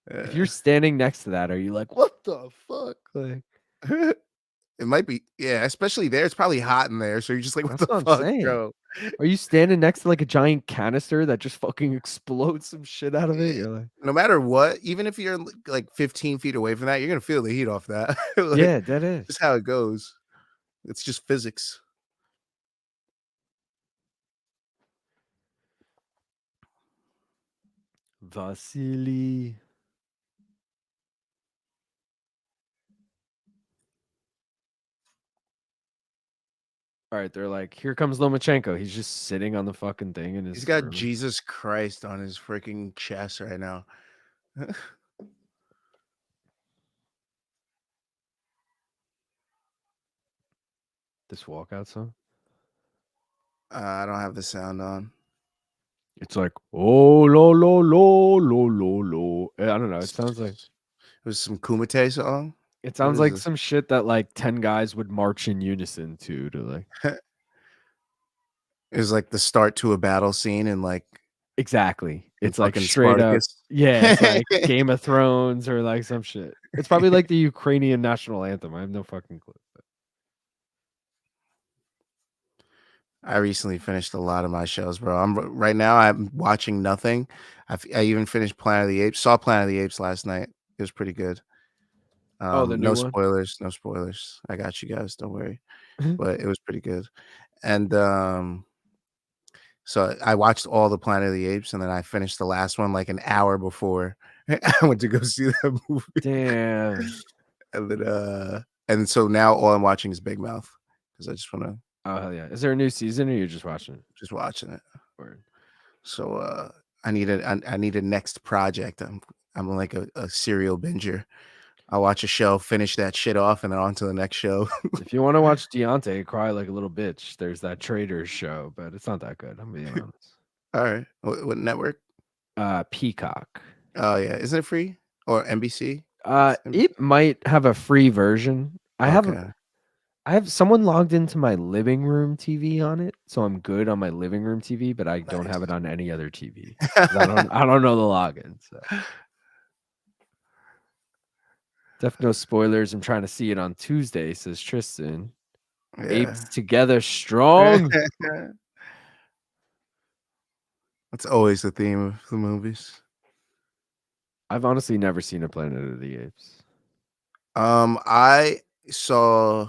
yeah. If you're standing next to that, are you like, what the fuck? Like, it might be, yeah, especially there. It's probably hot in there, so you're just like, what the fuck, bro? Are you standing next to like a giant canister that just fucking explodes some shit out of it? You're like, no matter what, even if you're like 15 feet away from that, you're gonna feel the heat off that. Like, yeah, that is just how it goes. It's just physics. Vasiliy. All right, they're like, here comes Lomachenko. He's just sitting on the fucking thing in his He's got room. Jesus Christ on his freaking chest right now. This walkout song. I don't have the sound on. It's like, oh, lo, lo, lo, lo, lo, lo. I don't know. It sounds like It was some Kumite song. it What sounds is like this? some shit that like 10 guys would march in unison to like It was like the start to a battle scene and like exactly. in It's like fucking straight up. Spartacus. Yeah, it's like Game of Thrones or like some shit. It's probably like the Ukrainian national anthem. I have no fucking clue. I recently finished a lot of my shows, bro. Right now. I'm watching nothing. I even finished Planet of the Apes. Saw Planet of the Apes last night. It was pretty good. Oh, the new No one. spoilers. No spoilers. I got you guys. Don't worry. But it was pretty good. And so I watched all the Planet of the Apes, and then I finished the last one like an hour before I went to go see that movie. Damn. And then and so now all I'm watching is Big Mouth because I just want to Oh hell yeah! Is there a new season or you're just watching it? just watching it. Word. So I need a next project. I'm like a serial binger. I'll watch a show, finish that shit off, and then on to the next show. If you want to watch Deontay cry like a little bitch, there's that Traders show, but it's not that good. I'm being honest. All right, what network? Peacock. Oh yeah, isn't it free or NBC? It might have a free version. Okay. I have someone logged into my living room TV on it, so I'm good on my living room TV, but I don't have it on any other TV. 'Cause I don't know the login. So definitely no spoilers. I'm trying to see it on Tuesday, says Tristan. Yeah. Apes together strong. That's always the theme of the movies. I've honestly never seen a Planet of the Apes. I saw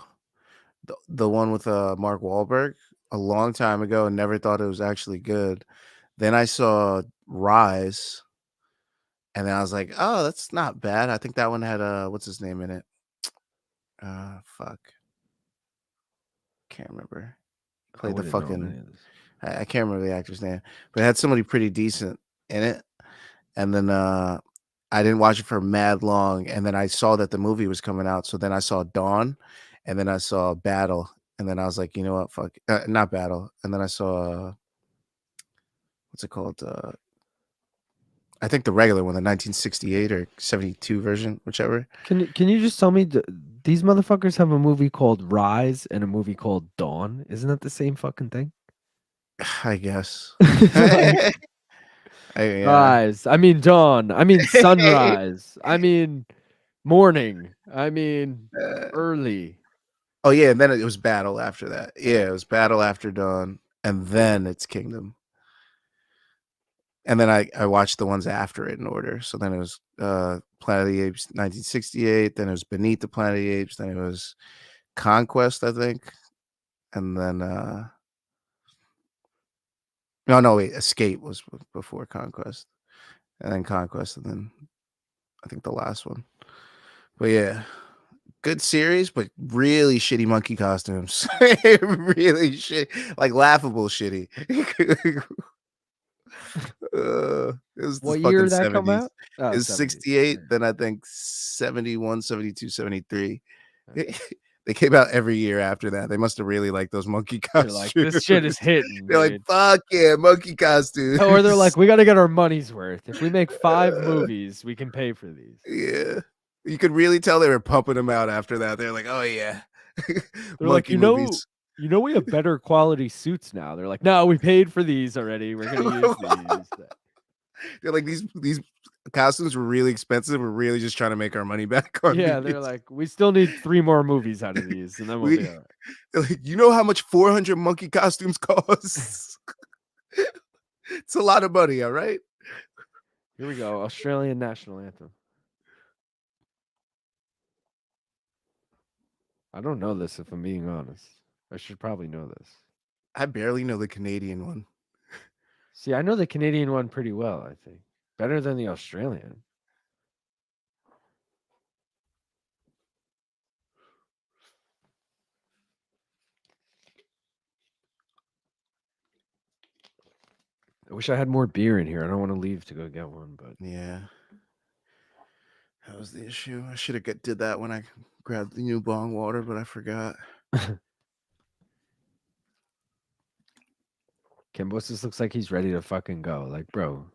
the one with Mark Wahlberg a long time ago and never thought it was actually good. Then I saw Rise, and then I was like, "Oh, that's not bad." I think that one had what's his name in it? Fuck, can't remember. I Played the wouldn't know fucking any of this. I can't remember the actor's name, but it had somebody pretty decent in it. And then I didn't watch it for mad long, and then I saw that the movie was coming out. So then I saw Dawn, and then I saw Battle, and then I was like, you know what, fuck, not Battle. And then I saw what's it called? I think the regular one, the 1968 or 72 version, whichever. Can you just tell me these motherfuckers have a movie called Rise and a movie called Dawn? Isn't that the same fucking thing? I guess. Like, Yeah. rise. I mean dawn. I mean sunrise. I mean morning. I mean early. Oh yeah, and then it was Battle after that. Yeah, it was Battle after Dawn, and then it's Kingdom. And then I watched the ones after it in order. So then it was Planet of the Apes 1968, then it was Beneath the Planet of the Apes, then it was Conquest, I think. And then no, wait, Escape was before Conquest. And then Conquest, and then I think the last one. But yeah, good series, but really shitty monkey costumes. Really shit, like laughable shitty. It was the What year fucking did that come 70s. out? Oh, It was 70s. 68, then I think 71, 72, 73. They came out every year after that. They must have really liked those monkey They're like, costumes. this shit is hitting, They're like, dude. "Fuck yeah, monkey costumes." Or they're like, we got to get our money's worth. If we make 5 movies, we can pay for these. Yeah. You could really tell they were pumping them out after that. They're like, "Oh yeah." They're like, Monkey movies. we have better quality suits now. They're like, no, we paid for these already. We're gonna use these. They're like, these costumes were really expensive. We're really just trying to make our money back on Yeah, these. they're like, we still need 3 more movies out of these, and then we'll be all right. They're like, you know how much 400 monkey costumes cost? It's a lot of money, all right? Here we go. Australian national anthem. I don't know this if I'm being honest. I should probably know this. I barely know the Canadian one. See, I know the Canadian one pretty well, I think. Better than the Australian. I wish I had more beer in here. I don't want to leave to go get one, but Yeah. That was the issue. I should have did that when I grabbed the new bong water, but I forgot. Kambosos looks like he's ready to fucking go. Like, bro,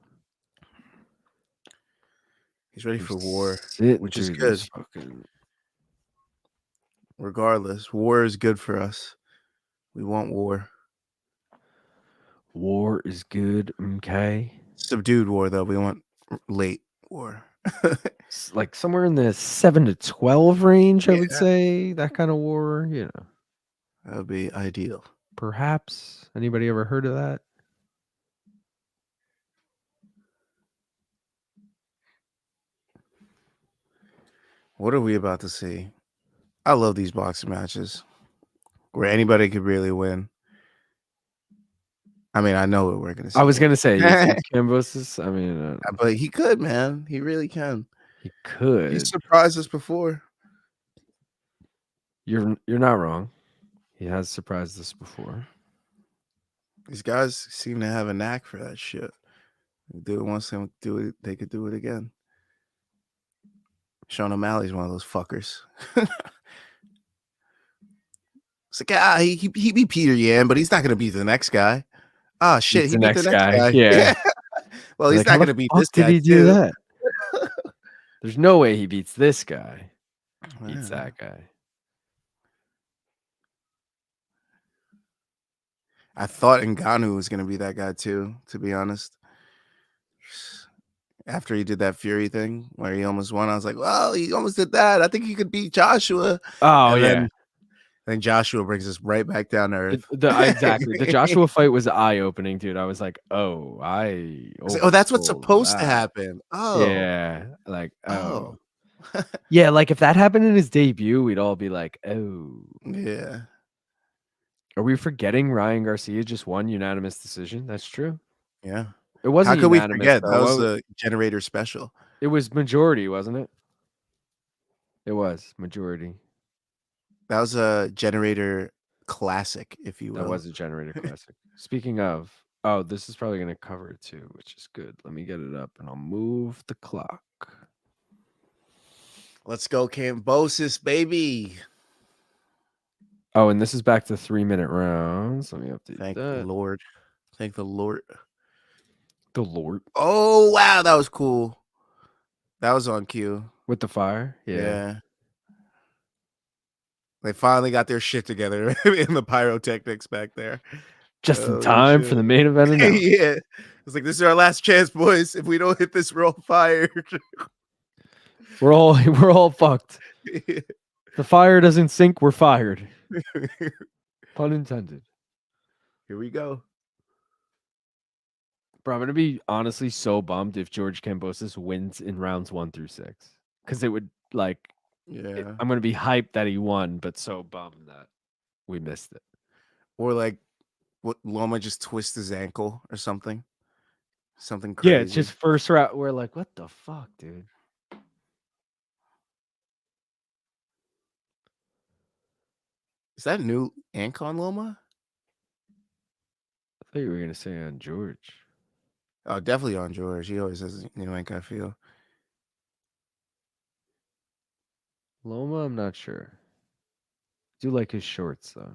He's ready you're for war, sitting which is through good. this fucking Regardless, war is good for us. We want war. war is good, okay? Subdued war, though. We want late war. Like somewhere in the 7 to 12 range, I would Yeah. say. That kind of war, you know. That would be ideal. Perhaps. Anybody ever heard of that? What are we about to see? I love these boxing matches where anybody could really win. I mean, I know what we're going to see. I was gonna say, you think Kambosos? I mean, But he could, man. He really can. he He's could. surprised us before. You're not wrong. He has surprised us before. These guys seem to have a knack for that shit. They do it once, they do it. They could do it again. Sean O'Malley's one of those fuckers. It's like, he beat Peter Yan, but he's not going to beat the next guy. Oh, shit, Beats he the beat the next next guy. guy. Yeah. Well, he's Like, not how going the to beat fuck this did guy, he do too. that? There's no way he beats this guy. Beats Yeah. that guy. I thought Ngannou was going to be that guy, too, to be honest. After he did that Fury thing where he almost won, I was like, well, he almost did that. I think he could beat Joshua. Oh, And yeah. then Joshua brings us right back down to earth. Exactly. The Joshua fight was eye-opening, dude. I was like, oh, Oh, that's what's oversold supposed to that. happen. Oh. Yeah. Like, Oh. yeah, like if that happened in his debut, we'd all be like, oh. Yeah. Are we forgetting Ryan Garcia just won unanimous decision? That's true. Yeah. It wasn't How could we unanimous, forget? That though. was the Generator special. It was majority, wasn't it? It was majority. That was a Generator classic, if you will. That was a Generator classic. Speaking of, oh, this is probably going to cover it too, which is good. Let me get it up and I'll move the clock. Let's go, Kambosos, baby. Oh, and this is back to 3-minute rounds. Let me update Thank that. the Lord. Thank the Lord. The Lord. Oh, wow. That was cool. That was on cue. With the fire? Yeah. They finally got their shit together in the pyrotechnics back there. Just in time for the main event announcement. Yeah. It's like, this is our last chance, boys. If we don't hit this, we're all fired. We're all fucked. Yeah. The fire doesn't sink, we're fired. Pun intended. Here we go. Bro, I'm gonna be honestly so bummed if George Kambosos wins in rounds 1 through 6. Because it would Yeah. I'm gonna be hyped that he won, but so bummed that we missed it. Or like what Loma just twists his ankle or something. Something crazy. Yeah, it's just first round. We're like, what the fuck, dude? Is that new Ancon Loma? I thought you were gonna say on George. Oh, definitely on George. He always has new ink, I feel. Loma, I'm not sure. Do like his shorts though.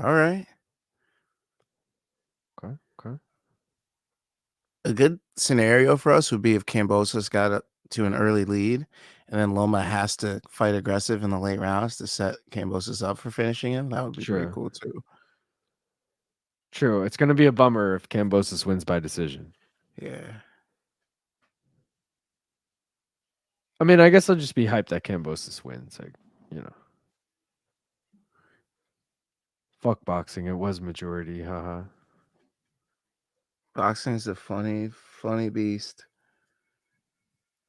All right. Okay. A good scenario for us would be if Kambosos got to an early lead and then Loma has to fight aggressive in the late rounds to set Kambosos up for finishing him. That would be pretty cool too. True. It's gonna be a bummer if Kambosos wins by decision. Yeah. I mean, I guess I'll just be hyped that Kambosos wins. Like, you know. Fuck boxing. It was majority. Haha. Boxing's a funny beast.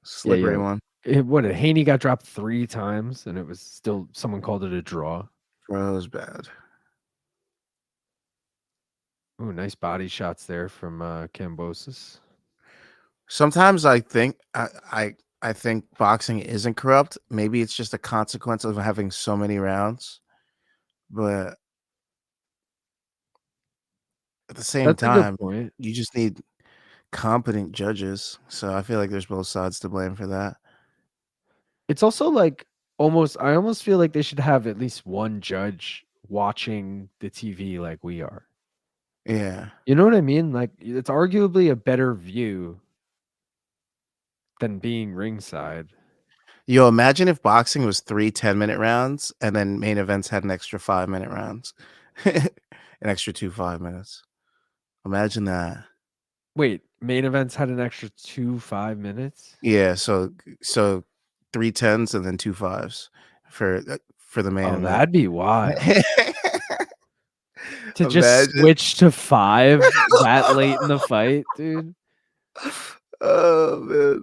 Slippery one. Haney got dropped 3 times, and it was still someone called it a draw. Bro, it was bad. Ooh, nice body shots there from Kambosos. Sometimes I think I think boxing isn't corrupt. Maybe it's just a consequence of having so many rounds. But at the same That's a good time, point. you just need competent judges. So I feel like there's both sides to blame for that. It's also like I almost feel like they should have at least one judge watching the TV like we are. Yeah. You know what I mean? Like it's arguably a better view than being ringside. Yo, imagine if boxing was 3 10-minute rounds and then main events had an extra 5-minute rounds. An extra 2 5 minutes. Imagine that. Wait, main events had an extra 2 5 minutes? Yeah, so 3 10s and then 2 5s for the main Oh, event. that'd be wild. To just Imagine. switch to 5 that late in the fight, dude. Oh, man.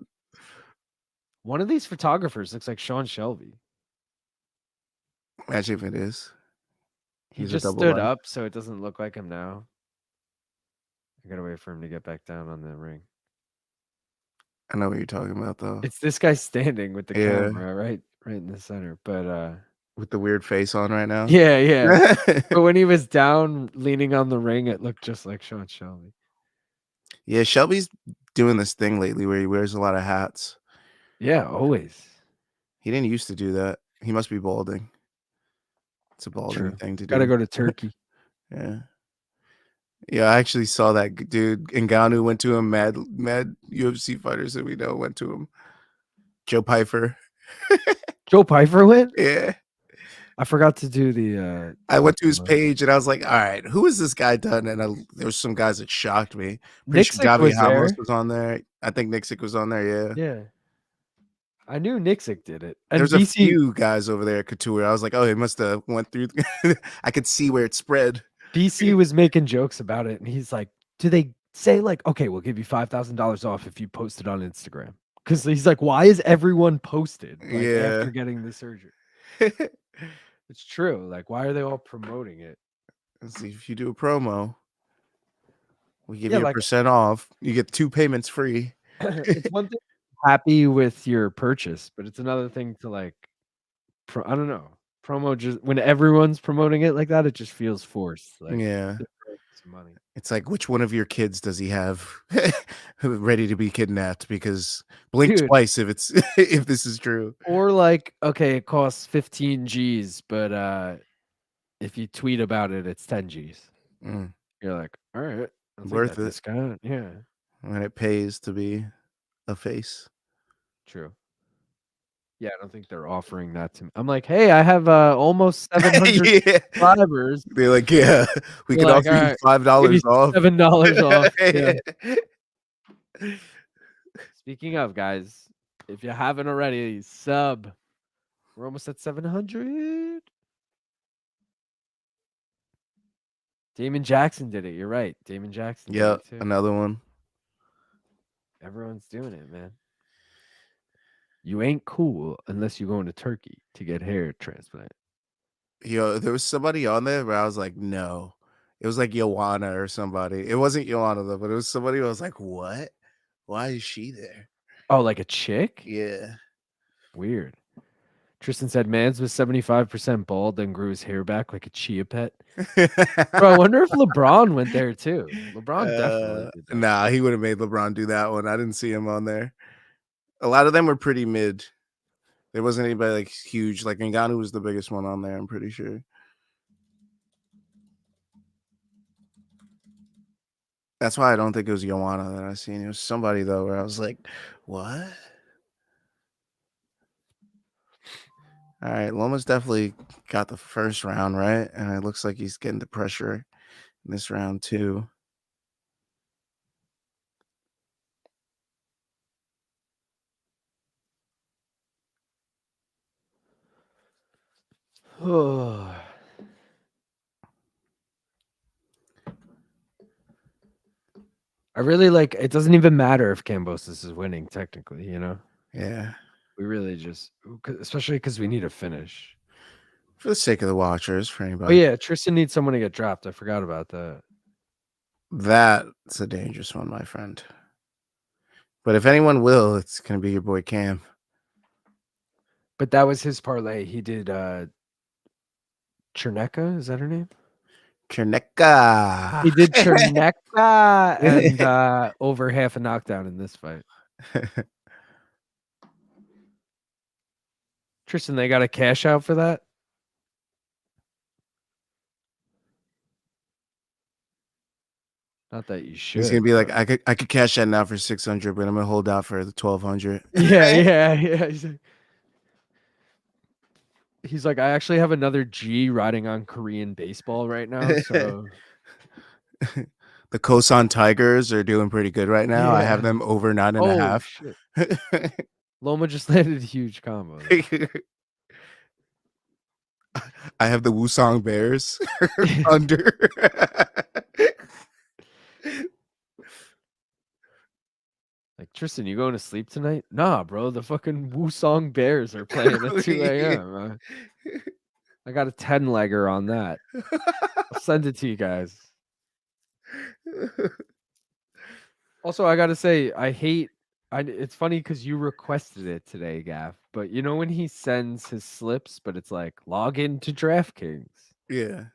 One of these photographers looks like Sean Shelby. Imagine if it is. He He's a just double stood life. up, so it doesn't look like him now. I gotta wait for him to get back down on the ring. I know what you're talking about, though. It's this guy standing with the Yeah. camera right in the center. But With the weird face on right now. yeah. But when he was down leaning on the ring, it looked just like Sean Shelby. Yeah, Shelby's doing this thing lately where he wears a lot of hats. Yeah, always. He didn't used to do that. He must be balding. It's a balding True. thing to do. Gotta go to Turkey. Yeah. Yeah, I actually saw that dude. Ngannou went to him. Mad UFC fighters that we know went to him. Joe Pyfer. Joe Pyfer went? Yeah. I forgot to do the I went to his page and I was like, all right, who has this guy done? And there was some guys that shocked me. Pretty sure Nixick Gavi was there. Ramos was on there. I think Nixick was on there, yeah. Yeah. I knew Nixick did it. And There's a BC few guys over there at Couture. I was like, oh, it must have went through. I could see where it spread. BC was making jokes about it, and he's like, do they say like, okay, we'll give you $5,000 off if you post it on Instagram? Because he's like, why is everyone posted like after getting the surgery? It's true. Like, why are they all promoting it? Let's see, if you do a promo, we give Yeah, you a like- percent off. You get 2 payments free. It's one thing happy with your purchase, but it's another thing to like, I don't know, promo just when everyone's promoting it like that, it just feels forced. Like, Yeah. some money. It's like, which one of your kids does he have ready to be kidnapped? Because blink Dude. twice if it's if this is true. Or like, okay, it costs 15 G's, but if you tweet about it, it's 10 G's. Mm. You're like, all right, Worth it. Discount. Yeah, When it pays to be a face. true. Yeah, I don't think they're offering that to me. I'm like, hey, I have almost 700 Yeah. subscribers. They're like, yeah, we You're can like, offer you "Alright, $5 off. $7 off. Yeah. Yeah. Speaking of, guys, if you haven't already, sub. We're almost at 700. Damon Jackson did it. You're right. Damon Jackson. Yeah, did it too. another one. Everyone's doing it, man. You ain't cool unless you're going to Turkey to get hair transplant. Yo, there was somebody on there where I was like, no. It was like Joanna or somebody. It wasn't Joanna though, but it was somebody who I was like, what? Why is she there? Oh, like a chick? Yeah. Weird. Tristan said Mans was 75% bald, then grew his hair back like a chia pet. Bro, I wonder if LeBron went there too. LeBron definitely did that. Nah, he would have made LeBron do that one. I didn't see him on there. A lot of them were pretty mid. There wasn't anybody like huge. Like Ngannou was the biggest one on there, I'm pretty sure. That's why I don't think it was Joanna that I seen. It was somebody though where I was like, what? All right, Loma's definitely got the first round, right? And it looks like he's getting the pressure in this round too. I really like it. Doesn't even matter if Kambosos is winning, technically, you know? Yeah. We really just, especially because we need a finish. For the sake of the watchers, for Oh anybody. yeah, Tristan needs someone to get dropped. I forgot about that. That's a dangerous one, my friend. But if anyone will, it's gonna be your boy Cam. But that was his parlay. He did Cherneka, is that her name? Cherneka. He did Cherneka and over half a knockdown in this fight. Tristan, they got a cash out for that? Not that you should. He's gonna be like, but- I could cash that now for 600, but I'm gonna hold out for the 1200. Yeah. He's like, I actually have another G riding on Korean baseball right now. So The Kosan Tigers are doing pretty good right now. I have yeah. them over 9.5. Oh shit. Loma just landed a huge combo. I have the Wusong Bears under. Like, Tristan, you going to sleep tonight? Nah, bro. The fucking Wusong Bears are playing at 2 a.m. I got a 10 legger on that. I'll send it to you guys. Also, I gotta say, it's funny because you requested it today, Gaff. But you know when he sends his slips, but it's like log into DraftKings. Yeah.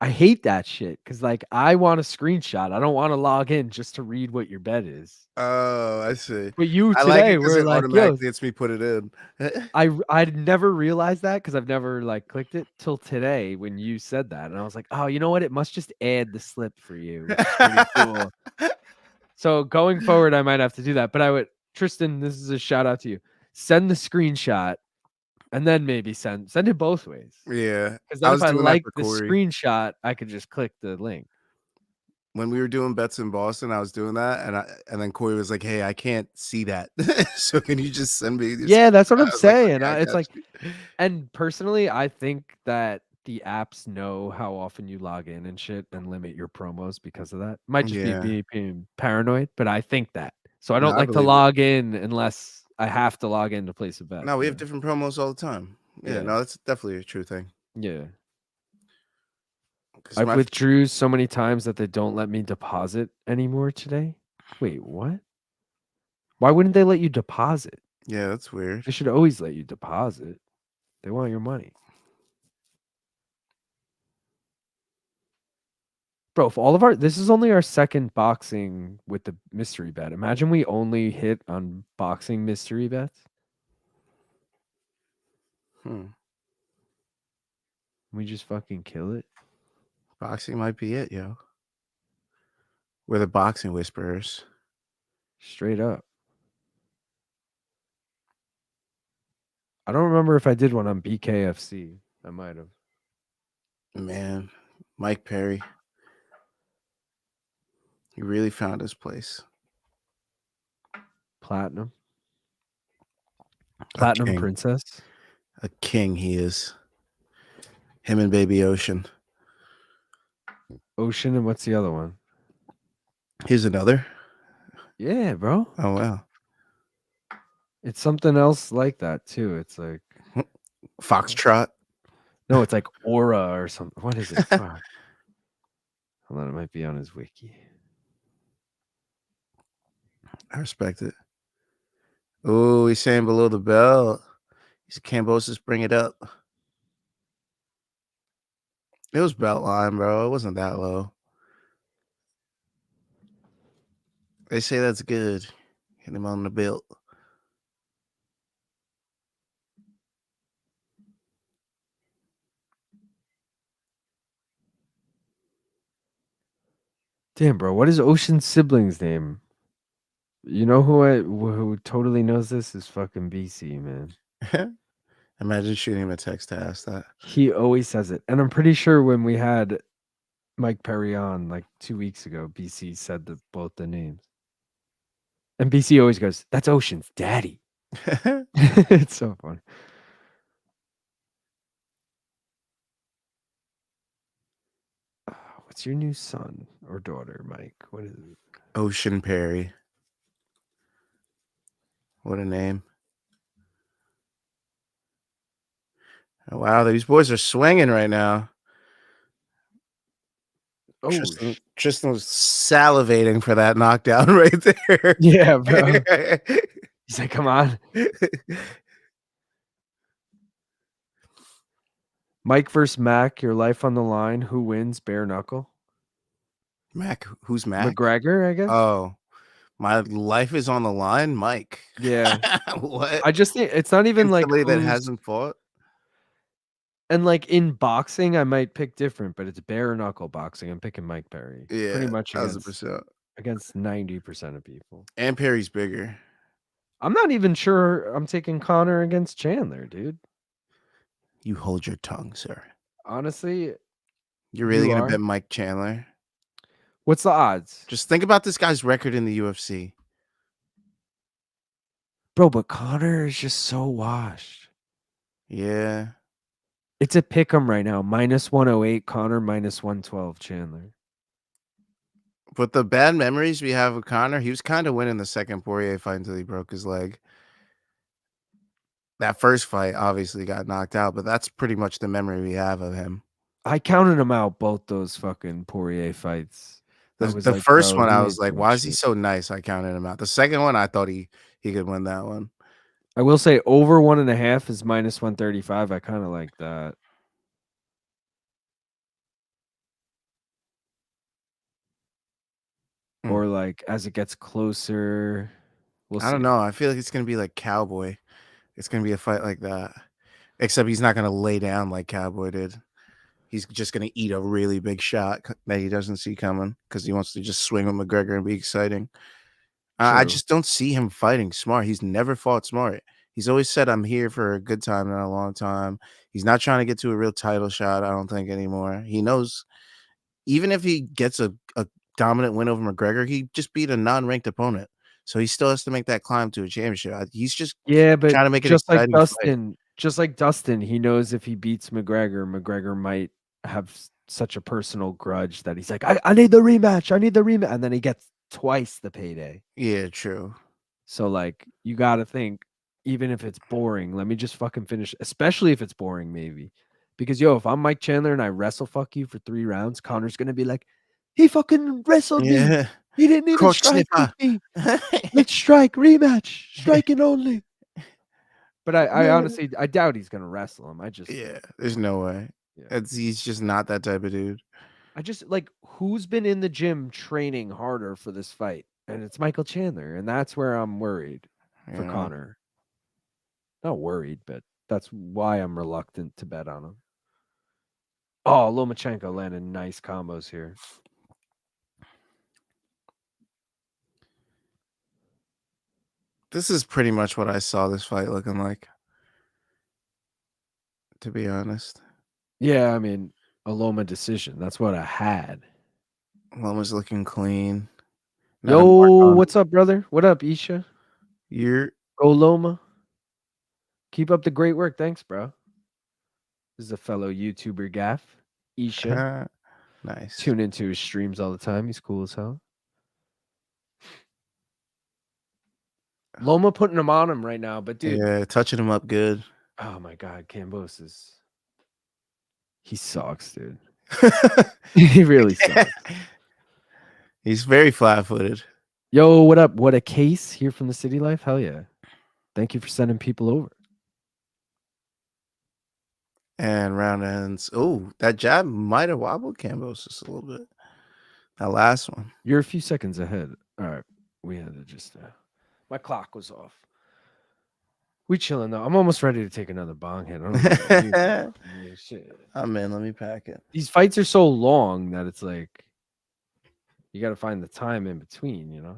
I hate that shit because like I want a screenshot. I don't want to log in just to read what your bet is. Oh, I see. But you I like today it because were it like, yo, automatically lets me put it in. I'd never realized that because I've never like clicked it till today when you said that, and I was like, oh, you know what? It must just add the slip for you, which is pretty cool. So going forward, I might have to do that. But I would, Tristan, this is a shout out to you. Send the screenshot and then maybe send it both ways. Yeah. Because I then if was I doing that like for the Corey. screenshot, I could just click the link. When we were doing bets in Boston, I was doing that, and then Corey was like, "Hey, I can't see that, so can you just send me this?" Yeah, that's what I I'm was like, saying. "Okay, I It's got like, you." and personally, I think that the apps know how often you log in and shit and limit your promos because of that. Might just be Yeah. me being paranoid, but I think that. So I No, don't I like to believe it. log in unless I have to log in to place a bet. No, we you have know? different promos all the time. Yeah, Yeah. no, that's definitely a true thing. Yeah. 'Cause I've my withdrew so many times that they don't let me deposit anymore today. Wait, what? Why wouldn't they let you deposit? yeah, that's weird. They should always let you deposit. They want your money. Bro, if all of this is only our second boxing with the mystery bet. Imagine we only hit on boxing mystery bets. We just fucking kill it. Boxing might be it, yo. We're the boxing whisperers. Straight up. I don't remember if I did one on BKFC. I might have. Man, Mike Perry. He really found his place. Platinum. A Platinum king. Princess. A king he is. Him and Baby Ocean. Ocean, and what's the other one? Here's another. Yeah, bro. Oh, wow. It's something else like that too. It's like Foxtrot. no, it's like Aura or something. What is it? Fuck. Hold on, it might be on his wiki. I respect it. Oh, he's saying below the belt. He's Kambosos, bring it up. It was belt line, bro. It wasn't that low. They say that's good. Hit him on the belt. Damn, bro. What is Ocean's sibling's name? You know who totally knows this is fucking BC, man. Imagine shooting him a text to ask that. He always says it. And I'm pretty sure when we had Mike Perry on like 2 weeks ago, BC said both the names. And BC always goes, "That's Ocean's daddy." It's so funny. What's your new son or daughter, Mike? What is it? Ocean Perry. What a name. Wow, these boys are swinging right now. Oh, Tristan was salivating for that knockdown right there. yeah, bro. He's like, come on. Mike versus Mac, your life on the line. Who wins? Bare knuckle. Mac, who's Mac? McGregor, I guess. Oh, my life is on the line, Mike. Yeah. What? I just think it's not even And like somebody that who's. hasn't fought. And like in boxing, I might pick different, but it's bare knuckle boxing. I'm picking Mike Perry. Pretty Yeah, much 1,000%. against 90% of people. And Perry's bigger. I'm not even sure I'm taking Connor against Chandler, dude. You hold your tongue, sir. Honestly, You're really you gonna are. bet Mike Chandler? What's the odds? Just think about this guy's record in the UFC. Bro, but Connor is just so washed. Yeah. It's a pick 'em right now. -108 Connor, -112 Chandler. But the bad memories we have with Connor, he was kind of winning the second Poirier fight until he broke his leg. That first fight obviously got knocked out, but that's pretty much the memory we have of him. I counted him out both those fucking Poirier fights. I was The like, first bro, one, he I was ain't like, doing why is he shit. so nice? I counted him out. The second one, I thought he could win that one. I will say over 1.5 is -135. I kind of like that. Or like as it gets closer, we'll I don't see. know. I feel like it's gonna be like Cowboy. It's gonna be a fight like that. Except he's not gonna lay down like Cowboy did. He's just gonna eat a really big shot that he doesn't see coming because he wants to just swing with McGregor and be exciting. I True. just don't see him fighting smart. He's never fought smart. He's always said, "I'm here for a good time, not a long time." He's not trying to get to a real title shot, I don't think, anymore. He knows even if he gets a dominant win over McGregor, he just beat a non-ranked opponent. So he still has to make that climb to a championship. He's just Yeah, but trying to make an exciting fight. Just like Dustin, he knows if he beats McGregor, McGregor might have such a personal grudge that he's like, I need the rematch. I need the rematch. And then he gets twice the payday. Yeah, true. So, like, you got to think, even if it's boring, let me just fucking finish, especially if it's boring, maybe. Because, yo, if I'm Mike Chandler and I wrestle fuck you for 3 rounds, Connor's going to be like, he fucking wrestled me. Yeah. He didn't even Crotch strike with sniffer. me. Let's strike, rematch, striking only. But I No. honestly, I doubt he's going to wrestle him. Yeah, there's no way. Yeah. He's just not that type of dude. I just, like, who's been in the gym training harder for this fight? And it's Michael Chandler. And that's where I'm worried for You know? Connor. Not worried, but that's why I'm reluctant to bet on him. Oh, Lomachenko landing nice combos here. This is pretty much what I saw this fight looking like, to be honest. Yeah, I mean, a Loma decision. That's what I had. Loma's looking clean. Not a Yo, mark on what's up, brother? What up, Isha? you're Go Loma. Keep up the great work. Thanks, bro. This is a fellow YouTuber gaff. Isha. nice. Tune into his streams all the time. He's cool as hell. Loma putting him on him right now, but dude. Yeah, touching him up good. Oh my god, Kambosos. He sucks, dude. He really sucks. He's very flat-footed. Yo, what up? What a case here from the City Life. Hell yeah. Thank you for sending people over. And round ends. Oh, that jab might have wobbled Kambosos a little bit. That last one. You're a few seconds ahead. All right. We had to just my clock was off. We chilling though. I'm almost ready to take another bong hit. I don't know about you, bro. Yeah, shit. I'm in. Let me pack it. These fights are so long that it's like you got to find the time in between, you know?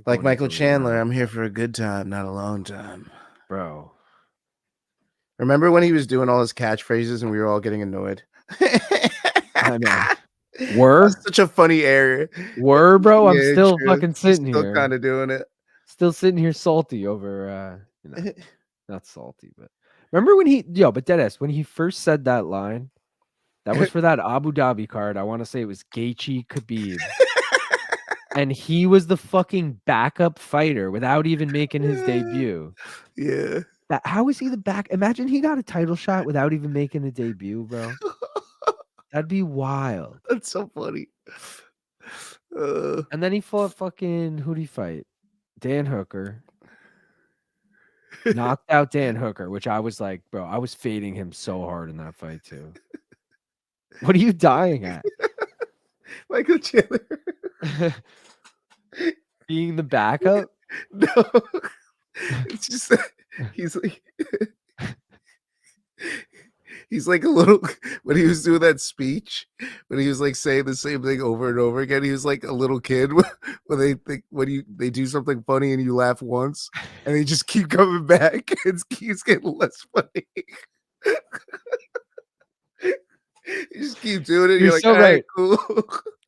Like Going Michael into Chandler, round. I'm here for a good time, not a long time. Bro. Remember when he was doing all his catchphrases and we were all getting annoyed? I know. Were? That's such a funny area. Bro? I'm Yeah, still true. fucking He's sitting still here. kind of doing it. Still sitting here salty over you know, not salty, but remember when but deadass, when he first said that line, that was for that Abu Dhabi card. I want to say it was Gaethje Khabib. and he was the fucking backup fighter without even making his debut. Yeah. How is he the back? Imagine he got a title shot without even making a debut, bro. That'd be wild. That's so funny. Uh, And then he fought fucking who'd he fight? Dan Hooker. Knocked out Dan Hooker, which I was like, bro, I was fading him so hard in that fight too. What are you dying at? Michael Chandler. Being the backup? No. It's just that he's like a little when he was doing that speech, when he was like saying the same thing over and over again, he was like a little kid when they think they do something funny and you laugh once and they just keep coming back and it keeps getting less funny. You just keep doing it, You're you're like, so all right, right. cool.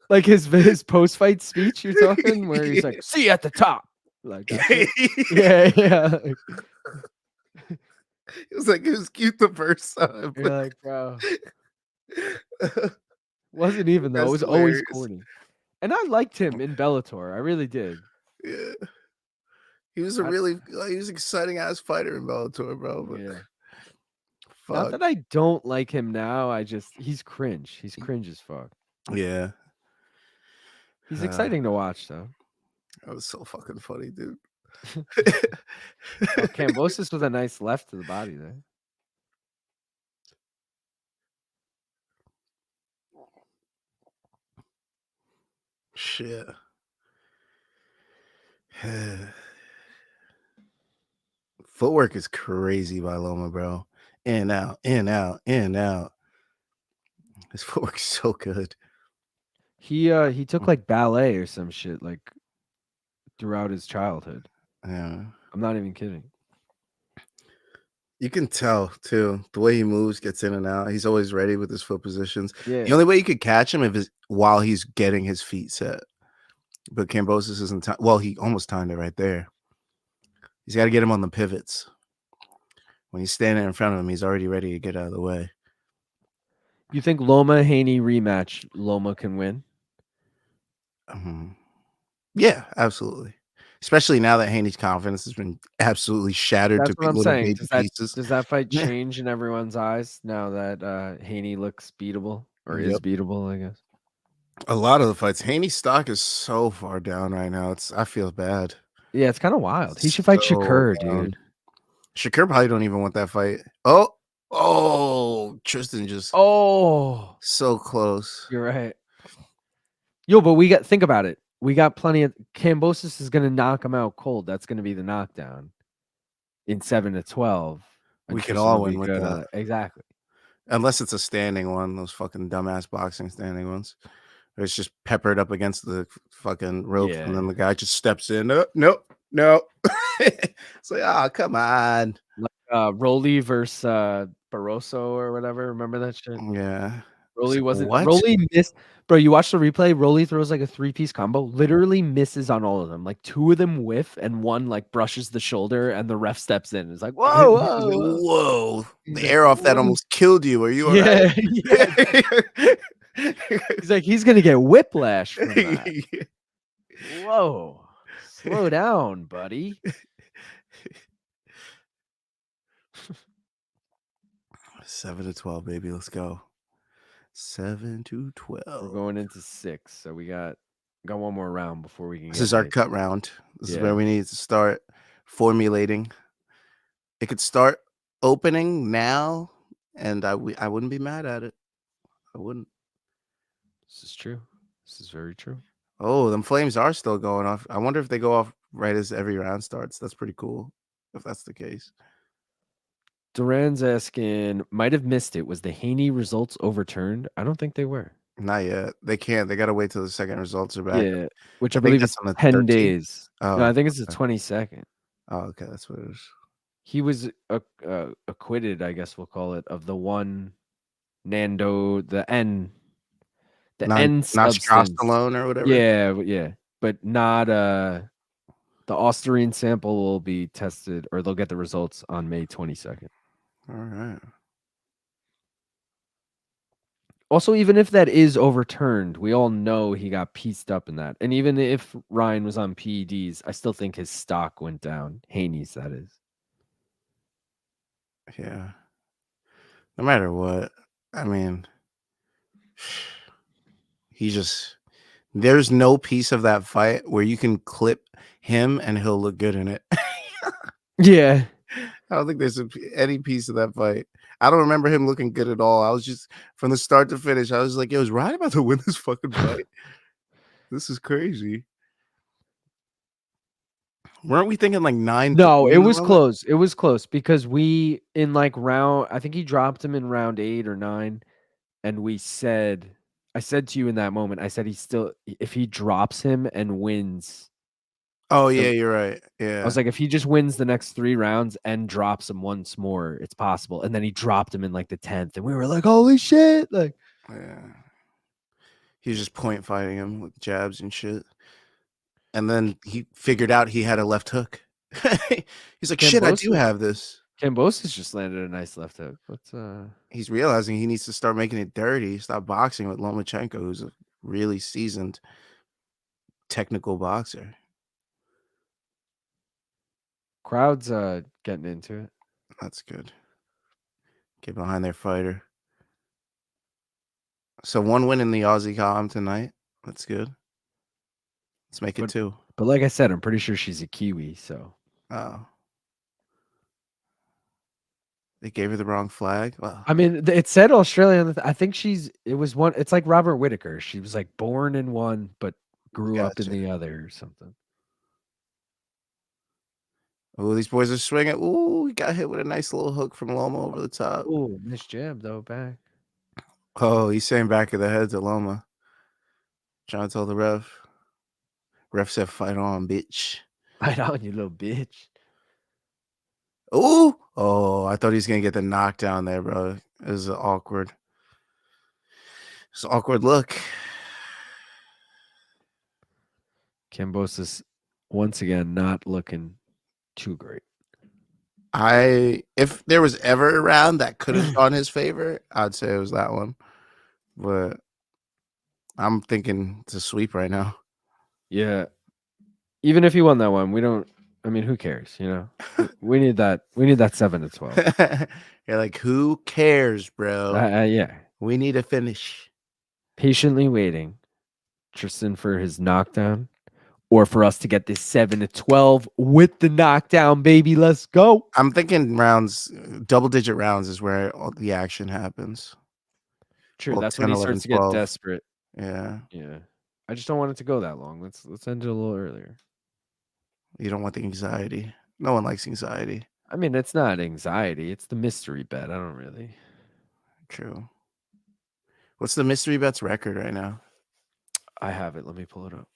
Like his post-fight speech you're talking, where he's like, see you at the top. Like that shit. Yeah, yeah. It was like it was cute the first time. You're like, bro. Wasn't even though. It That's was always hilarious. corny. And I liked him in Bellator. I really did. Yeah. He was he was an exciting ass fighter in Bellator, bro. But Yeah. Not fuck. that I don't like him now. He's cringe. He's cringe as fuck. Yeah. He's exciting to watch though. That was so fucking funny, dude. Oh, Kambosos with a nice left to the body there. Shit. Footwork is crazy by Loma, bro. In, out, in, out, in, out. His footwork is so good. He took like ballet or some shit like throughout his childhood. Yeah. I'm not even kidding. You can tell too the way he moves, gets in and out. He's always ready with his foot positions. Yeah. The only way you could catch him is while he's getting his feet set. But Kambosos isn't. Well, he almost timed it right there. He's got to get him on the pivots. When he's standing in front of him, he's already ready to get out of the way. You think Loma Haney rematch Loma can win? Yeah, absolutely. Especially now that Haney's confidence has been absolutely shattered That's to what I'm little saying. baby pieces. Does that fight change in everyone's eyes now that Haney looks beatable or is beatable, I guess? A lot of the fights. Haney's stock is so far down right now. I feel bad. Yeah, it's kind of wild. He should fight Shakur, dude. Shakur probably don't even want that fight. Oh, Tristan just so close. You're right. Yo, but think about it. We got plenty of Kambosos is gonna knock him out cold. That's gonna be the knockdown in 7-12. We could all win with that. Exactly. Unless it's a standing one, those fucking dumbass boxing standing ones. It's just peppered up against the fucking ropes, and then the guy just steps in. No. It's like, come on. Like Rolly versus Barroso or whatever. Remember that shit? Yeah. Rolly missed. Bro, you watch the replay. Rolly throws like a 3-piece combo. Literally misses on all of them. Like 2 of them whiff, and 1 like brushes the shoulder, and the ref steps in. It's like, whoa. The air off that almost killed you. Are you all right? Yeah. He's like, he's gonna get whiplash from that. Whoa. Slow down, buddy. 7-12, baby. Let's go. 7-12. We're going into 6, so we got one more round before we can. This is our cut round. This is where we need to start formulating. It could start opening now, and I wouldn't be mad at it. I wouldn't. This is true. This is very true. Oh, them flames are still going off. I wonder if they go off right as every round starts. That's pretty cool if that's the case. Duran's asking, might have missed it. Was the Haney results overturned? I don't think they were. Not yet. They can't. They got to wait till the second results are back. Yeah, which I believe is on 10 days. Oh, no, I think it's the 22nd. Oh, okay. That's what it is. He was acquitted, I guess we'll call it, of the one Nando, the N substance alone or whatever. Yeah, but not the Austrian sample will be tested, or they'll get the results on May 22nd. All right. Also, even if that is overturned, we all know he got pieced up in that. And even if Ryan was on PEDs, I still think his stock went down. Haney's, that is. Yeah. No matter what, I mean, he just there's no piece of that fight where you can clip him and he'll look good in it. Yeah. I don't think there's any piece of that fight. I don't remember him looking good at all. I was just from the start to finish. I was like, "Yo, is Ryan about to win this fucking fight? This is crazy." Weren't we thinking like 9-3 No, it in the was moment? close. It was close because we, in like round, I think he dropped him in round 8 or 9. And I said to you in that moment, I said if he drops him and wins, Oh the, yeah, you're right. I was Yeah, like, if he just wins the next 3 rounds and drops him once more, it's possible. And then he dropped him in like the 10th, and we were like, holy shit! Like, yeah. He was just point fighting him with jabs and shit. And then he figured out he had a left hook. He's like, "Shit, I do Kambosos, have this." Kambosos just landed a nice left hook. He's realizing he needs to start making it dirty. Stop boxing with Lomachenko, who's a really seasoned technical boxer. Crowd's getting into it. That's good. Get behind their fighter. So 1 win in the Aussie column tonight. That's good. Let's make it But 2. but like I said, I'm pretty sure she's a Kiwi, so Oh. They gave her the wrong flag? Well, I mean, it said Australian. I think it was one. It's like Robert Whitaker. She was like born in one, but grew up in gotcha. the other or something. Oh, these boys are swinging. Ooh, he got hit with a nice little hook from Loma over the top. Oh, nice jab though, back. Oh, he's saying back of the head to Loma. Trying to tell the ref. Ref said, "Fight on, bitch." Fight on, you little bitch. Ooh. Oh, I thought he was gonna get the knockdown there, bro. It was awkward. It's an awkward look. Kambosos once again not looking too great. If there was ever a round that could have gone his favor, I'd say it was that one. But I'm thinking it's a sweep right now. Yeah, even if he won that one, we don't. I mean, who cares? You know, we need that. We need that 7-12. You're like, who cares, bro? Yeah, We need a finish. patiently waiting, Tristan for his knockdown, or for us to get this 7-12 with the knockdown, baby. Let's go. I'm thinking rounds, double digit rounds is where all the action happens. True, Well, that's when 10, he 11, starts to get 12. desperate. Yeah. Yeah. I just don't want it to go that long. Let's end it a little earlier. You don't want the anxiety. No one likes anxiety. I mean, it's not anxiety, it's the mystery bet. I don't really. True. What's the mystery bets record right now? I have it. Let me pull it up.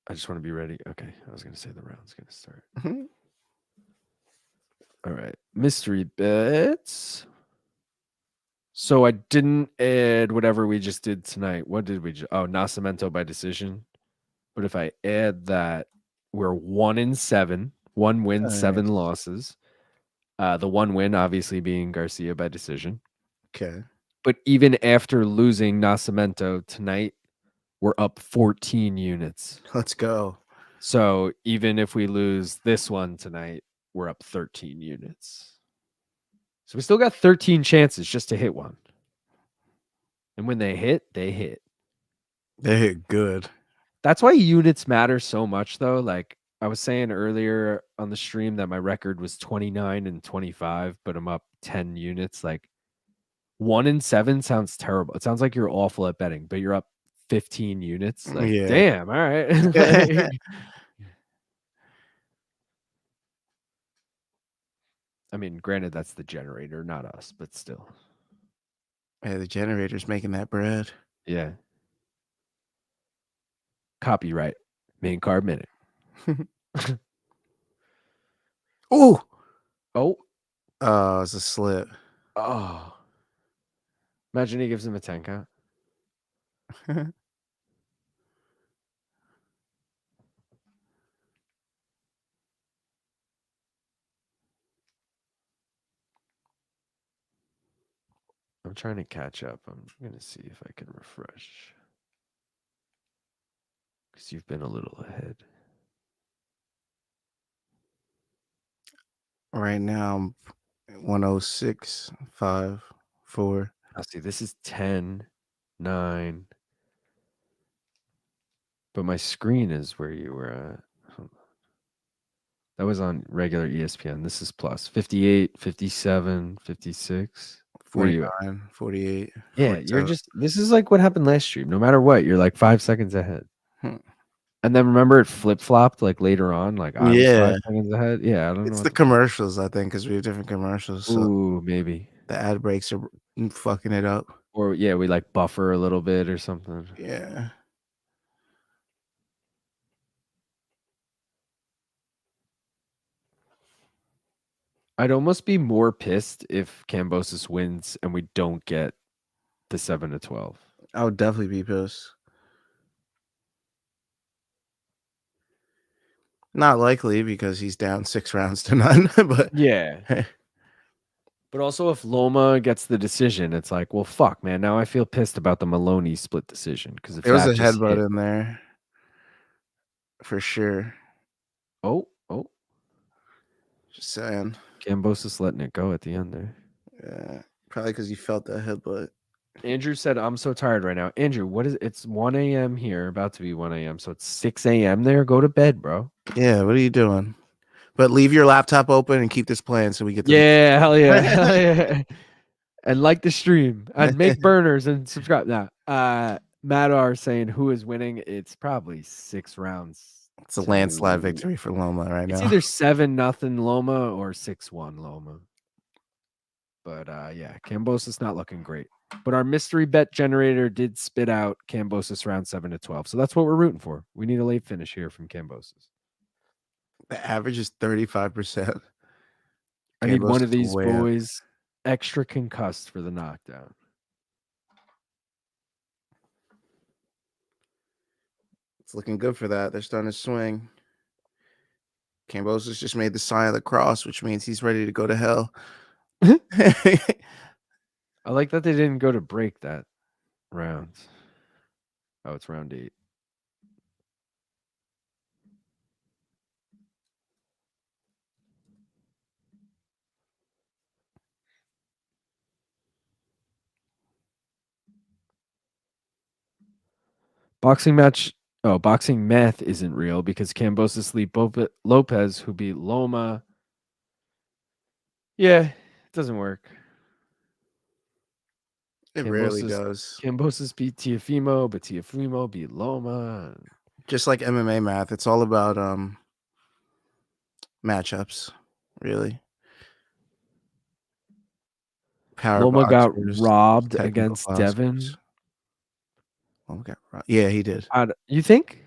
I just want to be ready. Okay. I was going to say the round's going to start. All right. Mystery bets. So I didn't add whatever we just did tonight. What did we oh, Nascimento by decision. But if I add that, we're 1-7, 1 win, 7 Nice. losses. The 1 win obviously being Garcia by decision. Okay. But even after losing Nascimento tonight, we're up 14 units. Let's go. So even if we lose this one tonight, we're up 13 units. So we still got 13 chances just to hit one. And when they hit, they hit. They hit good. That's why units matter so much, though. Like I was saying earlier on the stream that my record was 29-25, but I'm up 10 units. Like 1-7 sounds terrible. It sounds like you're awful at betting, but you're up 15 units. Like, Yeah. damn, all right. Like, I mean, granted, that's the generator, not us, but still. Yeah, the generator's making that bread. Yeah. Copyright. Main card minute. Ooh. Oh. Oh, it's a slip. Oh. Imagine he gives him a 10 count. I'm trying to catch up. I'm gonna see if I can refresh. Because you've been a little ahead. Right now, I'm 106, 5, 4. I'll see. This is 10, 9. But my screen is where you were at. Hold on. That was on regular ESPN. This is plus 58, 57, 56. Where are you at? 49, 48, Yeah, you're 47. just, this is like what happened last stream. No matter what, you're like 5 seconds ahead. Hmm. And then remember it flip flopped like later on, like I was Yeah. 5 seconds ahead. Yeah, I don't know It's what the the fuck. commercials, I think, because we have different commercials. So Ooh, maybe. the ad breaks are fucking it up. Or yeah, we like buffer a little bit or something. Yeah. I'd almost be more pissed if Kambosos wins and we don't get the 7-12. I would definitely be pissed. Not likely because he's down 6 rounds to none. But Yeah. But also, if Loma gets the decision, it's like, well, fuck, man. Now I feel pissed about the Moloney split decision because if there was that a just hit, headbutt in there for sure. oh, Just saying. Kambosos letting it go at the end there. Yeah. Probably because you felt that headbutt. Andrew said, "I'm so tired right now." Andrew, what is? It's 1 a.m. here, about to be 1 a.m. So it's 6 a.m. there. Go to bed, bro. Yeah. What are you doing? But leave your laptop open and keep this playing so we get the. Yeah, hell yeah, hell yeah. And like the stream and make burners and subscribe. Now, Matt R saying who is winning? It's probably 6 rounds. It's a landslide victory for Loma right It's now. either 7-0 Loma or 6-1 Loma. But yeah, Kambosos not looking great. But our mystery bet generator did spit out Kambosos round 7-12. So that's what we're rooting for. We need a late finish here from Kambosos. The average is 35%. I need one of these boys extra concussed for the knockdown. It's looking good for that. They're starting to swing. Kambosos just made the sign of the cross, which means he's ready to go to hell. I like that they didn't go to break that round. Oh, it's round 8. Boxing match. Oh, boxing math isn't real because Kambosos beat Lopez, who beat Loma. Yeah, it doesn't work. It rarely does. Kambosos beat Teofimo, but Teofimo beat Loma. Just like MMA math, it's all about matchups, really. Power Loma got boxers, robbed technical against boxers. Devin. Loma got robbed. Yeah, he did. You think?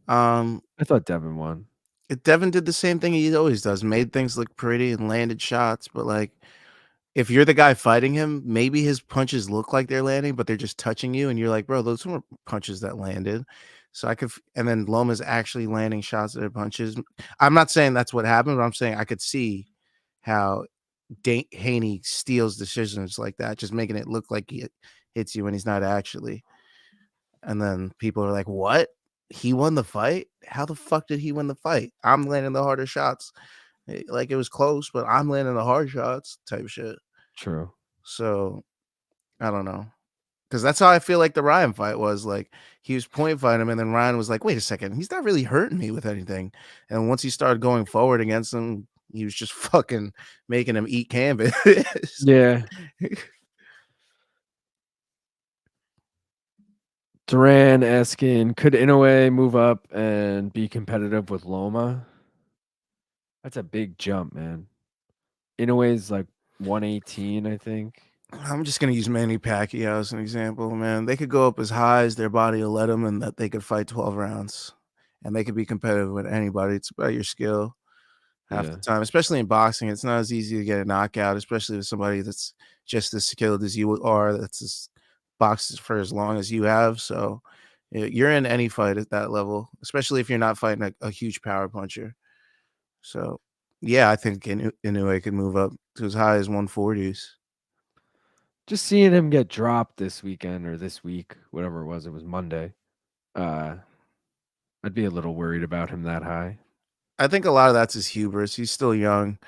I thought Devin won. Devin did the same thing he always does, made things look pretty and landed shots, but like if you're the guy fighting him, maybe his punches look like they're landing, but they're just touching you, and you're like, bro, those weren't punches that landed. So and then Loma's actually landing shots that are punches. I'm not saying that's what happened, but I'm saying I could see how Haney steals decisions like that, just making it look like he hits you when he's not actually. And then people are like, what? He won the fight? How the fuck did he win the fight? I'm landing the harder shots. Like it was close, but I'm landing the hard shots type shit. True. So I don't know. Because that's how I feel like the Ryan fight was. Like he was point fighting him, and then Ryan was like, wait a second, he's not really hurting me with anything. And once he started going forward against him, he was just fucking making him eat canvas. Yeah. Duran asking, could Inoue move up and be competitive with Loma? That's a big jump, man. Inoue's like 118, I think. I'm just gonna use Manny Pacquiao as an example, man. They could go up as high as their body will let them, and that they could fight 12 rounds, and they could be competitive with anybody. It's about your skill half the time, especially in boxing. It's not as easy to get a knockout, especially with somebody that's just as skilled as you are, that's as boxed for as long as you have. So you're in any fight at that level, especially if you're not fighting a huge power puncher. So yeah, I think Inoue could move up to as high as 140s. just seeing him get dropped this weekend or this week, whatever it was Monday. I'd be a little worried about him that high. I think a lot of that's his hubris. He's still young,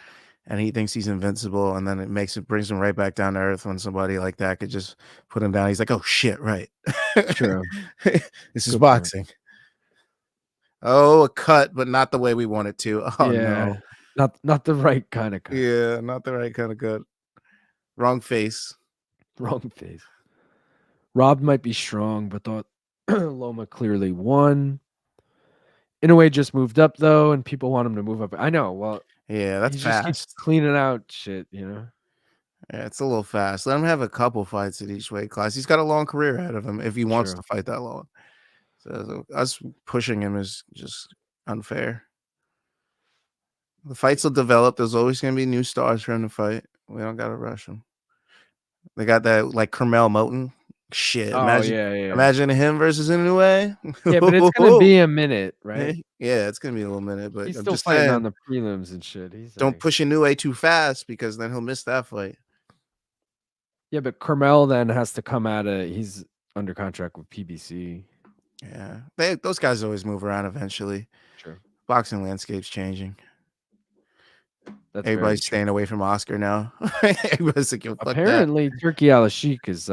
and he thinks he's invincible, and then brings him right back down to earth when somebody like that could just put him down. He's like, "Oh shit, right." True. This is Good point. boxing. Oh, a cut, but not the way we want it to. Oh Yeah. no. Not the right kind of cut. Yeah, not the right kind of cut. Wrong face. Wrong face. Rob might be strong, but thought Loma clearly won. In a way, just moved up though, and people want him to move up. I know. Well, Yeah, that's he just keeps fast. cleaning out shit, you know. Yeah, it's a little fast. Let him have a couple fights at each weight class. He's got a long career ahead of him if he wants True. to fight that long. So us pushing him is just unfair. The fights will develop. There's always going to be new stars for him to fight. We don't got to rush him. They got that like Carmel Moten. Shit, Oh yeah. imagine him versus Inoue. Yeah, but it's gonna be a minute, right? Yeah, it's gonna be a little minute, but He's I'm still just fighting on saying, the prelims and shit. He's don't like, push Inoue too fast because then he'll miss that fight. yeah, but Carmel then has to come out of. He's under contract with PBC. Yeah, those guys always move around eventually. True. Boxing landscape's changing. That's Everybody's staying away from Oscar now. Everybody's like, fuck that. Apparently, Turkey Al Sheikh is.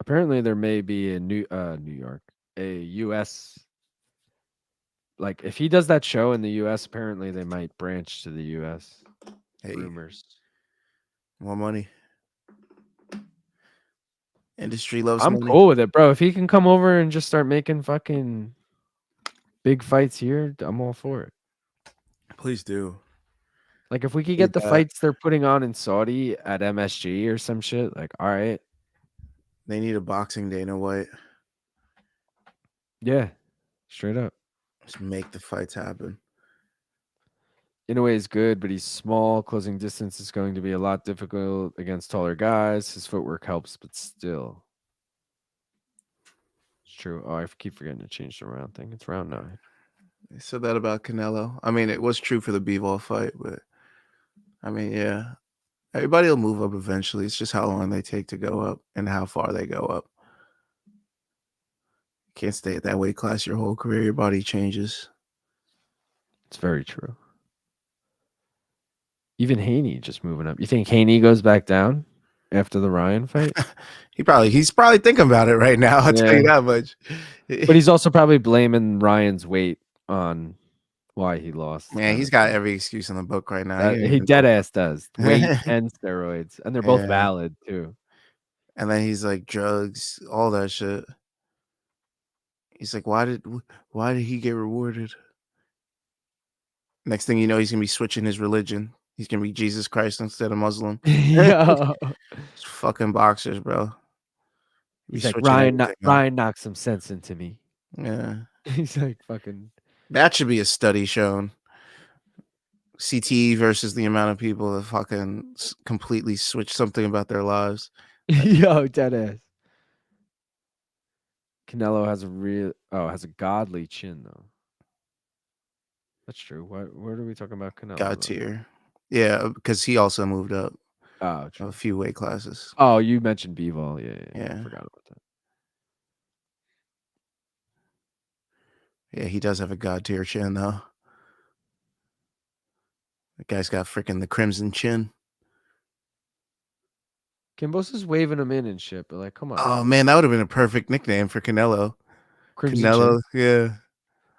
Apparently, there may be a New York, a U.S. Like if he does that show in the U.S., apparently they might branch to the U.S. Hey, Rumors. more money. Industry loves I'm money. cool with it, bro. If he can come over and just start making fucking big fights here, I'm all for it. Please do. Like if we could get the fights they're putting on in Saudi at MSG or some shit, like all right. They need a boxing Dana White. Yeah, straight up. Just make the fights happen. Inoue is good, but he's small. Closing distance is going to be a lot difficult against taller guys. His footwork helps, but still. It's true. Oh, I keep forgetting to change the round thing. It's round 9. They said that about Canelo. I mean, it was true for the Bivol fight, but I mean, yeah. Everybody will move up eventually. It's just how long they take to go up and how far they go up. You can't stay at that weight class your whole career. Your body changes. It's very true. Even Haney just moving up. You think Haney goes back down after the Ryan fight? He's probably thinking about it right now. I'll tell you that much. But he's also probably blaming Ryan's weight on why he lost. Man, he's got every excuse in the book right now. He dead ass does. Weight and steroids. And they're both valid too. And then he's like drugs, all that shit. He's like, why did he get rewarded? Next thing you know, he's gonna be switching his religion. He's gonna be Jesus Christ instead of Muslim. Yeah. It's fucking boxers, bro. He's like, Ryan knocked some sense into me. Yeah. He's like, fucking. That should be a study shown. CTE versus the amount of people that fucking completely switch something about their lives. Yo, dead ass. Canelo has a godly chin though. That's true. What are we talking about Canelo? God tier. Yeah, because he also moved up a few weight classes. Oh, you mentioned Bivol. Yeah. I forgot about that. Yeah, he does have a god tier chin though. That guy's got freaking the crimson chin. Kambosos waving him in and shit, but like, come on. Oh man, that would have been a perfect nickname for Canelo. Crimson Canelo, chin? yeah.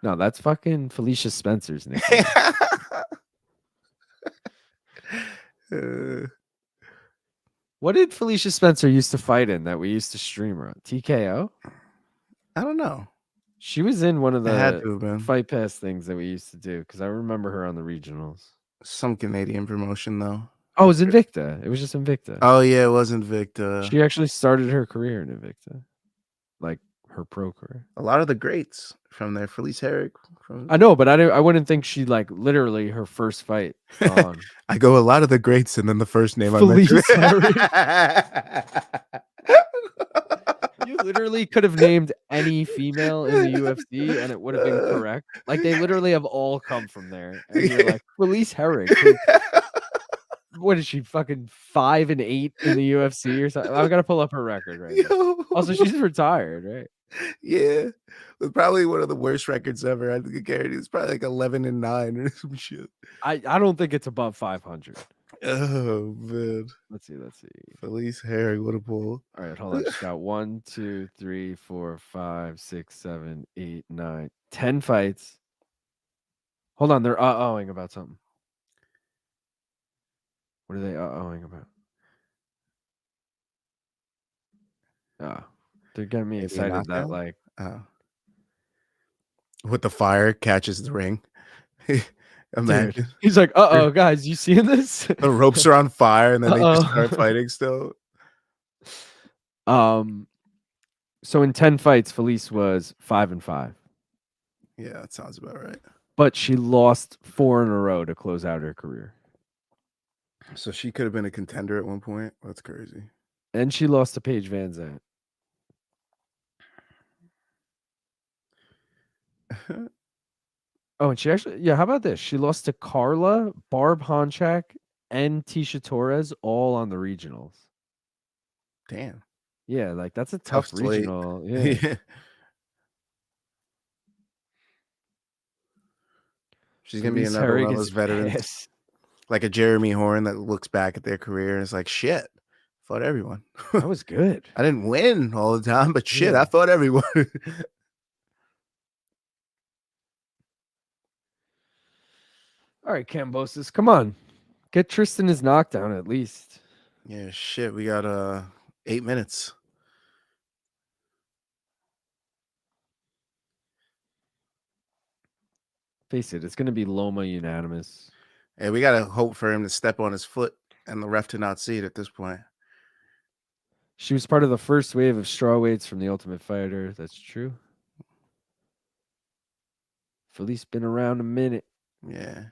No, that's fucking Felicia Spencer's nickname. What did Felicia Spencer used to fight in that we used to stream her? TKO? I don't know. She was in one of the Fight Pass things that we used to do because I remember her on the regionals. Some Canadian promotion though. Oh, it was Invicta. It was just Invicta. Oh yeah, it was Invicta. She actually started her career in Invicta, like her pro career. A lot of the greats from there. Felice Herrick. I know, but I wouldn't think she like literally her first fight on. I go a lot of the greats, and then the first name Felice I mentioned. You literally could have named any female in the UFC and it would have been correct. Like they literally have all come from there. And you're like, Felice Herrick. what is she fucking 5-8 in the UFC or something? I've got to pull up her record right now. Yo. Also, she's retired, right? Yeah. With probably one of the worst records ever. I think I guarantee it's probably like 11-9 or some shit. I don't think it's above 500. Oh man. Let's see. Felice Herring, what a pull. All right, hold on. She's got 1, 2, 3, 4, 5, 6, 7, 8, 9, 10 fights. Hold on, they're ohing about something. What are they ohing about? They're getting me Maybe a excited that knockdown? like Oh. With the fire catches the ring. dude. Imagine. He's like, guys, you seeing this? The ropes are on fire and then they just start Uh-oh. fighting still. So in 10 fights, Felice was 5-5. Yeah, that sounds about right. But she lost 4 in a row to close out her career. So she could have been a contender at one point. That's crazy. And she lost to Paige Van Zandt. Oh, and she actually, how about this? She lost to Carla, Barb Honchak, and Tisha Torres all on the regionals. Damn. Yeah, like that's a tough slate. regional. Yeah. She's going to be another one of those veterans. Pissed. Like a Jeremy Horn that looks back at their career and is like, shit, fought everyone. That was good. I didn't win all the time, but shit, I fought everyone. All right, Kambosos, come on. Get Tristan his knockdown at least. Yeah, shit. We got 8 minutes. Face it, it's going to be Loma unanimous. Hey, we got to hope for him to step on his foot and the ref to not see it at this point. She was part of the first wave of strawweights from the Ultimate Fighter. That's true. Felice been around a minute. Yeah.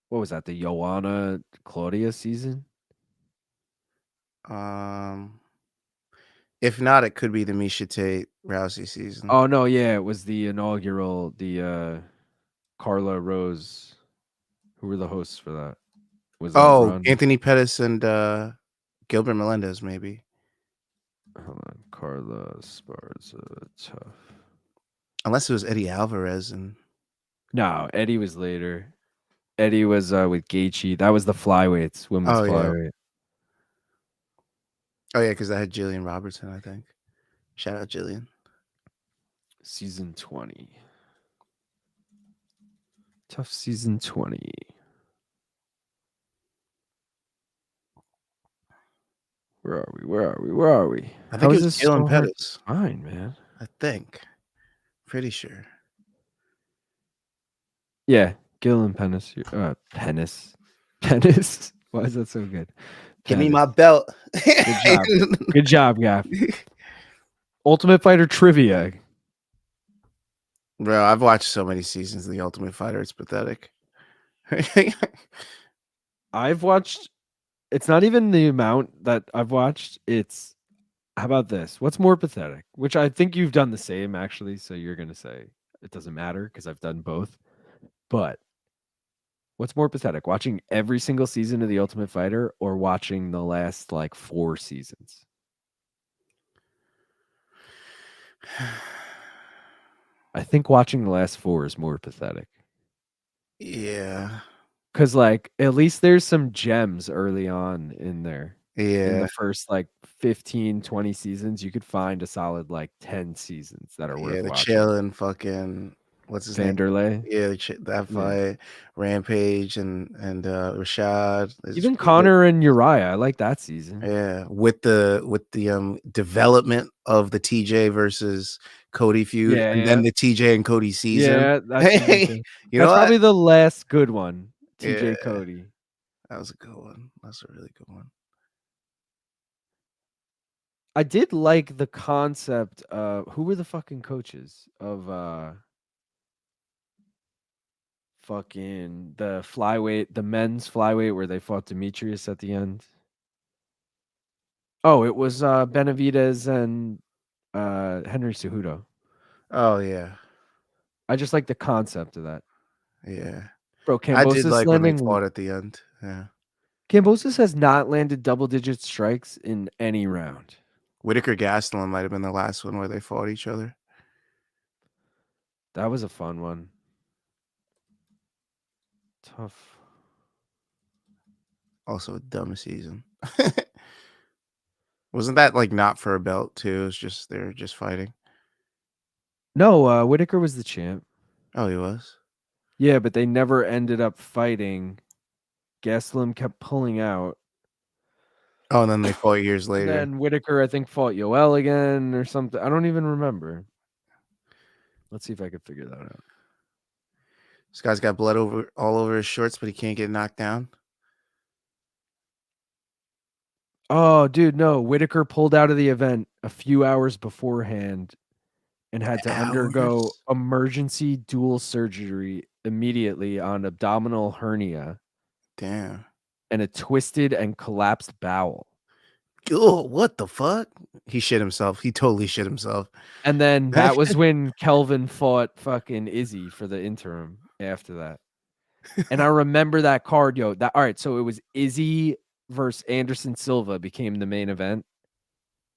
What was that? The Joanna Claudia season? If not, it could be the Misha Tate Rousey season. Oh no, yeah, it was the inaugural, the Carla Rose. Who were the hosts for that? Was that run? Anthony Pettis and Gilbert Melendez, maybe. Hold on, Carla Esparza, tough. Unless it was Eddie Alvarez and no, Eddie was later. Eddie was with Gaethje. That was the flyweights, women's flyweight. Oh yeah, because I had Jillian Robertson, I think. Shout out Jillian. Season 20. Tough season 20. Where are we? I think it was Gillian Pettis. Fine, man. I think. Pretty sure. Yeah, Gillian Pennis. Pennis. Why is that so good? Give me my belt. Good job. Good job, Gaff. Ultimate Fighter trivia. Bro, I've watched so many seasons of The Ultimate Fighter. It's pathetic. I've watched. It's not even the amount that I've watched. It's, how about this? What's more pathetic? Which I think you've done the same, actually. So you're going to say it doesn't matter because I've done both. But what's more pathetic? Watching every single season of The Ultimate Fighter or watching the last like 4 seasons? I think watching the last 4 is more pathetic. Yeah. Because like at least there's some gems early on in there. Yeah. In the first like 15, 20 seasons, you could find a solid like 10 seasons that are worth the watching. Chill and fucking what's his Vanderlei. name? Yeah, that fight, Rampage and Rashad. Even Connor and Uriah, I like that season. Yeah, with the development of the TJ versus Cody feud, and then the TJ and Cody season. Yeah, that's probably the last good one. TJ Cody. That was a good one. That's a really good one. I did like the concept of who were the fucking coaches of fucking the flyweight, the men's flyweight where they fought Demetrius at the end. Oh, it was Benavidez and Henry Cejudo. Oh yeah. I just like the concept of that. Yeah. Bro, I did Kambosos like when they landing. fought at the end. Yeah. Kambosos has not landed double-digit strikes in any round. Whitaker Gastelum might have been the last one where they fought each other. That was a fun one. Tough. Also a dumb season. Wasn't that like not for a belt too? It was just they're just fighting. No, Whitaker was the champ. Oh, he was. Yeah, but they never ended up fighting. Gastelum kept pulling out. Oh, and then they fought years And later. then Whitaker, I think, fought Yoel again or something. I don't even remember. Let's see if I can figure that out. This guy's got blood all over his shorts, but he can't get knocked down. Oh, dude, no. Whitaker pulled out of the event a few hours beforehand and had to undergo Hours? emergency dual surgery immediately on abdominal hernia Damn. and a twisted and collapsed bowel. Oh, what the fuck? He shit himself. He totally shit himself. And then that was when Kelvin fought fucking Izzy for the interim after that. And I remember that card, yo. That all right, so it was Izzy versus Anderson Silva became the main event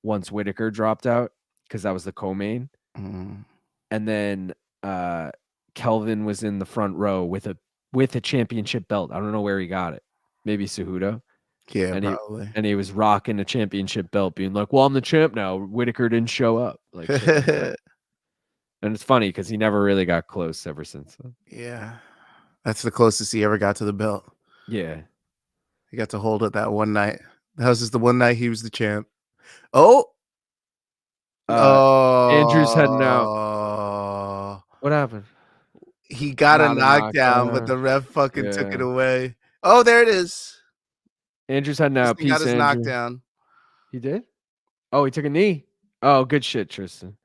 once Whitaker dropped out because that was the co-main. Mm. And then Kelvin was in the front row with a championship belt. I don't know where he got it. Maybe Cejudo. Yeah, And probably. he was rocking a championship belt, being like, "Well, I'm the champ now." Whitaker didn't show up, like shit like that. And it's funny because he never really got close ever since then. Yeah. That's the closest he ever got to the belt. Yeah. He got to hold it that one night. That was just the one night he was the champ. Oh. Andrews heading out. Oh. What happened? He got a Not a knockdown, but knockdown. the ref fucking took it Yeah. away. Oh, there it is. Andrews heading out. Tristan got Peace, his Andrew. knockdown. He did? Oh, he took a knee. Oh, good shit, Tristan.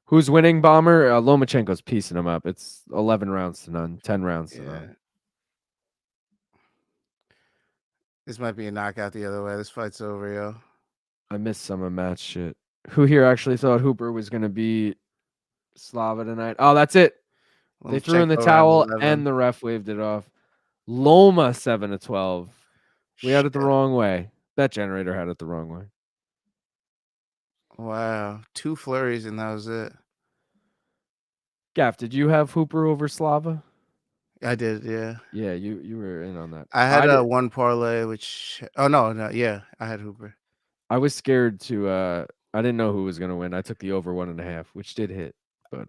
Who's winning, Bomber? Lomachenko's piecing him up. It's 11 rounds to none, 10 rounds to none. This might be a knockout the other way. This fight's over, yo. I missed some of Matt's shit. Who here actually thought Hooper was going to beat Slava tonight? Oh, that's it. They threw in the Lomachenko around towel 11. and the ref waved it off. Loma 7-12. We had it the Shit. wrong way. That generator had it the wrong way. Wow. 2 flurries and that was it. Gaff, did you have Hooper over Slava? I did, yeah. Yeah, you were in on that. I had one parlay, which no, yeah, I had Hooper. I was scared to I didn't know who was gonna win. I took the over 1.5, which did hit, but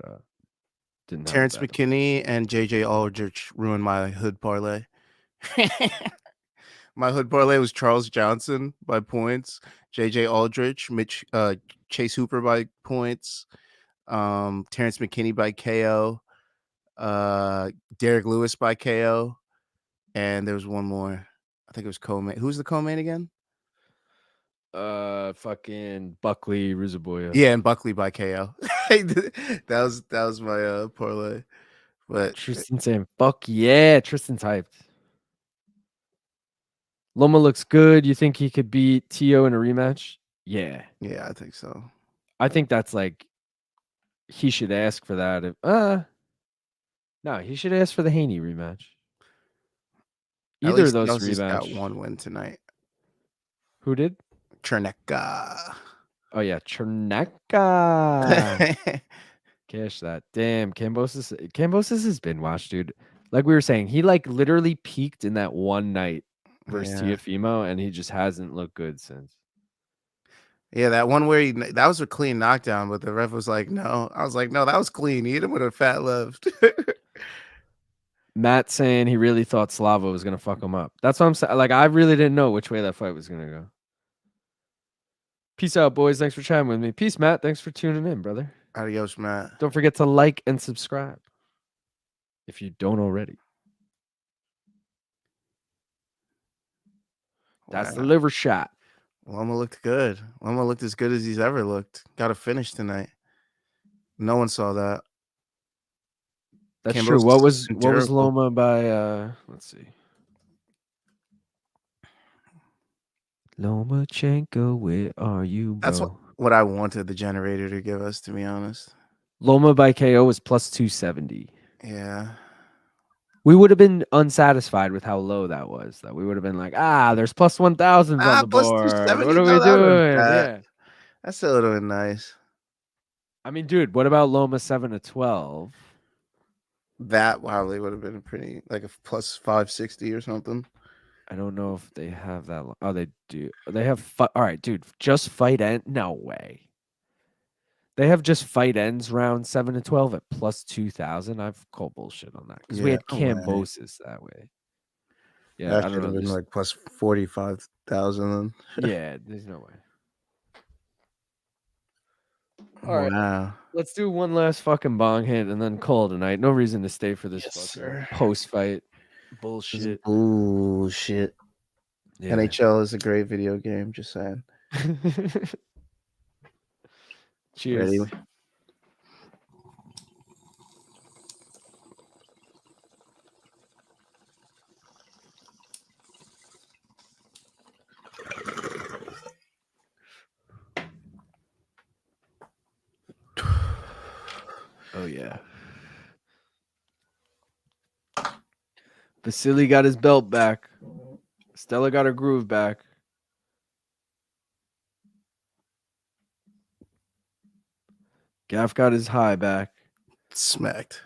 didn't have Terrence that. McKinney and JJ Aldrich ruined my hood parlay. My hood parlay was Charles Johnson by points, JJ Aldrich, Chase Hooper by points, Terrence McKinney by KO, Derek Lewis by KO, and there was one more. I think it was co-main. Who's the co-main again? Fucking Buckley Ruzaboya. Yeah, and Buckley by KO. that was my parlay. But Tristan saying, "Fuck yeah!" Tristan's hyped. Loma looks good. You think he could beat Tio in a rematch? Yeah, yeah, I think so. I think that's like he should ask for that. If no, he should ask for the Haney rematch. Either of those Nelson's got rematch. one win tonight. Who did? Cherneka. Oh yeah, Cherneka. Cash that. Damn, Kambosos has been watched, dude. Like we were saying, he like literally peaked in that one night versus Tiafimo, and he just hasn't looked good since. Yeah, that one where that was a clean knockdown, but the ref was like, no. I was like, no, that was clean. He hit him with a fat left. Matt saying he really thought Slava was gonna fuck him up. That's what I'm saying. Like I really didn't know which way that fight was gonna go. Peace out, boys. Thanks for chatting with me. Peace, Matt. Thanks for tuning in, brother. Adios, Matt. Don't forget to like and subscribe if you don't already. That's the liver shot. Loma looked good. Loma looked as good as he's ever looked. Got a finish tonight. No one saw that. That's true. What was Loma by let's see. Lomachenko, where are you, bro? That's what I wanted the generator to give us, to be honest. Loma by KO was plus 270. Yeah. We would have been unsatisfied with how low that was. That we would have been like, there's plus 1,000s on the Plus board. What 270. are No, we that would have been doing? fat. Yeah. That still would have been nice. I mean, dude, what about Loma 7 to 12? That probably would have been pretty, like a plus 560 or something. I don't know if they have that. Oh, they do. They have. All right, dude. Just fight end. No way. They have just fight ends round 7 to 12 at plus 2,000. I've called bullshit on that because we Yeah, had no way. Kambosos that way. Yeah, That I don't should know. have been like plus 45,000 then. Yeah, there's no way. All right. Wow. Let's do one last fucking bong hit and then call it a night. No reason to stay for this Yes, fucking sir. post-fight This is bullshit. bullshit. Yeah. NHL is a great video game, just saying. Cheers. Ready? Oh, yeah. Vasiliy got his belt back. Stella got her groove back. Gaff got his high back. Smacked.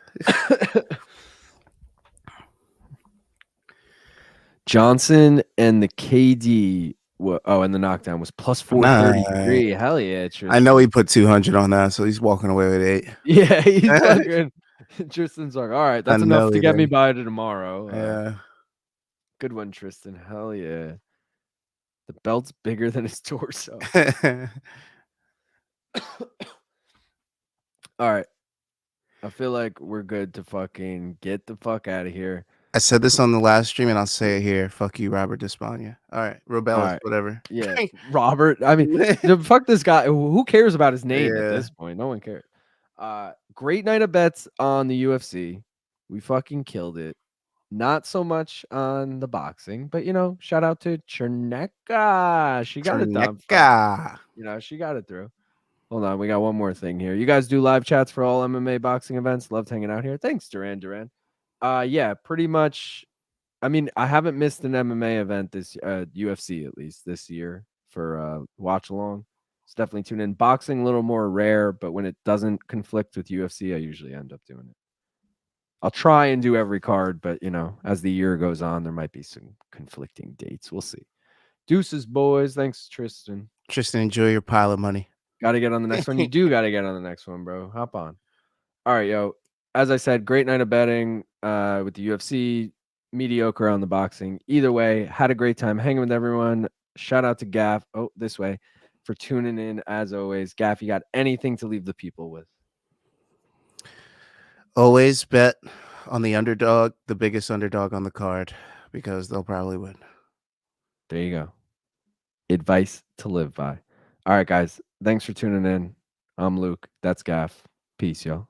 Johnson and the KD. And the knockdown was plus 433. Nice. Hell yeah, Tristan. I know he put 200 on that, so he's walking away with 8. Yeah, he's fucking. Tristan's like, all right, that's enough to get me by to tomorrow. Yeah. Good one, Tristan. Hell yeah. The belt's bigger than his torso. All right. I feel like we're good to fucking get the fuck out of here. I said this on the last stream, and I'll say it here. Fuck you, Robert Despagna. All right, Robellis, whatever. Yeah, Robert. I mean, fuck this guy. Who cares about his name at this point? No one cares. Great night of bets on the UFC. We fucking killed it. Not so much on the boxing, but shout out to Cherneka. She got it done. She got it through. Hold on, we got one more thing here. You guys do live chats for all MMA boxing events. Loved hanging out here. Thanks, Duran. Yeah, pretty much. I mean, I haven't missed an MMA event this UFC at least this year for watch along. So definitely tune in. Boxing a little more rare, but when it doesn't conflict with UFC, I usually end up doing it. I'll try and do every card, but as the year goes on, there might be some conflicting dates. We'll see. Deuces, boys. Thanks, Tristan. Tristan, enjoy your pile of money. Got to get on the next one. You do got to get on the next one, bro. Hop on. All right, yo. As I said, great night of betting with the UFC. Mediocre on the boxing. Either way, had a great time hanging with everyone. Shout out to Gaff. Oh, this way for tuning in as always. Gaff, you got anything to leave the people with? Always bet on the underdog, the biggest underdog on the card, because they'll probably win. There you go. Advice to live by. All right, guys. Thanks for tuning in. I'm Luke. That's Gaff. Peace, y'all.